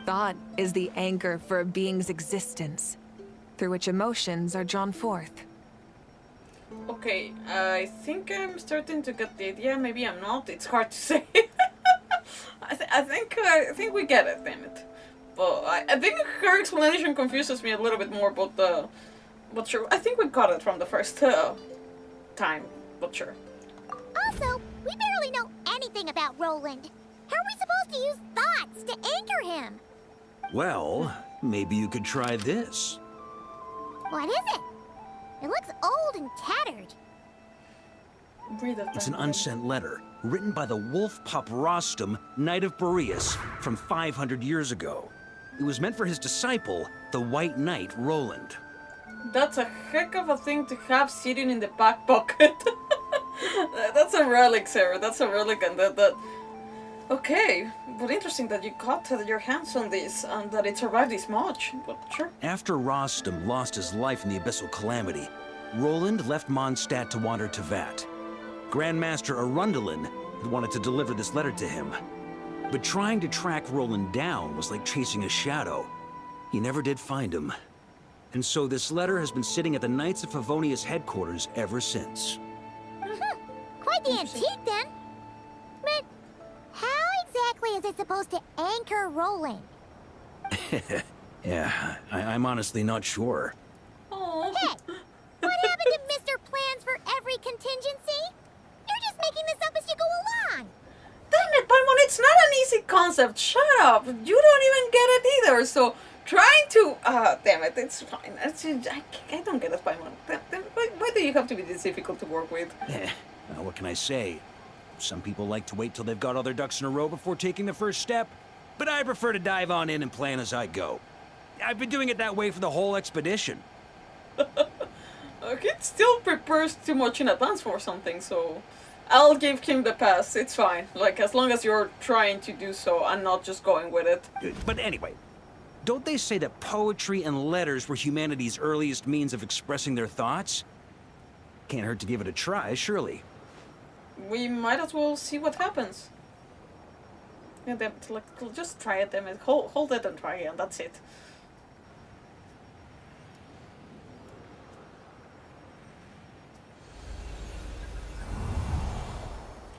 Thought is the anchor for a being's existence, through which emotions are drawn forth. Okay, I think I'm starting to get the idea. Maybe I'm not. It's hard to say. I think we get it, damn it. But I think her explanation confuses me a little bit more, but sure. I think we got it from the first time, but sure. Also, we barely know anything about Roland. How are we supposed to use thoughts to anchor him? Well, maybe you could try this. What is it? It looks old and tattered. It's an unsent letter, written by the wolf pup Rostam, Knight of Boreas, from 500 years ago. It was meant for his disciple, the White Knight Roland. That's a heck of a thing to have sitting in the back pocket. That's a relic, Sarah. That's a relic, and that. Okay, but interesting that you got your hands on this and that it survived this much. But sure. After Rostam lost his life in the Abyssal Calamity, Roland left Mondstadt to wander to Vat. Grandmaster RinoaIlian had wanted to deliver this letter to him. But trying to track Roland down was like chasing a shadow. He never did find him. And so this letter has been sitting at the Knights of Favonius headquarters ever since. Quite the antique, then. But how exactly is it supposed to anchor Roland? Yeah, I'm honestly not sure. Oh. Hey, what happened to Mr. Plans for every contingency? You're just making this up as you go along. Damn it, Paimon, it's not an easy concept. Shut up. You don't even get it either. So trying to... damn it, it's fine. I don't get it, Paimon. Why do you have to be this difficult to work with? Well, what can I say? Some people like to wait till they've got all their ducks in a row before taking the first step. But I prefer to dive on in and plan as I go. I've been doing it that way for the whole expedition. He still prepares too much in advance for something, so... I'll give him the pass, it's fine. Like, as long as you're trying to do so and not just going with it. But anyway, don't they say that poetry and letters were humanity's earliest means of expressing their thoughts? Can't hurt to give it a try, surely. We might as well see what happens. Yeah, like, just try it, damn it. Hold it and try it, and that's it.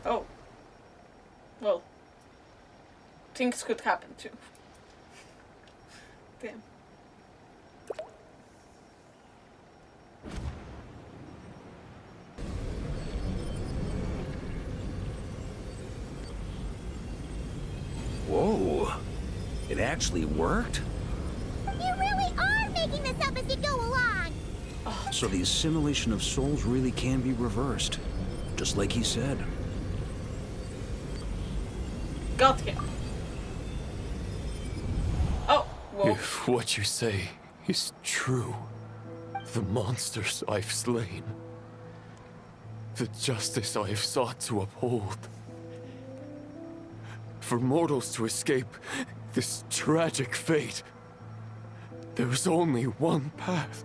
Oh. Well. Things could happen too. Damn. Whoa. It actually worked? You really are making this up as you go along. So the assimilation of souls really can be reversed. Just like he said. Got him. Oh, whoa. If what you say is true, the monsters I've slain, the justice I have sought to uphold, for mortals to escape this tragic fate, there's only one path.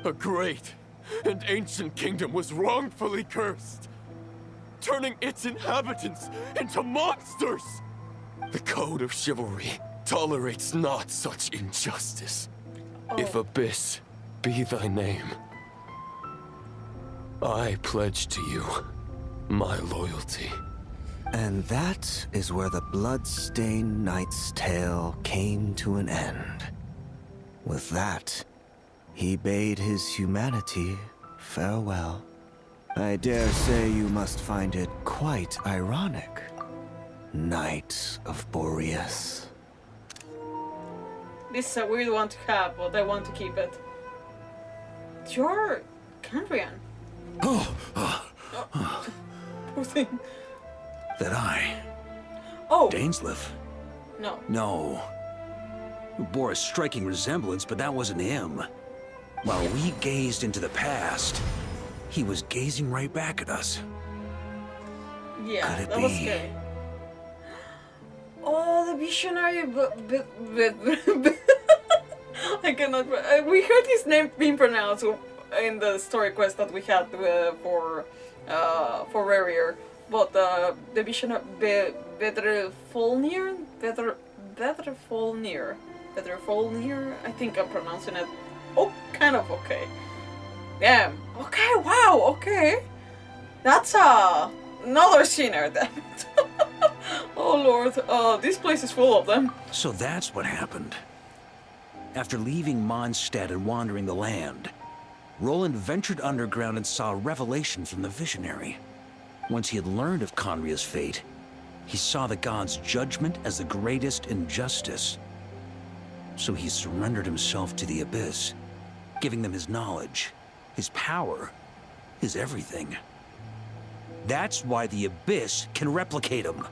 A great and ancient kingdom was wrongfully cursed, turning its inhabitants into monsters! The code of chivalry tolerates not such injustice. If Abyss be thy name, I pledge to you my loyalty. And that is where the blood-stained knight's tale came to an end. With that, he bade his humanity farewell. I dare say you must find it quite ironic, Knight of Boreas. This is a weird one to have, but I want to keep it. You're Andrius. Poor thing. That I... Oh! Dainsleif? No. No. Bore a striking resemblance, but that wasn't him. While we gazed into the past, he was gazing right back at us. Yeah, Could it that be? was scary. Oh, the visionary, I cannot. We heard his name being pronounced in the story quest that we had for Rarier, but the visionary, Vedrfolnir, Vedrfolnir. I think I'm pronouncing it. Oh, kind of okay. Damn. Okay. Wow. Okay. That's Another sinner, damn it. Oh lord, this place is full of them. So that's what happened. After leaving Mondstadt and wandering the land, Roland ventured underground and saw a revelation from the visionary. Once he had learned of Conria's fate, he saw the gods' judgment as the greatest injustice. So he surrendered himself to the Abyss, giving them his knowledge, his power, his everything. That's why the Abyss can replicate him.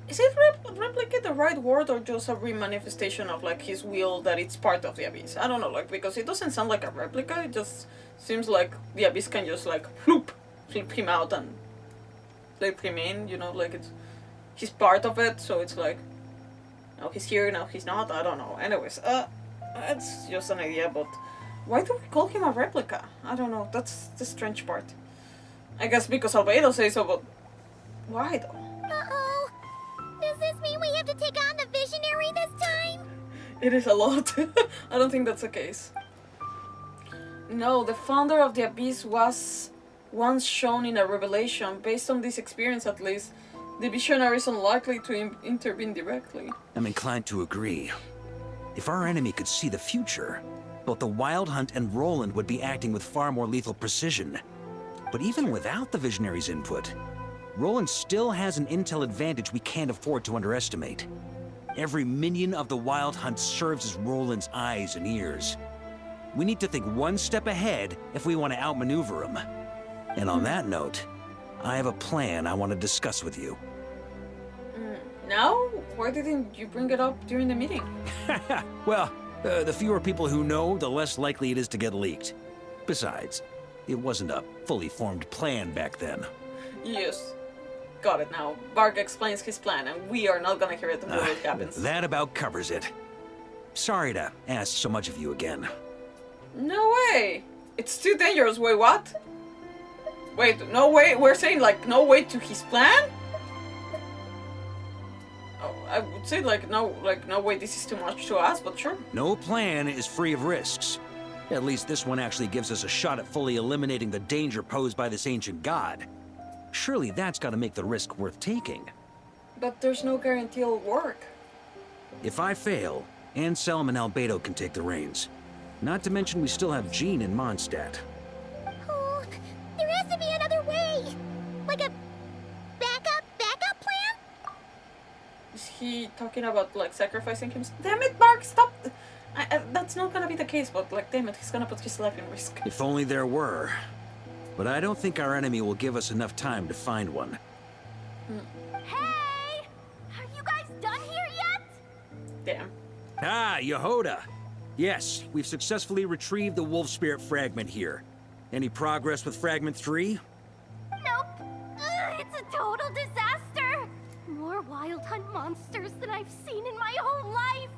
Is it replicate the right word or just a remanifestation of like his will that it's part of the Abyss? I don't know, like, because it doesn't sound like a replica, it just seems like the Abyss can just like flip him out and flip him in, you know, like he's part of it, so it's like, now he's here, now he's not, I don't know. Anyways, it's just an idea, but why do we call him a replica? I don't know, that's the strange part. I guess because Albedo says so, but why though? Uh-oh. Does this mean we have to take on the Visionary this time? It is a lot. I don't think that's the case. No, the founder of the Abyss was once shown in a revelation. Based on this experience at least, the Visionary is unlikely to intervene directly. I'm inclined to agree. If our enemy could see the future, both the Wild Hunt and Roland would be acting with far more lethal precision. But even without the Visionary's input, Roland still has an intel advantage we can't afford to underestimate. Every minion of the Wild Hunt serves as Roland's eyes and ears. We need to think one step ahead if we want to outmaneuver him. And on that note, I have a plan I want to discuss with you. Now? Why didn't you bring it up during the meeting? Well, the fewer people who know, the less likely it is to get leaked. Besides, it wasn't a fully formed plan back then. Yes. Got it now. Varka explains his plan, and we are not gonna hear it until it happens. That about covers it. Sorry to ask so much of you again. No way! It's too dangerous. Wait, what? Wait, no way? We're saying, like, no way to his plan? Oh, I would say, like, no way, this is too much to ask, but sure. No plan is free of risks. At least this one actually gives us a shot at fully eliminating the danger posed by this ancient god. Surely that's gotta make the risk worth taking. But there's no guarantee it'll work. If I fail, Anselm and Albedo can take the reins. Not to mention we still have Jean in Mondstadt. Oh, there has to be another way! Like a backup plan? Is he talking about, like, sacrificing himself? Damn it, Mark, stop! That's not gonna be the case, but, like, damn it, he's gonna put his life in risk. If only there were. But I don't think our enemy will give us enough time to find one. Hey! Are you guys done here yet? Damn. Ah, Yehoda! Yes, we've successfully retrieved the Wolf Spirit Fragment here. Any progress with Fragment 3? Nope. It's a total disaster! More Wild Hunt monsters than I've seen in my whole life!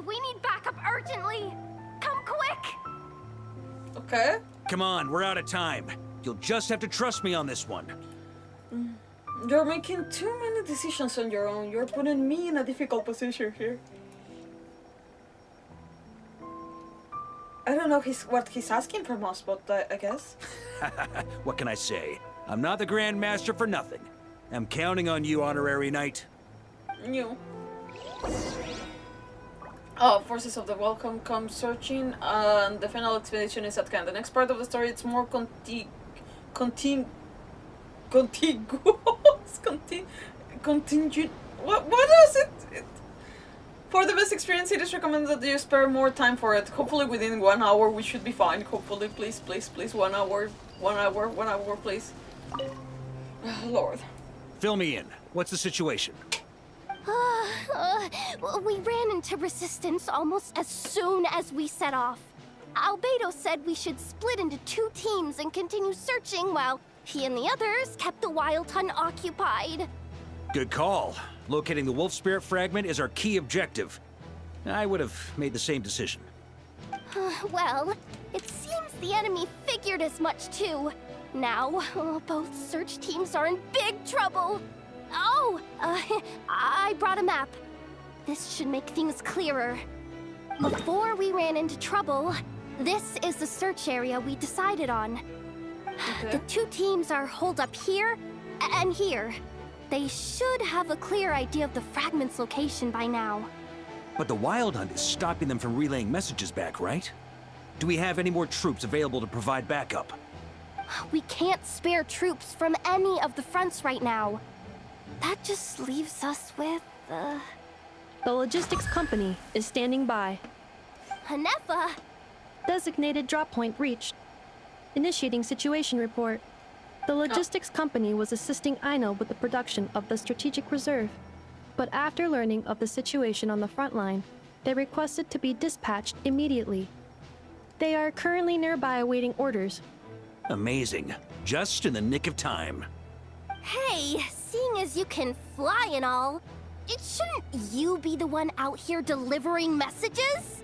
We need backup urgently! Come quick! Okay. Come on, we're out of time. You'll just have to trust me on this one. You're making too many decisions on your own. You're putting me in a difficult position here. I don't know what he's asking from us, but I guess. What can I say? I'm not the Grand Master for nothing. I'm counting on you, Honorary Knight. You. Forces of the Welcome come searching, and the final expedition is at hand. The next part of the story, it's more contingent. What is it? For the best experience, it is recommended that you spare more time for it. Hopefully within 1 hour we should be fine. Hopefully, please, 1 hour. 1 hour, please. Lord. Fill me in. What's the situation? We ran into resistance almost as soon as we set off. Albedo said we should split into 2 teams and continue searching while he and the others kept the Wild Hunt occupied. Good call. Locating the Wolf Spirit Fragment is our key objective. I would have made the same decision. Well, it seems the enemy figured as much too. Now, both search teams are in big trouble. Oh, I brought a map. This should make things clearer. Before we ran into trouble, this is the search area we decided on. Okay. The 2 teams are holed up here, And here. They should have a clear idea of the fragment's location by now. But the Wild Hunt is stopping them from relaying messages back, right? Do we have any more troops available to provide backup? We can't spare troops from any of the fronts right now. That just leaves us with, The logistics company is standing by. Hanefa! Designated drop point reached. Initiating situation report. The logistics company was assisting Aino with the production of the strategic reserve. But after learning of the situation on the front line, they requested to be dispatched immediately. They are currently nearby awaiting orders. Amazing. Just in the nick of time. Hey, seeing as you can fly and all, shouldn't you be the one out here delivering messages?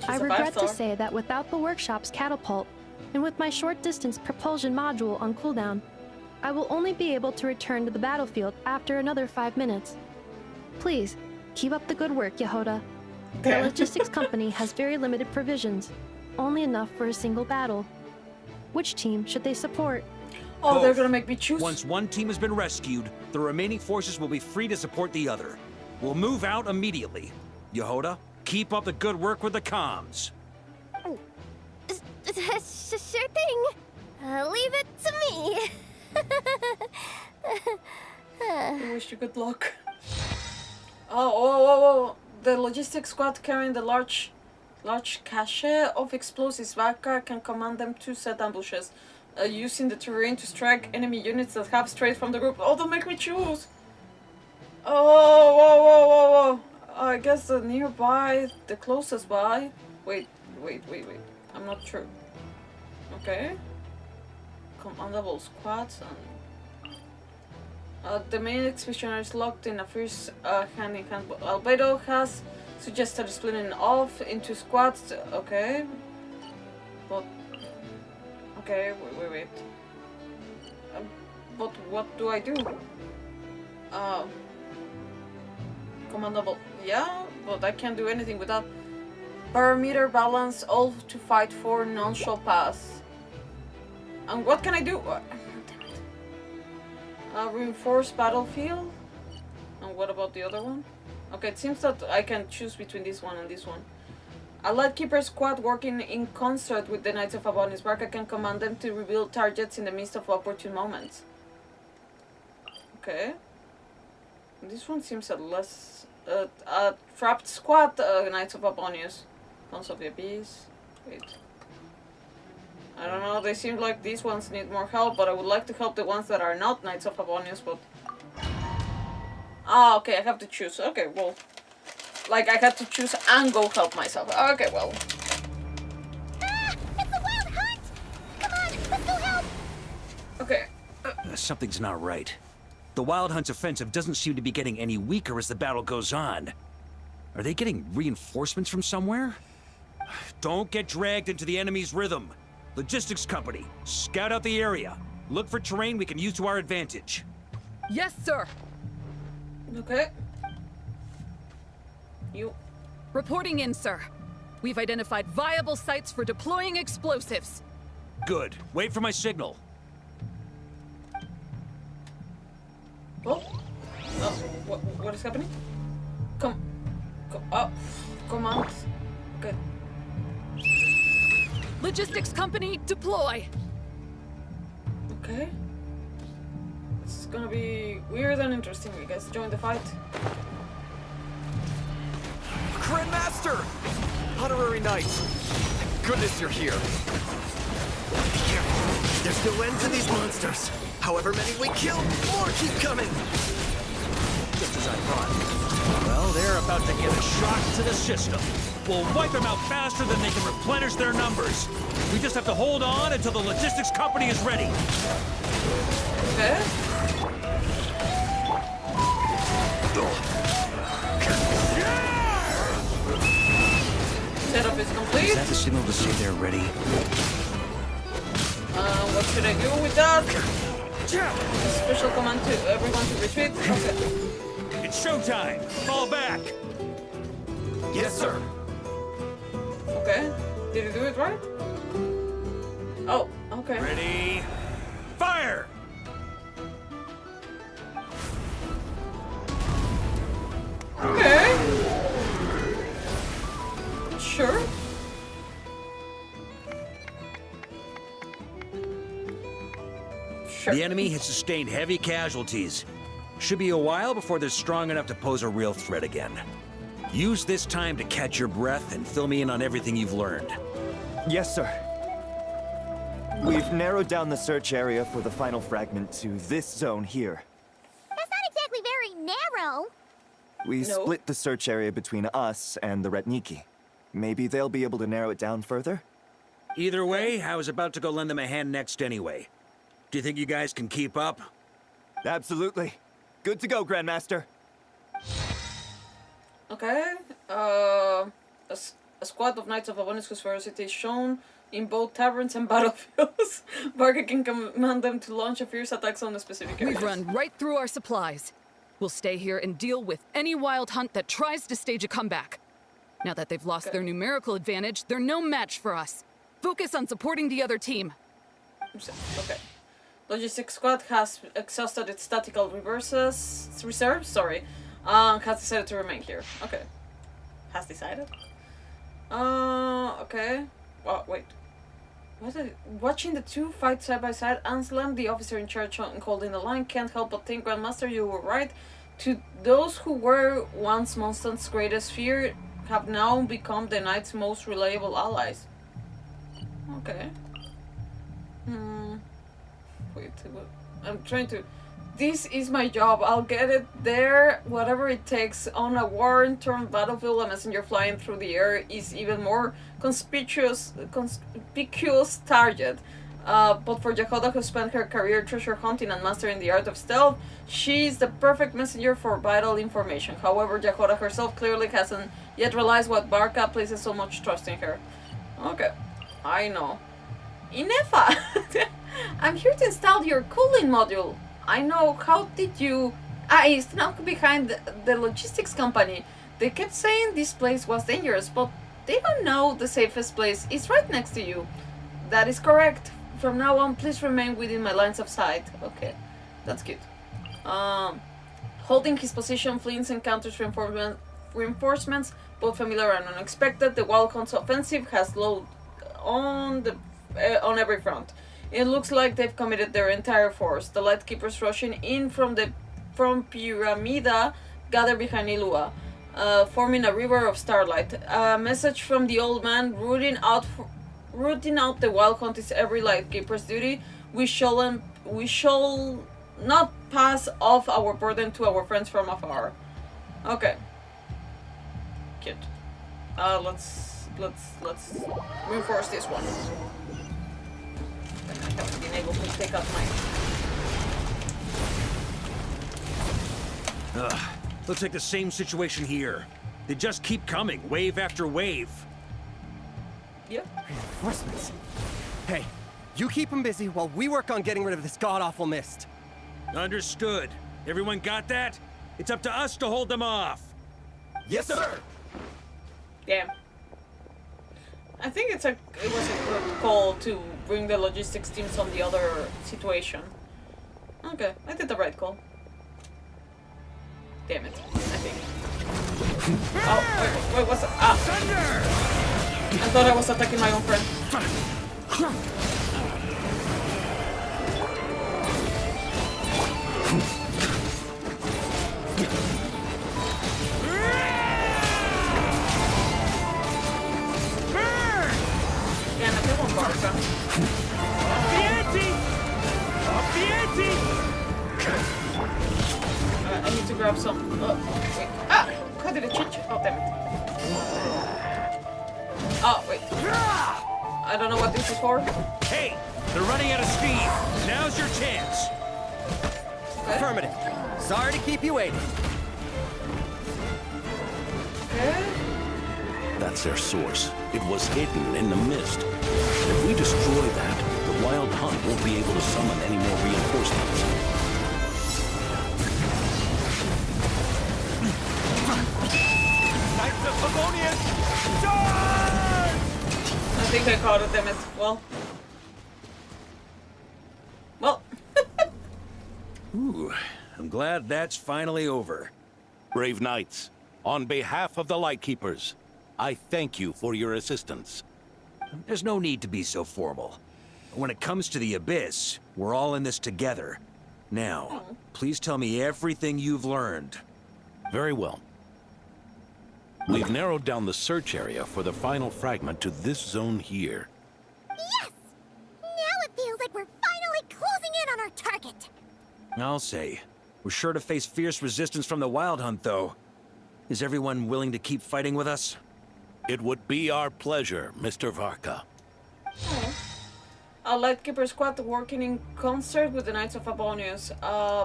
I regret to say that without the workshop's catapult, and with my short-distance propulsion module on cooldown, I will only be able to return to the battlefield after another 5 minutes. Please, keep up the good work, Yehoda. The logistics company has very limited provisions, only enough for a single battle. Which team should they support? Oh, Both. they're gonna make me choose? Once one team has been rescued, the remaining forces will be free to support the other. We'll move out immediately. Yehoda, keep up the good work with the comms. Sure thing. Leave it to me. I wish you good luck. Oh. The logistics squad carrying the large cache of explosives. Varka can command them to set ambushes, using the terrain to strike enemy units that have strayed from the group. Oh, don't make me choose. Oh, whoa. I guess the nearby, the closest by. Wait. I'm not sure. Okay. Commandable squads and the main expeditioner is locked in a fierce hand-in-hand. Albedo has suggested splitting off into squads. Okay. But okay, wait. But what do I do? Commandable. Yeah, but I can't do anything without parameter balance. All to fight for none shall pass. And what can I do? Reinforced battlefield. And what about the other one? Okay, it seems that I can choose between this one and this one. A Lightkeeper squad working in concert with the Knights of Abonis. Varka can command them to reveal targets in the midst of opportune moments. Okay. This one seems a less... a trapped squad, Knights of Abonis. Cons of the Abyss. Wait. I don't know, they seem like these ones need more help, but I would like to help the ones that are not Knights of Abonis, but... Ah, okay, I have to choose. Okay, well... Like, I had to choose and go help myself. Okay, well... Ah! It's a wild hunt! Come on, let's go help! Okay. Something's not right. The Wild Hunt's offensive doesn't seem to be getting any weaker as the battle goes on. Are they getting reinforcements from somewhere? Don't get dragged into the enemy's rhythm. Logistics company, scout out the area. Look for terrain we can use to our advantage. Yes, sir. Okay. You. Reporting in, sir. We've identified viable sites for deploying explosives. Good. Wait for my signal. Oh. What is happening? Come on. Okay. Logistics company, deploy! Okay. It's gonna be weird and interesting. You guys join the fight. Grandmaster! Honorary Knight! Thank goodness you're here. Be careful. There's no end to these monsters. However many we kill, more keep coming. Just as I thought. Well, they're about to get a shock to the system. We'll wipe them out faster than they can replenish their numbers. We just have to hold on until the logistics company is ready. Okay. Setup is complete. Is that the signal to say they're ready? What should I do with that? Special command to everyone to retreat. Okay. It's showtime. Fall back. Yes, sir. Okay. Did you do it right? Oh, okay. Ready? Fire! Okay. Sure. The enemy has sustained heavy casualties. Should be a while before they're strong enough to pose a real threat again. Use this time to catch your breath and fill me in on everything you've learned. Yes, sir. We've narrowed down the search area for the final fragment to this zone here. That's not exactly very narrow. We split the search area between us and the Retniki. Maybe they'll be able to narrow it down further? Either way, I was about to go lend them a hand next anyway. Do you think you guys can keep up? Absolutely. Good to go, Grandmaster. Okay. A squad of Knights of Avonius whose ferocity is shown in both taverns and battlefields. Varka can command them to launch a fierce attacks on a specific area. We've run right through our supplies. We'll stay here and deal with any wild hunt that tries to stage a comeback. Now that they've lost their numerical advantage, they're no match for us. Focus on supporting the other team. Okay. Logistics squad has exhausted its tactical reserves, has decided to remain here. Okay. Has decided? Okay. Oh, wait. Watching the two fight side by side, Anselm, the officer in charge and holding the line, can't help but think, Grandmaster, you were right. To those who were once Mondstadt's greatest fear, have now become the Knight's most reliable allies. Okay. Wait, I'm trying to... This is my job. I'll get it there, whatever it takes. On a war-torn battlefield, a messenger flying through the air is even more conspicuous target. But for Yakoda, who spent her career treasure hunting and mastering the art of stealth, she's the perfect messenger for vital information. However, Yakoda herself clearly hasn't yet realized what Varka places so much trust in her. Okay, I know. Inefa! I'm here to install your cooling module. I know, how did you... I snuck behind the logistics company. They kept saying this place was dangerous, but they don't know the safest place is right next to you. That is correct. From now on, please remain within my lines of sight. Okay, that's good. Holding his position, Flint's encounters reinforcements, both familiar and unexpected. The Wild Hunt's offensive has slowed on every front. It looks like they've committed their entire force. The Lightkeepers rushing in from Pyramida gather behind Ilua, forming a river of starlight. A message from the old man rooting out the Wild Hunt is every Lightkeeper's duty. We shall not pass off our burden to our friends from afar. Okay. Cute. Let's reinforce this one. I haven't been able to take out mine. Looks like the same situation here. They just keep coming, wave after wave. Yep. Reinforcements. Hey, you keep them busy while we work on getting rid of this god-awful mist. Understood. Everyone got that? It's up to us to hold them off. Yes, sir. Damn. I think it was a good call to bring the logistics teams on the other situation. Okay, I did the right call. Damn it, I think. Oh, wait, what's that? Ah! I thought I was attacking my own friend. Yeah, I feel one Varka. I need to grab some. Oh, wait. Ah! How did it change? Oh, damn it. Oh, wait. I don't know what this is for. Hey! They're running out of steam. Now's your chance. Okay. Affirmative. Sorry to keep you waiting. Okay. That's their source. It was hidden in the mist. If we destroy that, the Wild Hunt won't be able to summon any more reinforcements. Knights of Favonius! Charge! I think I caught it, damn it. Well. Ooh, I'm glad that's finally over. Brave knights, On behalf of the Lightkeepers, I thank you for your assistance. There's no need to be so formal. When it comes to the Abyss, we're all in this together. Now, please tell me everything you've learned. Very well. We've narrowed down the search area for the final fragment to this zone here. Yes! Now it feels like we're finally closing in on our target. I'll say. We're sure to face fierce resistance from the Wild Hunt, though. Is everyone willing to keep fighting with us? It would be our pleasure, Mr. Varka. A Lightkeeper squad working in concert with the Knights of Abonius.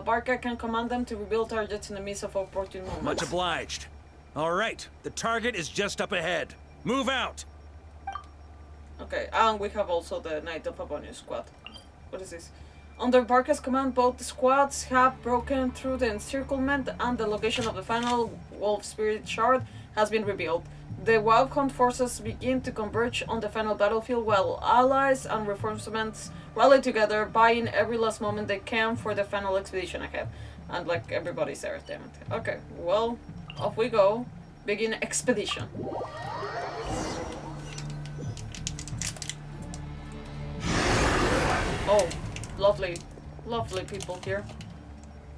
Varka can command them to rebuild targets in the midst of opportune moments. Much obliged. All right, the target is just up ahead. Move out! Okay, and we have also the Knight of Abonius squad. What is this? Under Varka's command, both the squads have broken through the encirclement and the location of the final Wolf Spirit Shard has been revealed. The Wild Hunt forces begin to converge on the final battlefield while allies and reinforcements rally together, buying every last moment they can for the final expedition ahead. And like everybody's there, damn it. Okay, well, off we go. Begin expedition. Oh, lovely, lovely people here.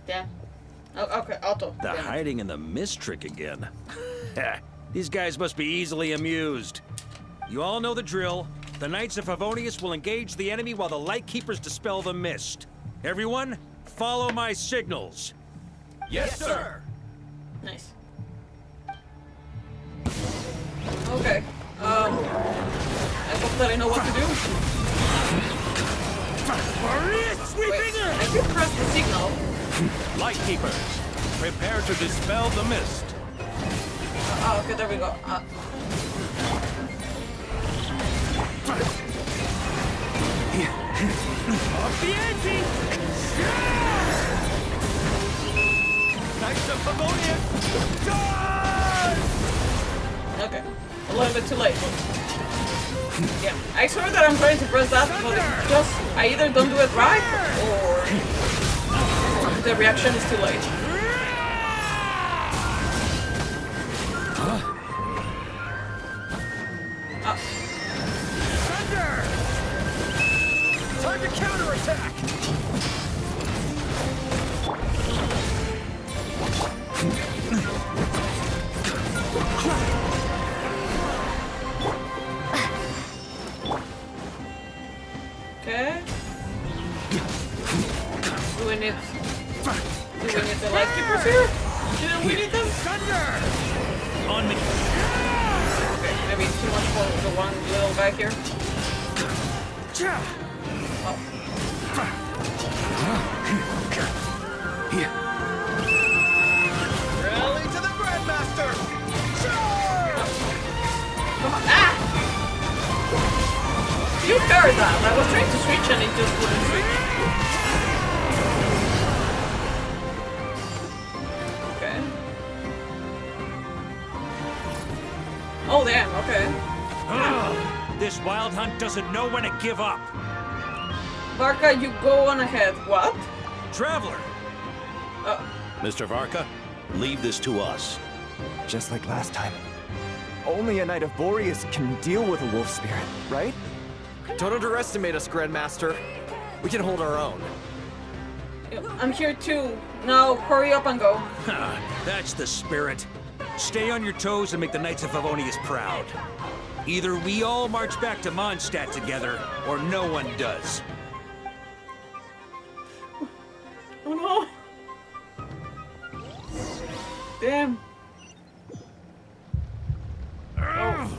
Damn. Oh, okay, Otto. The hiding in the mist trick again. These guys must be easily amused. You all know the drill. The Knights of Favonius will engage the enemy while the Lightkeepers dispel the mist. Everyone, follow my signals. Yes, sir! Nice. Okay. I hope that I know what to do. Wait, I can press the signal. Lightkeepers, prepare to dispel the mist. Oh, okay, there we go. Off the ante! Knights of Favonius! Okay, a little bit too late. Yeah, I swear that I'm trying to press that, but it's just I either don't do it right or the reaction is too late. Thunder! Time to counterattack! Okay. Do we need the Lightkeepers here? Do we need them? Thunder! On me. Okay, maybe too much for the one little guy here. Oh. Rally to the Grandmaster! Come on. Ah! You heard that. I was trying to switch and it just wouldn't switch. Okay. Oh damn, okay. This Wild Hunt doesn't know when to give up. Varka, you go on ahead. What? Traveler! Mr. Varka, leave this to us. Just like last time. Only a Knight of Boreas can deal with a wolf spirit, right? Don't underestimate us, Grandmaster. We can hold our own. I'm here too. Now, hurry up and go. That's the spirit. Stay on your toes and make the Knights of Favonius proud. Either we all march back to Mondstadt together, or no one does. Oh no! Damn. Oh.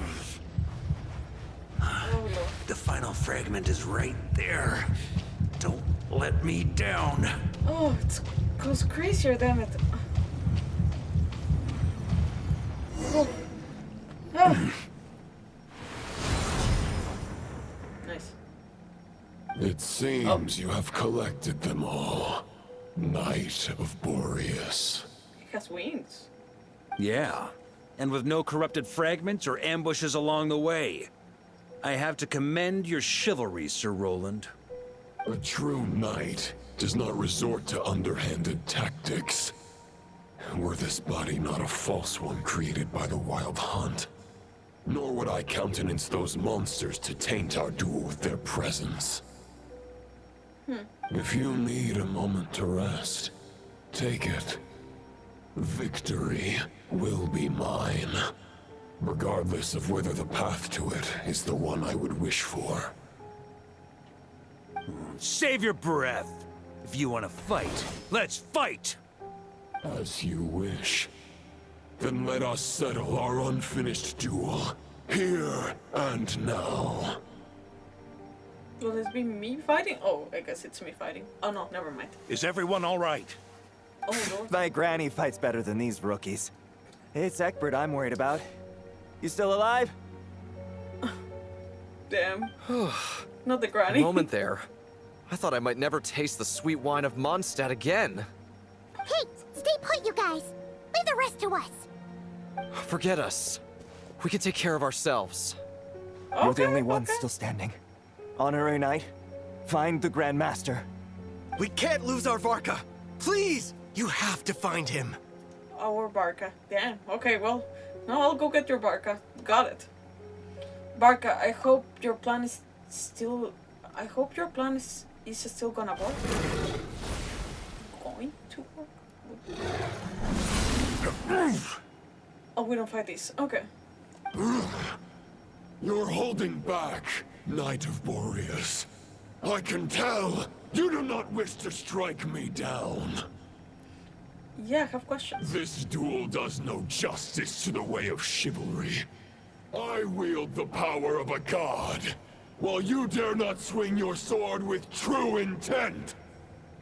The final fragment is right there. Don't let me down. Oh, it goes crazier, damn it. Oh. Oh. Nice. It seems you have collected them all. Knight of Boreas. He has wings. Yeah, and with no corrupted fragments or ambushes along the way. I have to commend your chivalry, Sir Roland. A true knight does not resort to underhanded tactics. Were this body not a false one created by the Wild Hunt, nor would I countenance those monsters to taint our duel with their presence. If you need a moment to rest, take it. Victory will be mine, regardless of whether the path to it is the one I would wish for. Save your breath. If you want to fight, let's fight! As you wish. Then let us settle our unfinished duel, here and now. Will this be me fighting? Oh, I guess it's me fighting. Oh no, never mind. Is everyone all right? Oh Lord. My granny fights better than these rookies. It's Egbert I'm worried about. You still alive? Damn. Not the granny. A moment there. I thought I might never taste the sweet wine of Mondstadt again. Hey, stay put, you guys. Leave the rest to us. Forget us. We can take care of ourselves. You're the only one still standing. Honorary Knight, find the Grand Master. We can't lose our Varka. Please, you have to find him. Our Varka. Damn. Okay, well, no, I'll go get your Varka. Got it. Varka, I hope your plan is still... I hope your plan is still gonna work. Going to work? Oh, we don't fight these. Okay. You're holding back, Knight of Boreas. I can tell you do not wish to strike me down. Yeah, I have questions. This duel does no justice to the way of chivalry. I wield the power of a god, while you dare not swing your sword with true intent.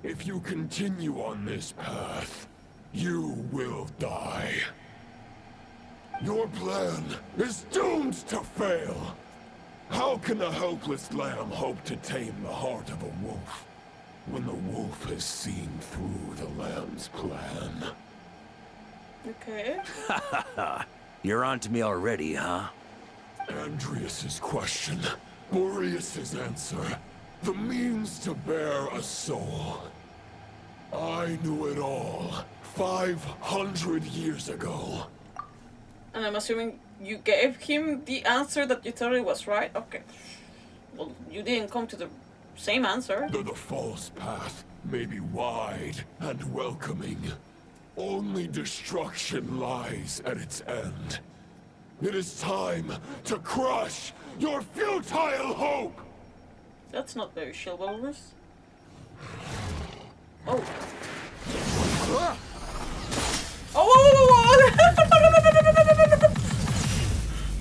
If you continue on this path, you will die. Your plan is doomed to fail. How can a helpless lamb hope to tame the heart of a wolf, when the wolf has seen through the lamb's plan? Okay. You're on to me already, huh? Andrius's question, Boreas's answer, the means to bear a soul. I knew it all 500 years ago. And I'm assuming you gave him the answer that you thought it was right? Okay. Well, you didn't come to the same answer. The false path may be wide and welcoming. Only destruction lies at its end. It is time to crush your futile hope! That's not very chivalrous. Oh. Oh,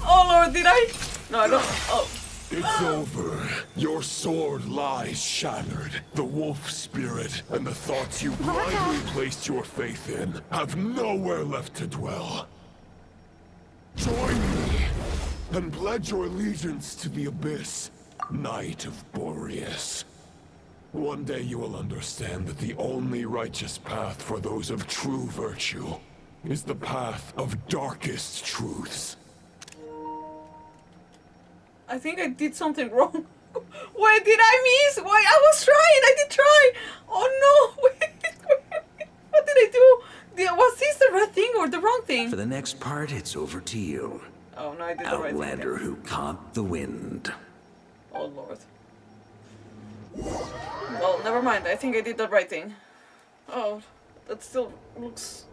oh Lord, did I? No, I don't. Oh. It's over. Your sword lies shattered. The wolf spirit and the thoughts you blindly placed your faith in have nowhere left to dwell. Join me and pledge your allegiance to the abyss, Knight of Boreas. One day you will understand that the only righteous path for those of true virtue is the path of darkest truths. I think I did something wrong. Wait, did I miss? Wait, I was trying. I did try. Oh no. Wait. What did I do? Was this the right thing or the wrong thing? For the next part, it's over to you. Oh no, I did the right thing. Outlander who caught the wind. Oh Lord. Well, never mind. I think I did the right thing. Oh, that still looks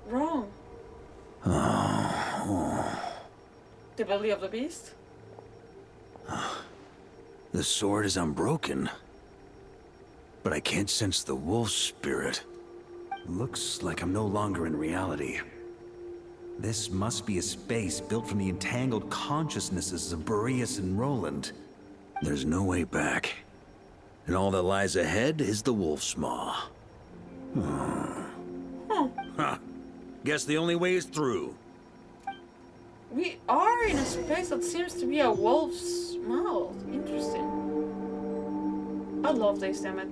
wrong. The belly of the beast? The sword is unbroken, but I can't sense the wolf spirit. Looks like I'm no longer in reality. This must be a space built from the entangled consciousnesses of Boreas and Roland. There's no way back. And all that lies ahead is the wolf's maw. Huh. Guess the only way is through. We are in a space that seems to be a wolf's mouth. Interesting. I love this, damn it.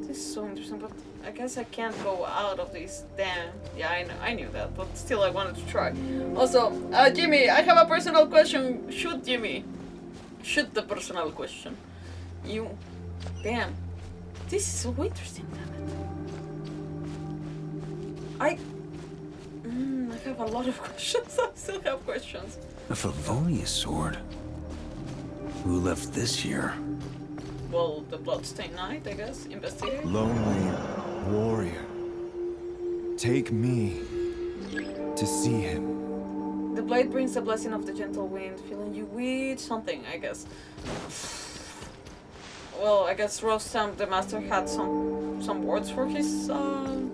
This is so interesting, but I guess I can't go out of this. Damn. Yeah, I knew that, but still I wanted to try. Also, Jimmy, I have a personal question. Shoot, Jimmy. Shoot the personal question. You... Damn. This is so interesting, damn it. have a lot of questions. I still have questions. A Favonius sword? Who left this here? Well, the Bloodstained Knight, I guess. Investigate. Lonely warrior. Take me to see him. The blade brings the blessing of the gentle wind, filling you with something, I guess. Well, I guess Rostam, the master, had some words for his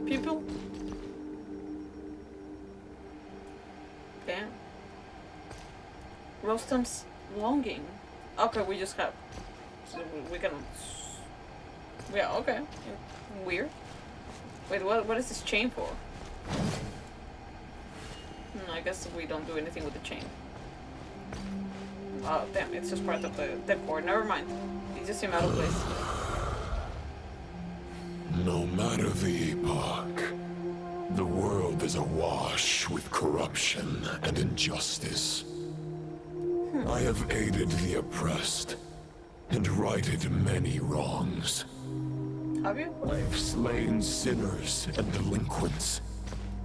pupil. Damn. Rostam's longing. Okay, we just have. So we can. Yeah. Okay. Weird. Wait. What is this chain for? I guess we don't do anything with the chain. Oh, damn, it's just part of the decor. Never mind. It just seemed out of place. No matter the epoch, the world is awash with corruption and injustice. I have aided the oppressed and righted many wrongs. Have you? I've slain sinners and delinquents.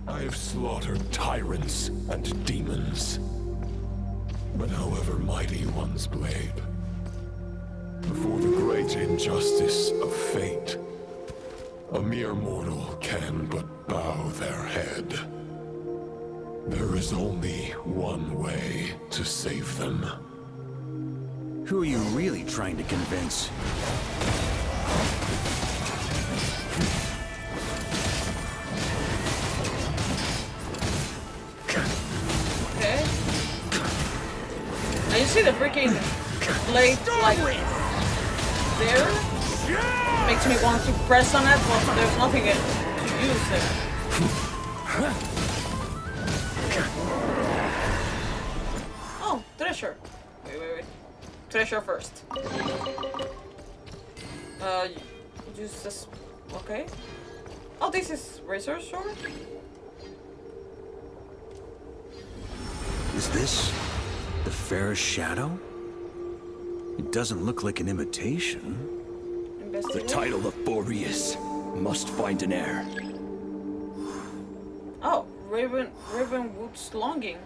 I have slaughtered tyrants and demons. But however mighty one's blade, before the great injustice of fate, a mere mortal can but bow their head. There is only one way to save them. Who are you really trying to convince? Okay. Now you see the freaking blade like there? Makes me want to press on it, but there's nothing to use there. Oh, treasure. Wait. Treasure first. Use this. Okay. Oh, this is Razor Sword? Is this the fairest shadow? It doesn't look like an imitation. The title of Boreas must find an heir. Oh, Ravenwood's longing.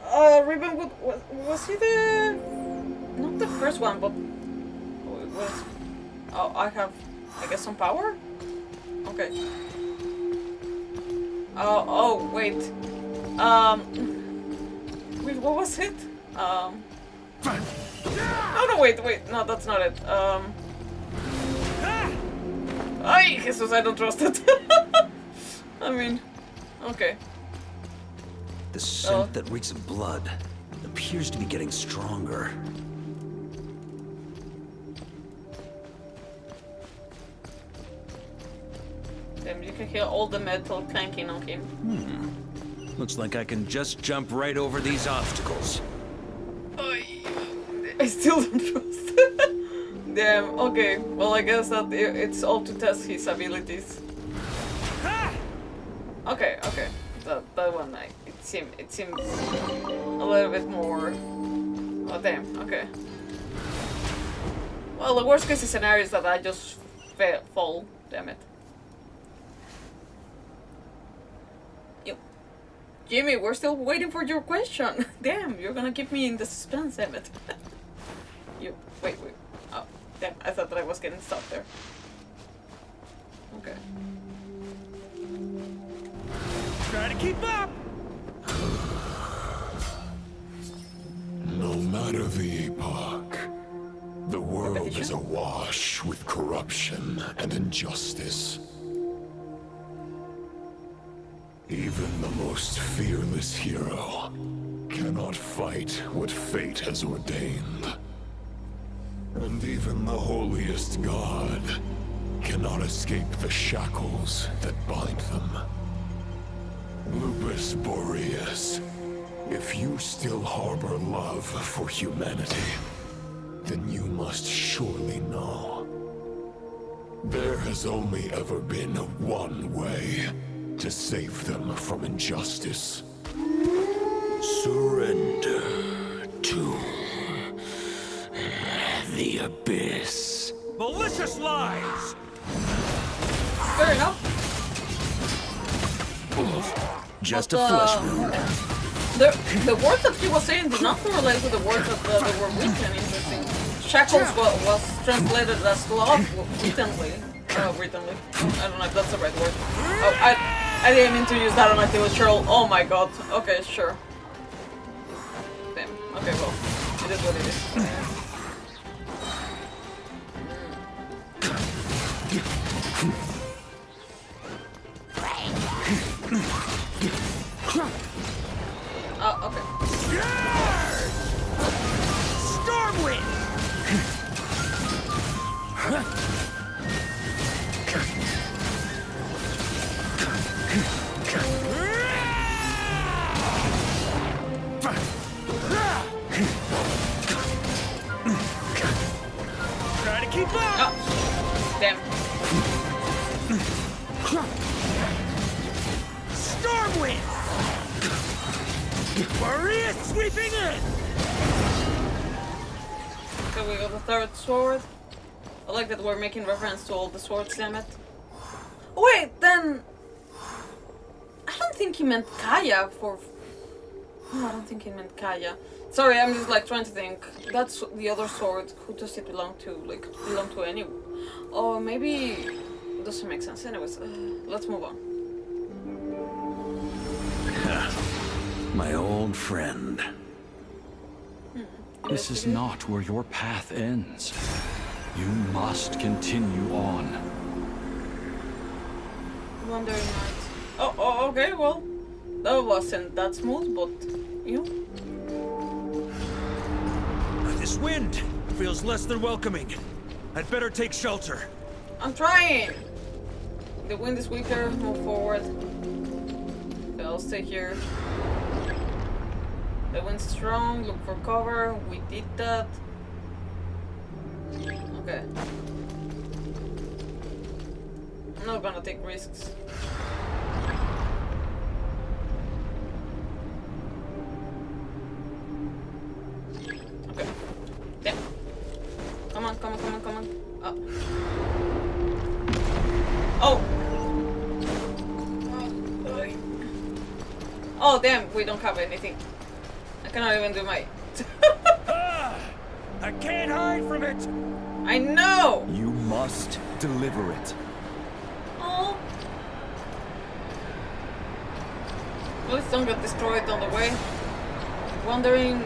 Ravenwood, was he the... Not the first one, but... Was... Oh, I guess some power? Okay. Oh, wait. Wait, what was it? Oh no, wait, no, that's not it. Ay, Jesus, I don't trust it. I mean, okay. The scent that reeks of blood appears to be getting stronger. Damn, you can hear all the metal clanking on him. Looks like I can just jump right over these obstacles. I still don't trust it. Damn, okay. Well, I guess that it's all to test his abilities. Okay. That one, it seemed a little bit more... Oh, damn, okay. Well, the worst case scenario is that I just fall. Damn it. Jimmy, we're still waiting for your question. Damn, you're gonna keep me in the suspense, damn it. Wait. Oh, damn, I thought that I was getting stuck there. Okay. Try to keep up! No matter the epoch, the world is awash with corruption and injustice. Even the most fearless hero cannot fight what fate has ordained. And even the holiest god cannot escape the shackles that bind them. Lupus Boreas, if you still harbor love for humanity, then you must surely know. There has only ever been one way to save them from injustice. Surrender to the abyss. Malicious lies! Fair enough. Just a flesh wound. The words that he was saying did not correlate with the words that they were weak and interesting. Shackles was translated as love writtenly. Writtenly. I don't know if that's the right word. Oh, I didn't mean to use that on Attila Cheryl. Oh my god. Okay, sure. Damn. Okay, well, it is what it is. Oh, okay. Stormwind! Try to keep up! Oh. Damn. Stormwind! Boreas sweeping in! So we got the third sword. I like that we're making reference to all the swords, damn it. Oh, wait, then... I don't think he meant Kaya for... No, I don't think he meant Kaya. Sorry, I'm just like trying to think. That's the other sword. Who does it belong to? Like, belong to anyone? Oh, maybe... It doesn't make sense. Anyways, let's move on. My old friend. This is not where your path ends. You must continue on. Wandering Night. Oh, okay, well. That wasn't that smooth, but... You know. This wind feels less than welcoming. I'd better take shelter. I'm trying! The wind is weaker, move forward. Okay, I'll stay here. The wind's strong, look for cover. We did that. Okay. I'm not gonna take risks. Okay. Damn. Come on, come on, come on, come on. Oh! Oh, damn, we don't have anything. I cannot even do my... I can't hide from it! I know! You must deliver it. Oh. Please don't get destroyed on the way. Wandering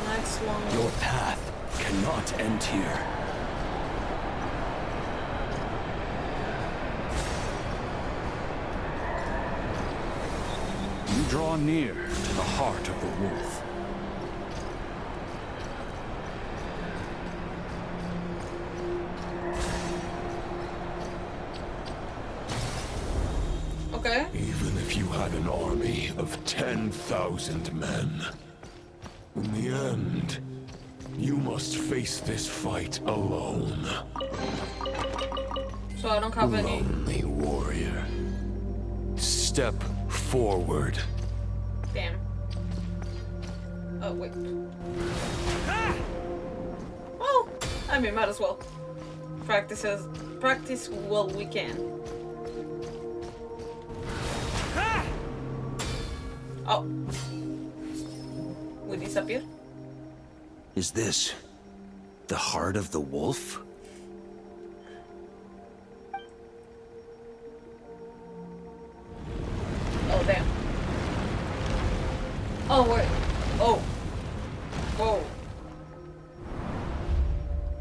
Night's long. Your path cannot end here. You draw near to the heart of the wolf. Okay. Even if you had an army of 10,000 men, in the end, you must face this fight alone. So I don't have any... Lonely warrior. Step forward. Damn. Oh, wait. Ah! Well, I mean, might as well. Practice while we can. Ah! Oh. We disappear? Is this the heart of the wolf? Oh, damn. Oh, wait. Oh. Whoa.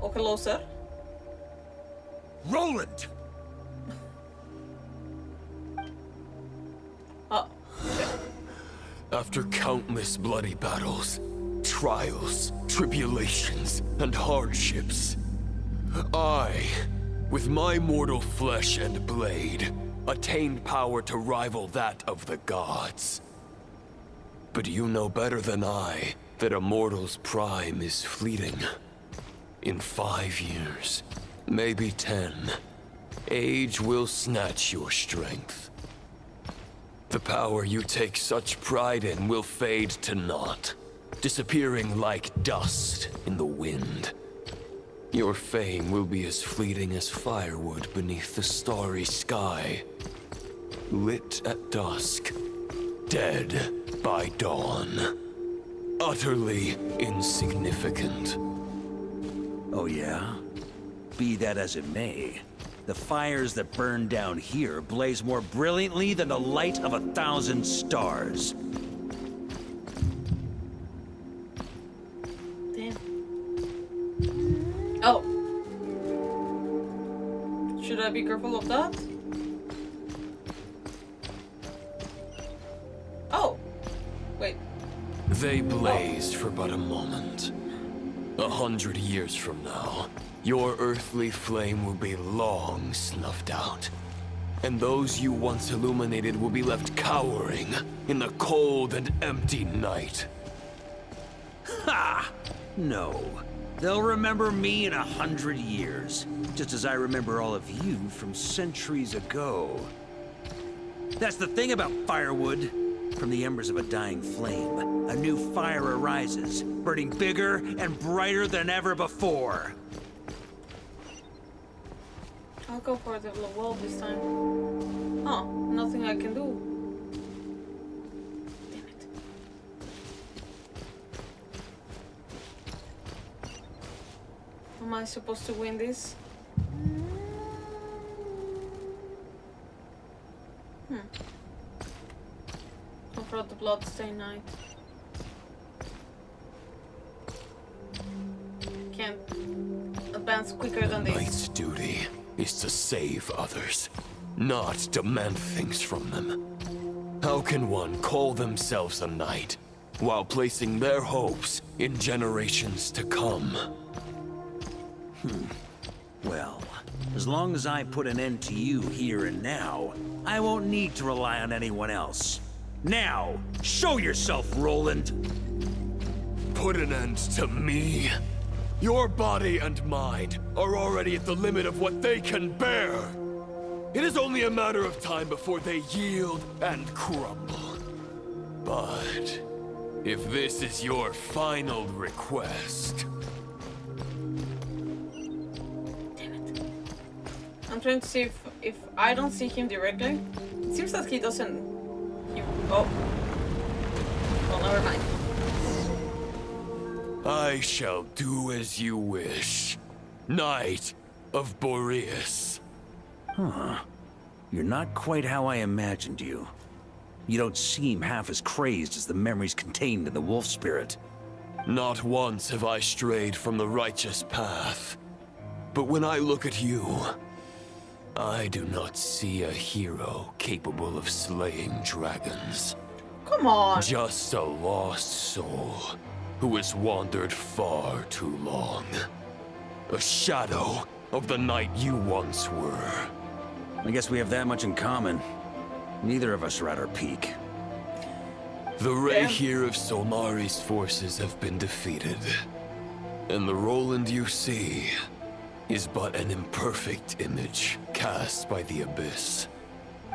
Oh, hello, sir. Roland! Oh. After countless bloody battles, trials, tribulations, and hardships, I, with my mortal flesh and blade, attained power to rival that of the gods. But you know better than I that a mortal's prime is fleeting. In 5 years, maybe 10, age will snatch your strength. The power you take such pride in will fade to naught, disappearing like dust in the wind. Your fame will be as fleeting as firewood beneath the starry sky. Lit at dusk, Dead by dawn. Utterly insignificant. Oh yeah? Be that as it may, the fires that burn down here blaze more brilliantly than the light of 1,000 stars. Damn. Oh. Should I be careful of that? Oh. Wait. They blazed for but a moment. 100 years from now, your earthly flame will be long snuffed out. And those you once illuminated will be left cowering in the cold and empty night. Ha! No. They'll remember me in 100 years, just as I remember all of you from centuries ago. That's the thing about firewood. From the embers of a dying flame, a new fire arises, burning bigger and brighter than ever before. I'll go for the wall this time. Oh, nothing I can do. Damn it. Am I supposed to win this? Confront the bloodstained night. Can't advance quicker than this. Knight's duty is to save others, not demand things from them. How can one call themselves a knight while placing their hopes in generations to come? Well, as long as I put an end to you here and now, I won't need to rely on anyone else. Now, show yourself, Roland! Put an end to me? Your body and mind are already at the limit of what they can bear. It is only a matter of time before they yield and crumble. But if this is your final request... I'm trying to see if I don't see him directly. It seems that he doesn't... Oh. Well, never mind. I shall do as you wish. Knight of Boreas. Huh. You're not quite how I imagined you. You don't seem half as crazed as the memories contained in the wolf spirit. Not once have I strayed from the righteous path. But when I look at you, I do not see a hero capable of slaying dragons. Come on. Just a lost soul who has wandered far too long. A shadow of the knight you once were. I guess we have that much in common. Neither of us are at our peak. The Raihir of Solmari's forces have been defeated. And the Roland you see is but an imperfect image cast by the Abyss.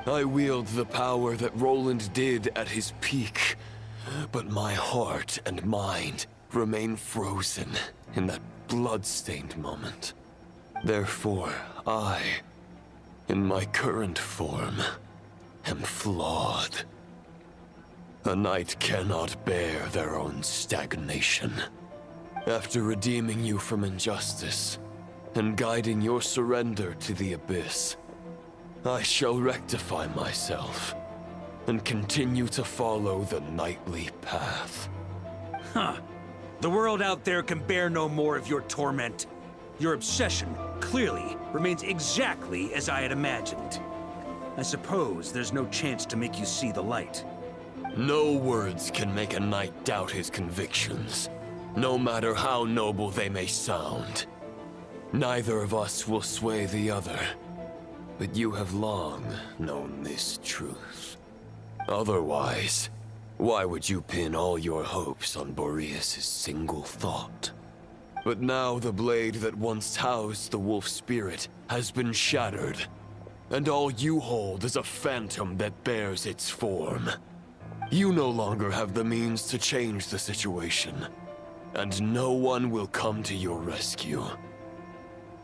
I wield the power that Roland did at his peak, but my heart and mind remain frozen in that blood-stained moment. Therefore, I, in my current form, am flawed. A knight cannot bear their own stagnation. After redeeming you from injustice, and guiding your surrender to the Abyss, I shall rectify myself, and continue to follow the knightly path. Huh. The world out there can bear no more of your torment. Your obsession, clearly, remains exactly as I had imagined. I suppose there's no chance to make you see the light. No words can make a knight doubt his convictions, no matter how noble they may sound. Neither of us will sway the other, but you have long known this truth. Otherwise, why would you pin all your hopes on Boreas' single thought? But now the blade that once housed the wolf spirit has been shattered, and all you hold is a phantom that bears its form. You no longer have the means to change the situation, and no one will come to your rescue.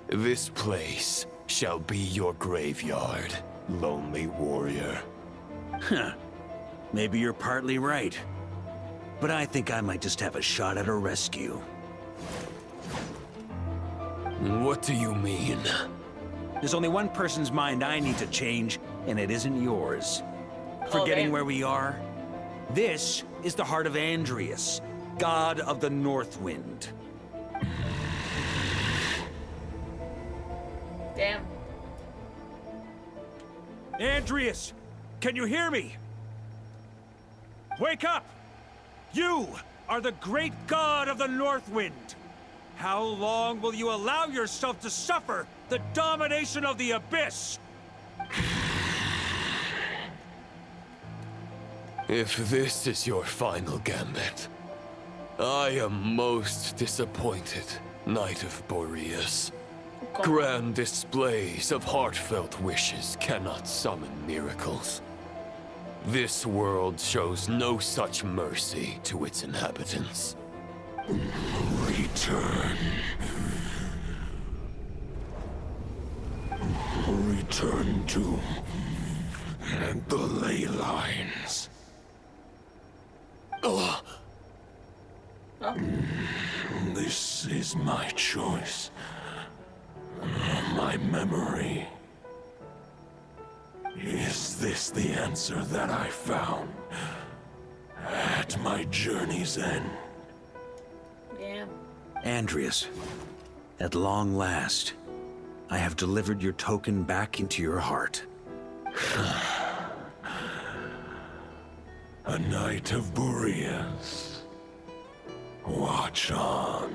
This place shall be your graveyard, lonely warrior. Huh. Maybe you're partly right. But I think I might just have a shot at a rescue. What do you mean? There's only one person's mind I need to change, and it isn't yours. Forgetting where we are? This is the heart of Andrius, god of the North Wind. Damn. Andrius, can you hear me? Wake up! You are the great god of the North Wind. How long will you allow yourself to suffer the domination of the Abyss? If this is your final gambit, I am most disappointed, Knight of Boreas. Grand displays of heartfelt wishes cannot summon miracles. This world shows no such mercy to its inhabitants. Return. Return to the ley lines. This is my choice. My memory. Is this the answer that I found at my journey's end? Yeah. Andrius, at long last, I have delivered your token back into your heart. A Knight of Boreas. Watch on.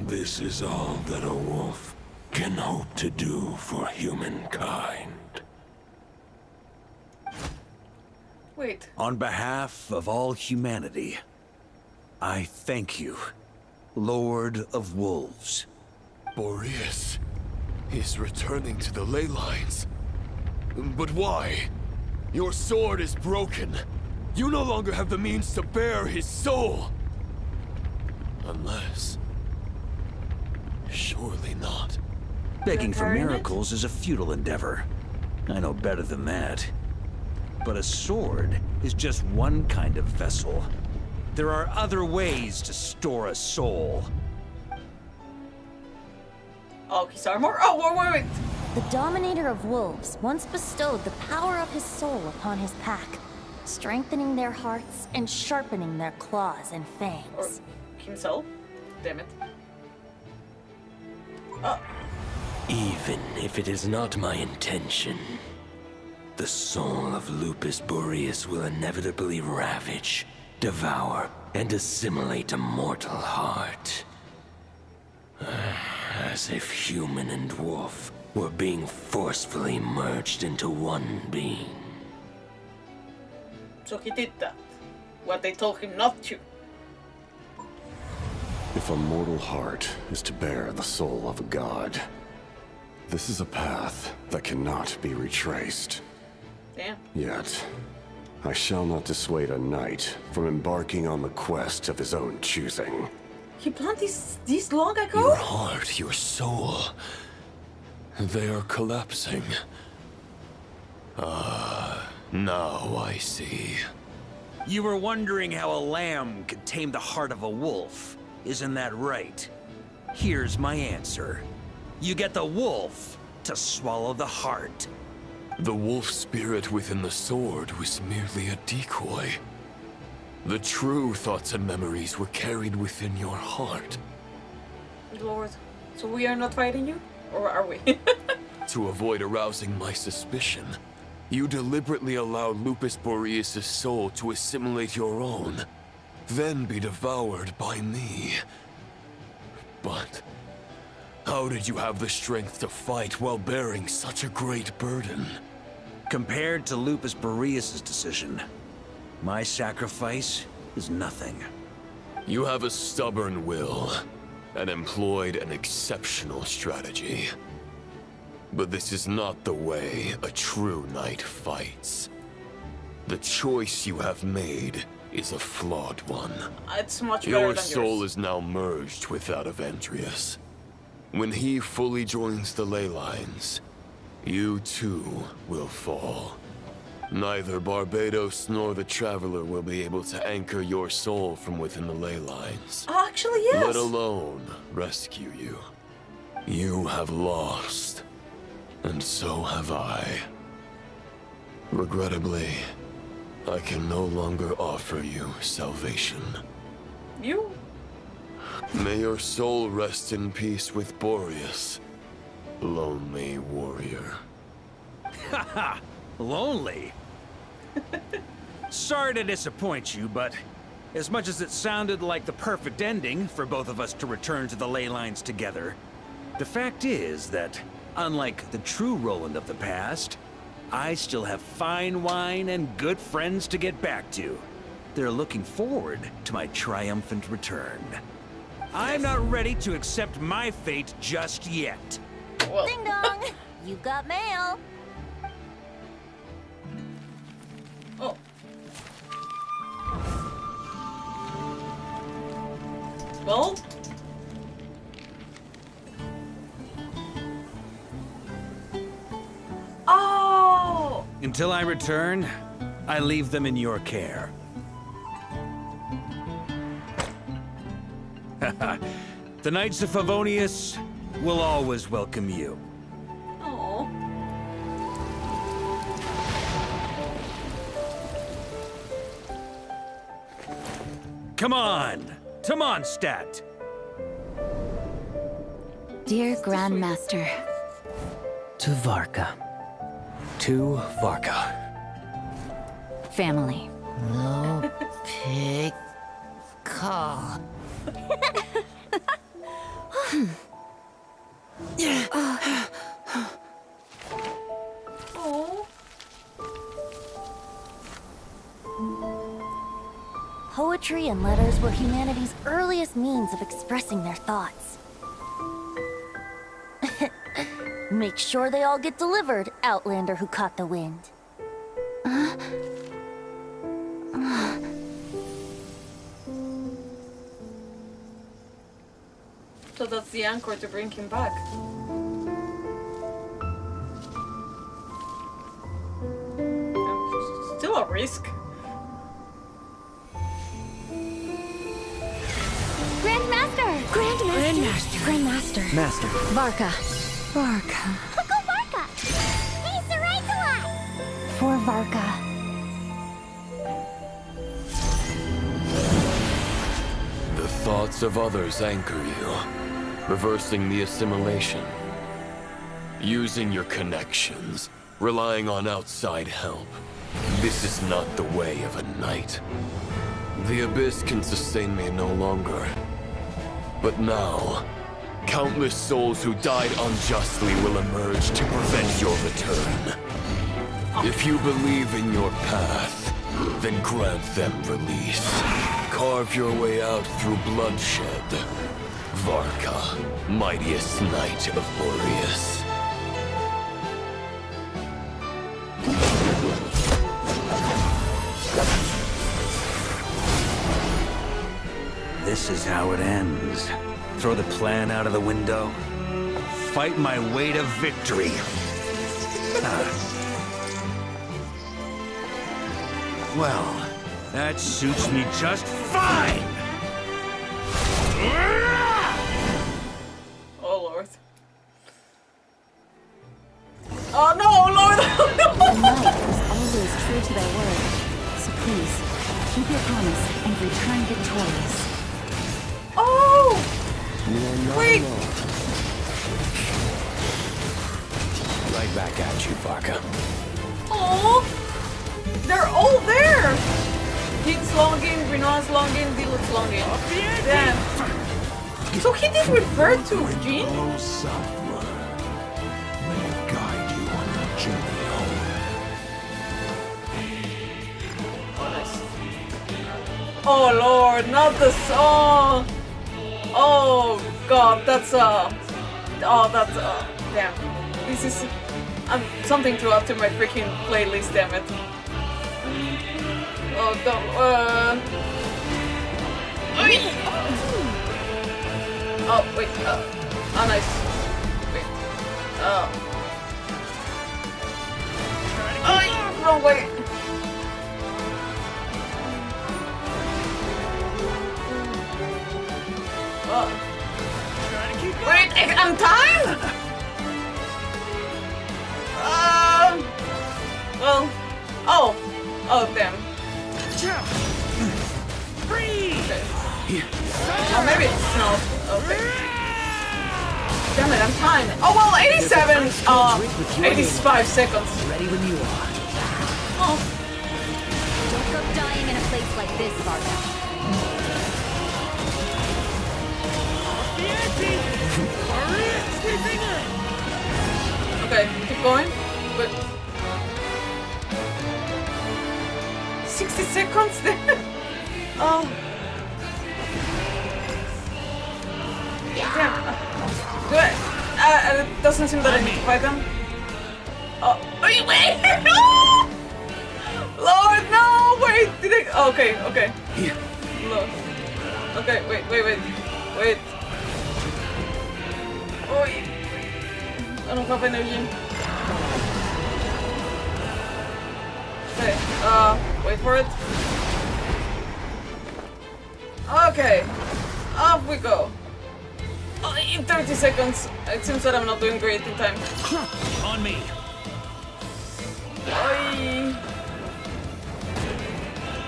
This is all that a wolf can hope to do for humankind. Wait. On behalf of all humanity, I thank you, Lord of Wolves. Boreas is returning to the ley lines. But why? Your sword is broken. You no longer have the means to bear his soul. Unless... surely not. Begging for miracles is a futile endeavor. I know better than that. But a sword is just one kind of vessel. There are other ways to store a soul. Oh, his armor? Oh, wait. The Dominator of Wolves once bestowed the power of his soul upon his pack, strengthening their hearts and sharpening their claws and fangs. Or himself? Damn it. Oh. Even if it is not my intention, the soul of Lupus Boreas will inevitably ravage, devour, and assimilate a mortal heart. As if human and wolf were being forcefully merged into one being. So he did that. What they told him not to. If a mortal heart is to bear the soul of a god, this is a path that cannot be retraced. Damn. Yet, I shall not dissuade a knight from embarking on the quest of his own choosing. He planned this long ago? Your heart, your soul... they are collapsing. Now I see. You were wondering how a lamb could tame the heart of a wolf. Isn't that right? Here's my answer. You get the wolf to swallow the heart. The wolf spirit within the sword was merely a decoy. The true thoughts and memories were carried within your heart. Lord, so we are not fighting you? Or are we? To avoid arousing my suspicion, you deliberately allowed Lupus Boreas' soul to assimilate your own, then be devoured by me. But how did you have the strength to fight while bearing such a great burden? Compared to Lupus Boreas' decision, my sacrifice is nothing. You have a stubborn will, and employed an exceptional strategy. But this is not the way a true knight fights. The choice you have made is a flawed one. It's much better Your than soul yours. is now merged with that of Andrius. When he fully joins the ley lines, You too will fall. Neither Barbados nor the Traveler will be able to anchor your soul from within the ley lines. Actually, yes. Let alone rescue you. You have lost, and so have I. Regrettably, I can no longer offer you salvation. You? May your soul rest in peace with Boreas, lonely warrior. Haha, lonely? Sorry to disappoint you, but as much as it sounded like the perfect ending for both of us to return to the ley lines together, the fact is that, unlike the true Roland of the past, I still have fine wine and good friends to get back to. They're looking forward to my triumphant return. I'm not ready to accept my fate just yet. Well. Ding dong! You've got mail. Oh. Well? Oh! Until I return, I leave them in your care. The Knights of Favonius will always welcome you. Oh. Come on! To Mondstadt! Dear Grandmaster. To Varka. To Varka. Family. No pig call. Oh. Poetry and letters were humanity's earliest means of expressing their thoughts. Make sure they all get delivered, Outlander who caught the wind. So that's the anchor to bring him back. Still a risk. Grandmaster! Grandmaster. Grandmaster. Master. Varka. Varka. Go Varka! He's the right one! For Varka. The thoughts of others anchor you, reversing the assimilation. Using your connections, relying on outside help. This is not the way of a knight. The Abyss can sustain me no longer. But now, countless souls who died unjustly will emerge to prevent your return. If you believe in your path, then grant them release. Carve your way out through bloodshed. Varka, mightiest knight of Boreas. This is how it ends. Throw the plan out of the window. Fight my way to victory. Well, that suits me just fine! Oh lord. Oh no, Lord! The knight was always true to their word. So please, keep your promise and return victorious. Oh! Wait! Right back at you, Varka. Oh! They're all there! He's longing, Rinoa's longing, Diluc's longing. Damn. So he did refer to Jean? Follow southward. May it guide you on your journey home. Oh lord, not the song! Oh god, that's damn. This is something to add to my freaking playlist, damn it. Oh, don't, Oh, wait, oh, nice. Wait, wrong way. Wait, I'm timed? Well, oh damn. Okay. Oh, maybe it's not. Okay. Damn it, I'm timed. Oh well, 87. 85 seconds. Ready when you are. Oh. Don't go dying in a place like this, Varka. Okay, keep going. But 60 seconds there. Oh. Damn. Good. It doesn't seem that I need to fight them. Oh, wait! No! Lord, no! Wait, did I? Oh, okay. Lord. Okay, wait. Wait. Oh, I don't have energy. Okay, wait for it. Okay, off we go. In 30 seconds. It seems that I'm not doing great in time. On me.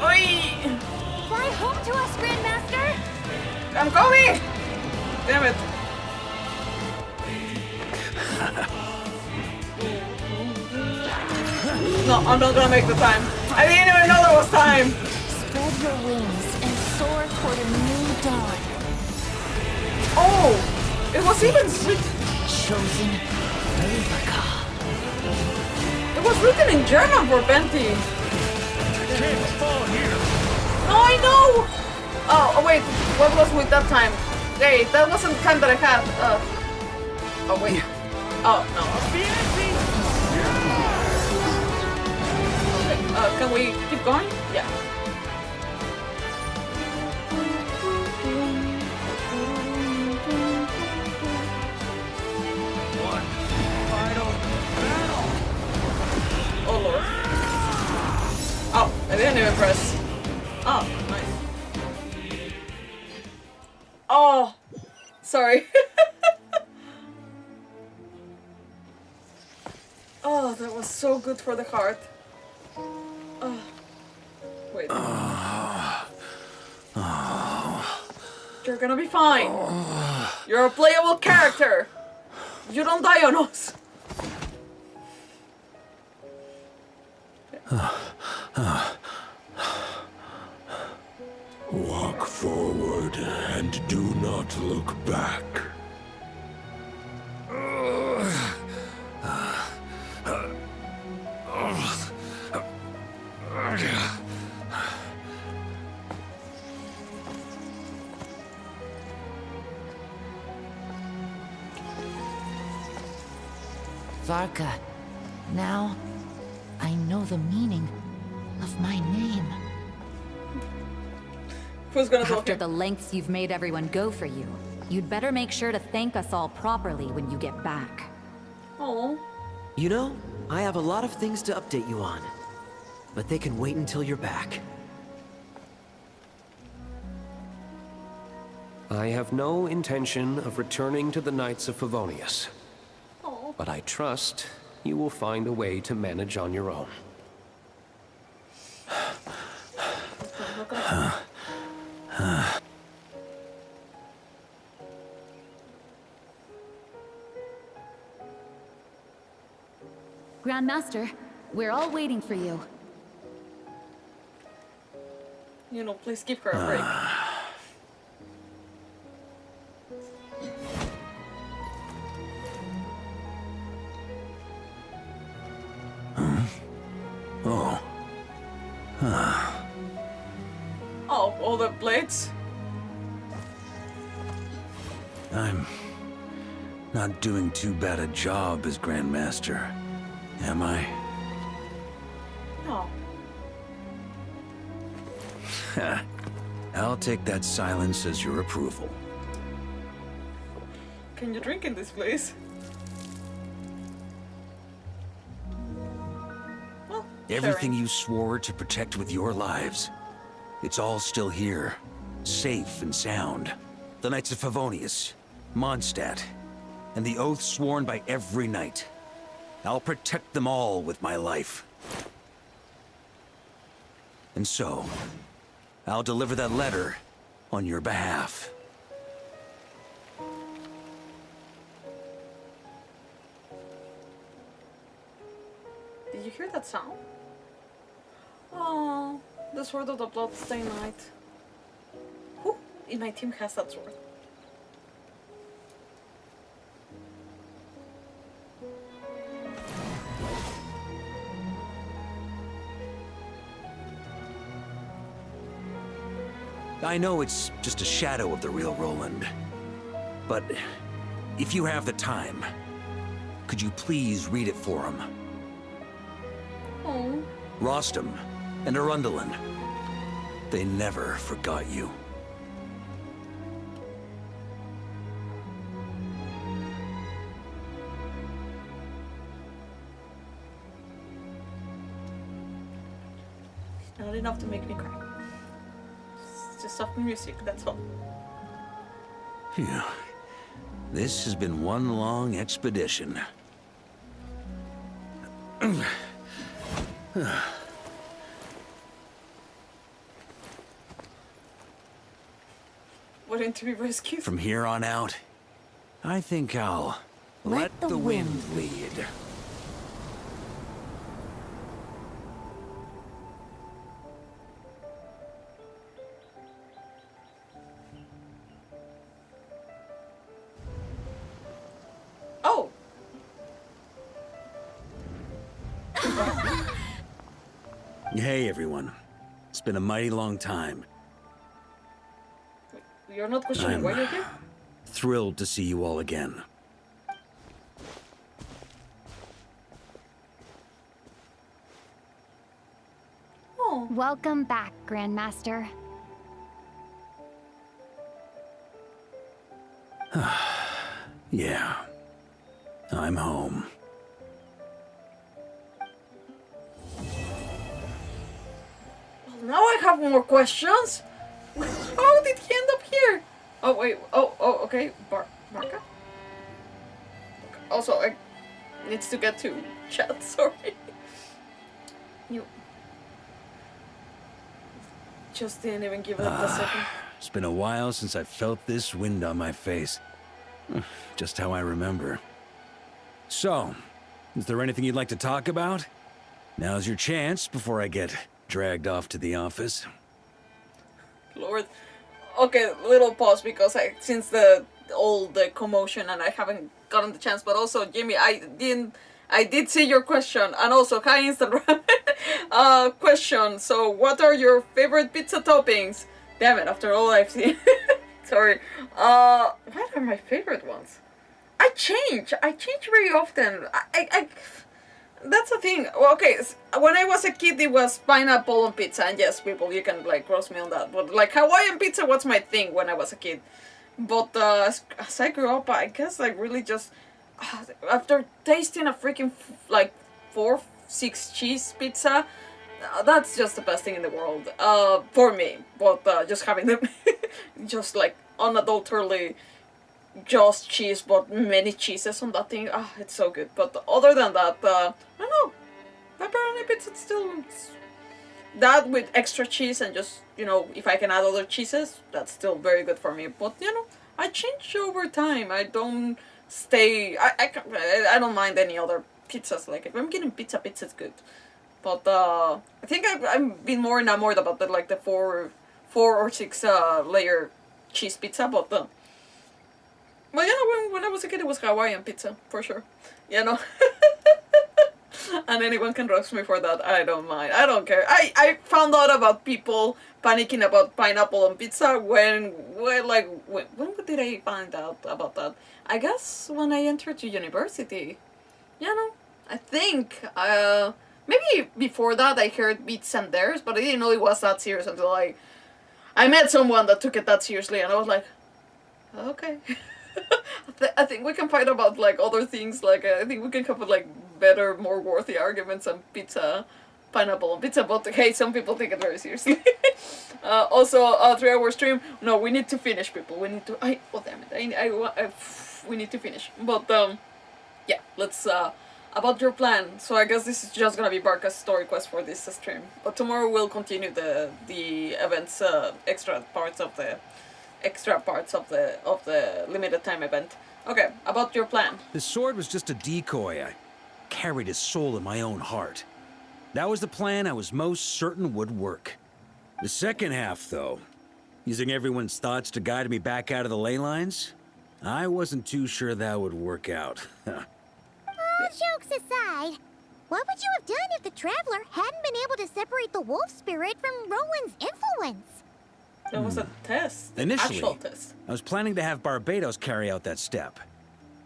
Oi. Fly home to us, Grandmaster! I'm coming! Damn it. No, I'm not gonna make the time. I didn't even know there was time. Spread your wings and soar toward a new dawn. Oh, it was even chosen Varka. It was written in German for Venti. Can't fall here. No, I know. Oh, wait, what was with that time? Hey, that wasn't the time that I had. Oh wait. Oh no. Okay, can we keep going? Yeah. One final battle. Oh lord. Oh, I didn't even press. Oh, nice. Oh, sorry. Oh, that was so good for the heart. Oh. Wait. You're gonna be fine. You're a playable character. You don't die on us. Walk forward and do not look back. Varka, now I know the meaning of my name. Who's gonna talk? After the lengths you've made everyone go for you, you'd better make sure to thank us all properly when you get back. Oh. You know, I have a lot of things to update you on, but they can wait until you're back. I have no intention of returning to the Knights of Favonius. But I trust you will find a way to manage on your own. Grandmaster, we're all waiting for you. You know, please give her a break. Oh, all the blades? I'm not doing too bad a job as Grandmaster, am I? No. I'll take that silence as your approval. Can you drink in this place? Well, Everything you swore to protect with your lives. It's all still here. Safe and sound. The Knights of Favonius, Mondstadt, and the oath sworn by every knight. I'll protect them all with my life. And so, I'll deliver that letter on your behalf. Did you hear that sound? Oh, the sword of the Bloodstained Knight. Who in my team has that sword? I know it's just a shadow of the real Roland, but if you have the time, could you please read it for him? Oh. Rostam and Arundelen, they never forgot you. Not enough to make me cry. It's just soft music, that's all. Phew. This has been one long expedition. Wanting to be rescued? From here on out, I think I'll let the wind lead. Oh! Hey everyone. It's been a mighty long time. You're not questioning why you're here? Thrilled to see you all again. Oh. Welcome back, Grandmaster. Yeah. I'm home. Well, now I have more questions. How did he end up here? Oh wait. Oh. Okay. Varka. Also, I needs to get to chat. Sorry. You just didn't even give it a second. It's been a while since I felt this wind on my face. Just how I remember. So, is there anything you'd like to talk about? Now's your chance before I get dragged off to the office. Lord. Okay, little pause because since the commotion and I haven't gotten the chance, but also Jimmy, I did see your question, and also hi Instagram question. So, what are your favorite pizza toppings? Damn it! After all I've seen, sorry. What are my favorite ones? I change very often. I that's the thing. Well, okay, when I was a kid, it was pineapple on pizza, and yes, people, you can like roast me on that. But like Hawaiian pizza was my thing when I was a kid. But as I grew up, I guess like really just after tasting a freaking like 4-6 cheese pizza, that's just the best thing in the world for me. But just having them, just like unadulteratedly just cheese, but many cheeses on that thing. Ah, it's so good. But other than that, I don't know. Pepperoni pizza, it's still that with extra cheese and just, you know, if I can add other cheeses, that's still very good for me. But you know, I change over time. I don't stay. I don't mind any other pizzas. Like if I'm getting pizza's good. But I think I've been more enamored about the like the 4 or 6 layer cheese pizza. But well, you know, when I was a kid, it was Hawaiian pizza, for sure. You know? And anyone can roast me for that. I don't mind. I don't care. I found out about people panicking about pineapple on pizza when did I find out about that? I guess when I entered to university. You know? I think, maybe before that I heard Beats and Theirs, but I didn't know it was that serious until I met someone that took it that seriously, and I was like, okay. I think we can fight about like other things. Like I think we can come up with like better, more worthy arguments on pizza Pineapple on pizza, but hey, some people take it very seriously. Also, 3-hour stream. No, we need to finish, people. We need to. Oh damn it! We need to finish. But yeah, let's. About your plan. So I guess this is just gonna be Varka's story quest for this stream. But tomorrow we'll continue the events, extra parts of the limited time event. Okay, about your plan. The sword was just a decoy. I carried his soul in my own heart. That was the plan I was most certain would work. The second half, though, using everyone's thoughts to guide me back out of the ley lines, I wasn't too sure that would work out. Jokes aside, what would you have done if the Traveler hadn't been able to separate the wolf spirit from Roland's influence? That was a test. Initially, Actual test. I was planning to have Barbatos carry out that step.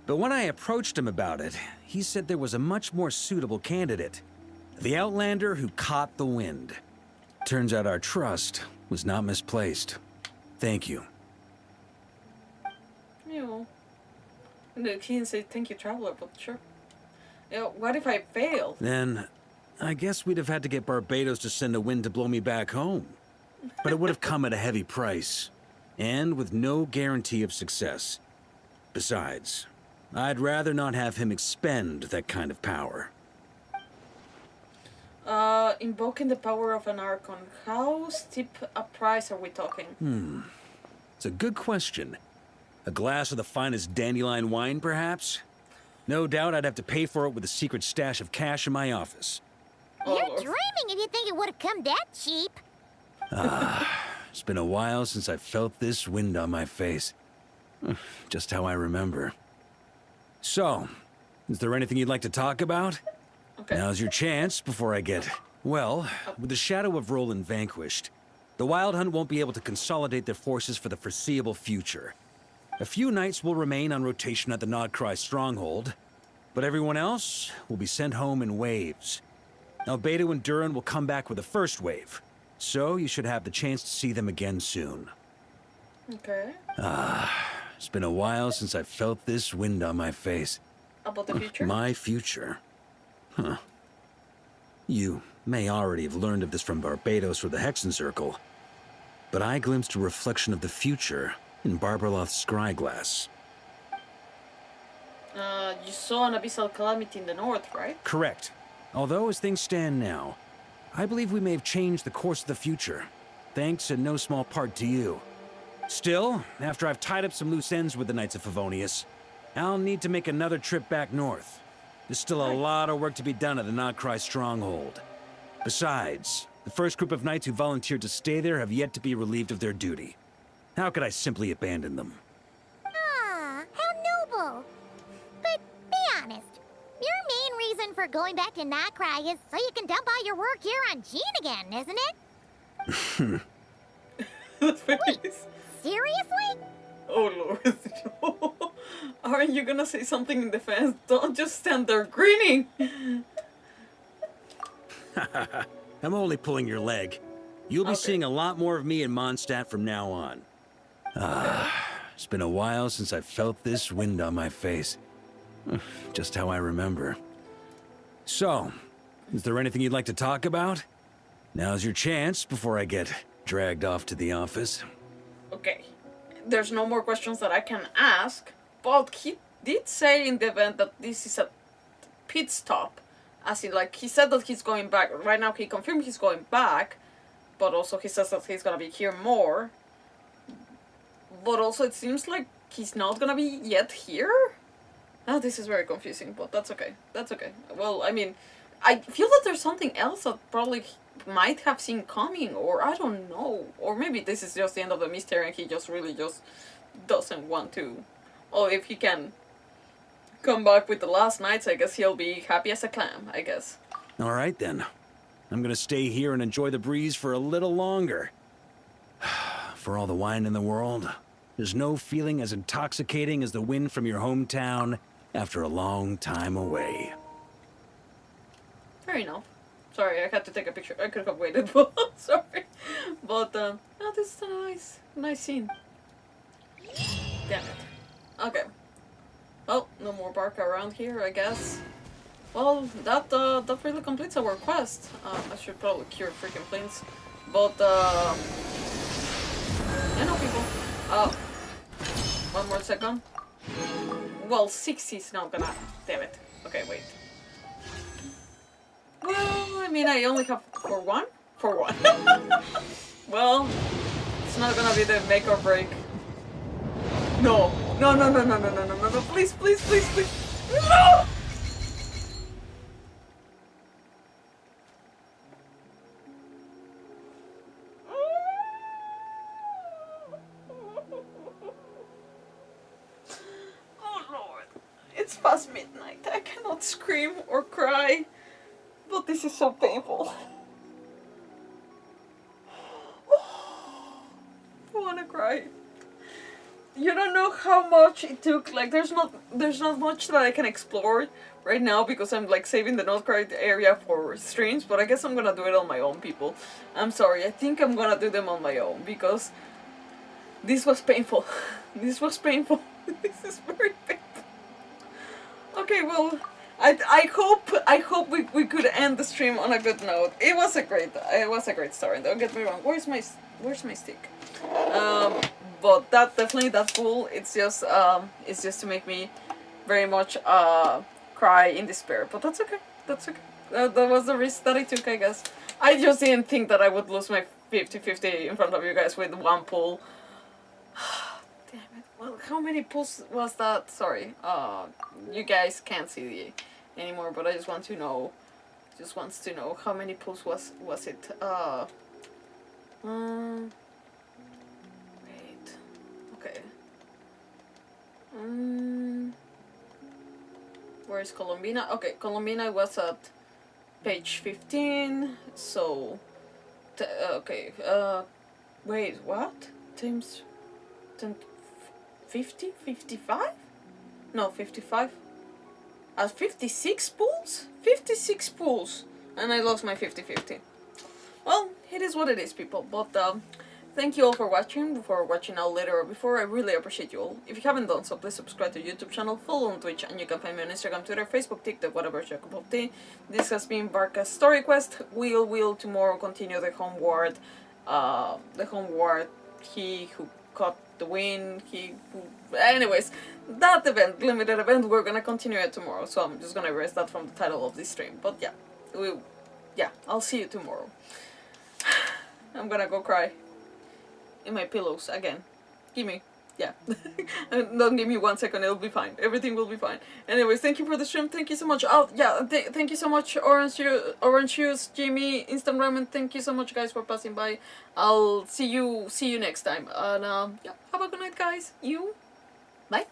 But when I approached him about it, he said there was a much more suitable candidate. The Outlander who caught the wind. Turns out our trust was not misplaced. Thank you. No. No, he didn't say thank you, Traveler, but sure. What if I failed? Then, I guess we'd have had to get Barbatos to send a wind to blow me back home. But it would have come at a heavy price, and with no guarantee of success. Besides, I'd rather not have him expend that kind of power. Invoking the power of an Archon. How steep a price are we talking? It's a good question. A glass of the finest dandelion wine, perhaps? No doubt I'd have to pay for it with a secret stash of cash in my office. You're dreaming if you think it would have come that cheap. It's been a while since I felt this wind on my face. Just how I remember. So, is there anything you'd like to talk about? Okay. Now's your chance before I get... Well, with the shadow of Roland vanquished, the Wild Hunt won't be able to consolidate their forces for the foreseeable future. A few knights will remain on rotation at the NOD-KRAI stronghold, but everyone else will be sent home in waves. Albedo and Durin will come back with the first wave, so you should have the chance to see them again soon. Okay. It's been a while since I felt this wind on my face. About the future? My future? Huh. You may already have learned of this from Barbatos or the Hexen Circle, but I glimpsed a reflection of the future in Barbarloth's scryglass. You saw an abyssal calamity in the north, right? Correct. Although, as things stand now, I believe we may have changed the course of the future, thanks in no small part to you. Still, after I've tied up some loose ends with the Knights of Favonius, I'll need to make another trip back north. There's still a lot of work to be done at the NOD-KRAI stronghold. Besides, the first group of knights who volunteered to stay there have yet to be relieved of their duty. How could I simply abandon them? Ah, how noble. But be honest, your main reason for going back to NOD-KRAI is so you can dump all your work here on Jean again, isn't it? Wait, seriously? Oh lord. Aren't you gonna say something in defense? Don't just stand there grinning! I'm only pulling your leg. You'll be seeing a lot more of me in Mondstadt from now on. It's been a while since I felt this wind on my face. Just how I remember. So, is there anything you'd like to talk about? Now's your chance before I get dragged off to the office. Okay. There's no more questions that I can ask, but he did say in the event that this is a pit stop. As in, like, he said that he's going back. Right now he confirmed he's going back, but also he says that he's gonna be here more. But also it seems like he's not gonna be yet here? Oh, this is very confusing, but that's okay. That's okay. Well, I mean, I feel that there's something else that probably might have seen coming, or I don't know. Or maybe this is just the end of the mystery and he just really just doesn't want to. Or if he can come back with the last nights, I guess he'll be happy as a clam, I guess. Alright then. I'm gonna stay here and enjoy the breeze for a little longer. For all the wine in the world, there's no feeling as intoxicating as the wind from your hometown after a long time away. Fair enough. Sorry, I had to take a picture. I could have waited, but sorry. But, oh, this is a nice scene. Damn it. Okay. Well, no more Varka around here, I guess. Well, that really completes our quest. I should probably cure freaking planes, but I know people. One more second. Well, 60 is not gonna. Damn it. Okay, wait. Well, I mean, I only have for one. Well, it's not gonna be the make or break. No, please, please, please, please. No! Oh Lord, it's past midnight. I cannot scream or cry, but this is so painful. I wanna cry. You don't know how much it took. Like, there's not much that I can explore right now because I'm like saving the NOD-KRAI area for streams. But I guess I'm gonna do it on my own, people. I'm sorry. I think I'm gonna do them on my own because this was painful. This was painful. This is very painful. Okay, well, I hope we could end the stream on a good note. It was a great story. Don't get me wrong. Where's my stick? But that's cool. It's just to make me very much cry in despair. But that's okay. That's okay. That was the risk that I took, I guess. I just didn't think that I would lose my 50-50 in front of you guys with one pull. Damn it. Well, how many pulls was that? Sorry. You guys can't see anymore, but I just want to know. Just wants to know how many pulls was it? Okay. Where's Colombina? Okay, Colombina was at page 15. So, okay. Wait, what? Times 10, 50, 55? No, 55. 56 pools? 56 pools, and I lost my 50-50. Well, it is what it is, people. But thank you all for watching now, later, or before. I really appreciate you all. If you haven't done so, please subscribe to the YouTube channel, follow on Twitch, and you can find me on Instagram, Twitter, Facebook, TikTok, whatever your cup of tea. This has been Varka's story quest. We'll tomorrow continue the homeward. He who caught the win. Anyways, that event, limited event, we're gonna continue it tomorrow. So I'm just gonna erase that from the title of this stream. But yeah, I'll see you tomorrow. I'm gonna go cry in my pillows again. Don't give me 1 second, it'll be fine. Everything will be fine. Anyways, thank you for the stream. Thank you so much. Thank you so much, Orange Shoes, Jimmy, Instant Ramen. Thank you so much, guys, for passing by. I'll see you next time. And have a good night, guys. Bye.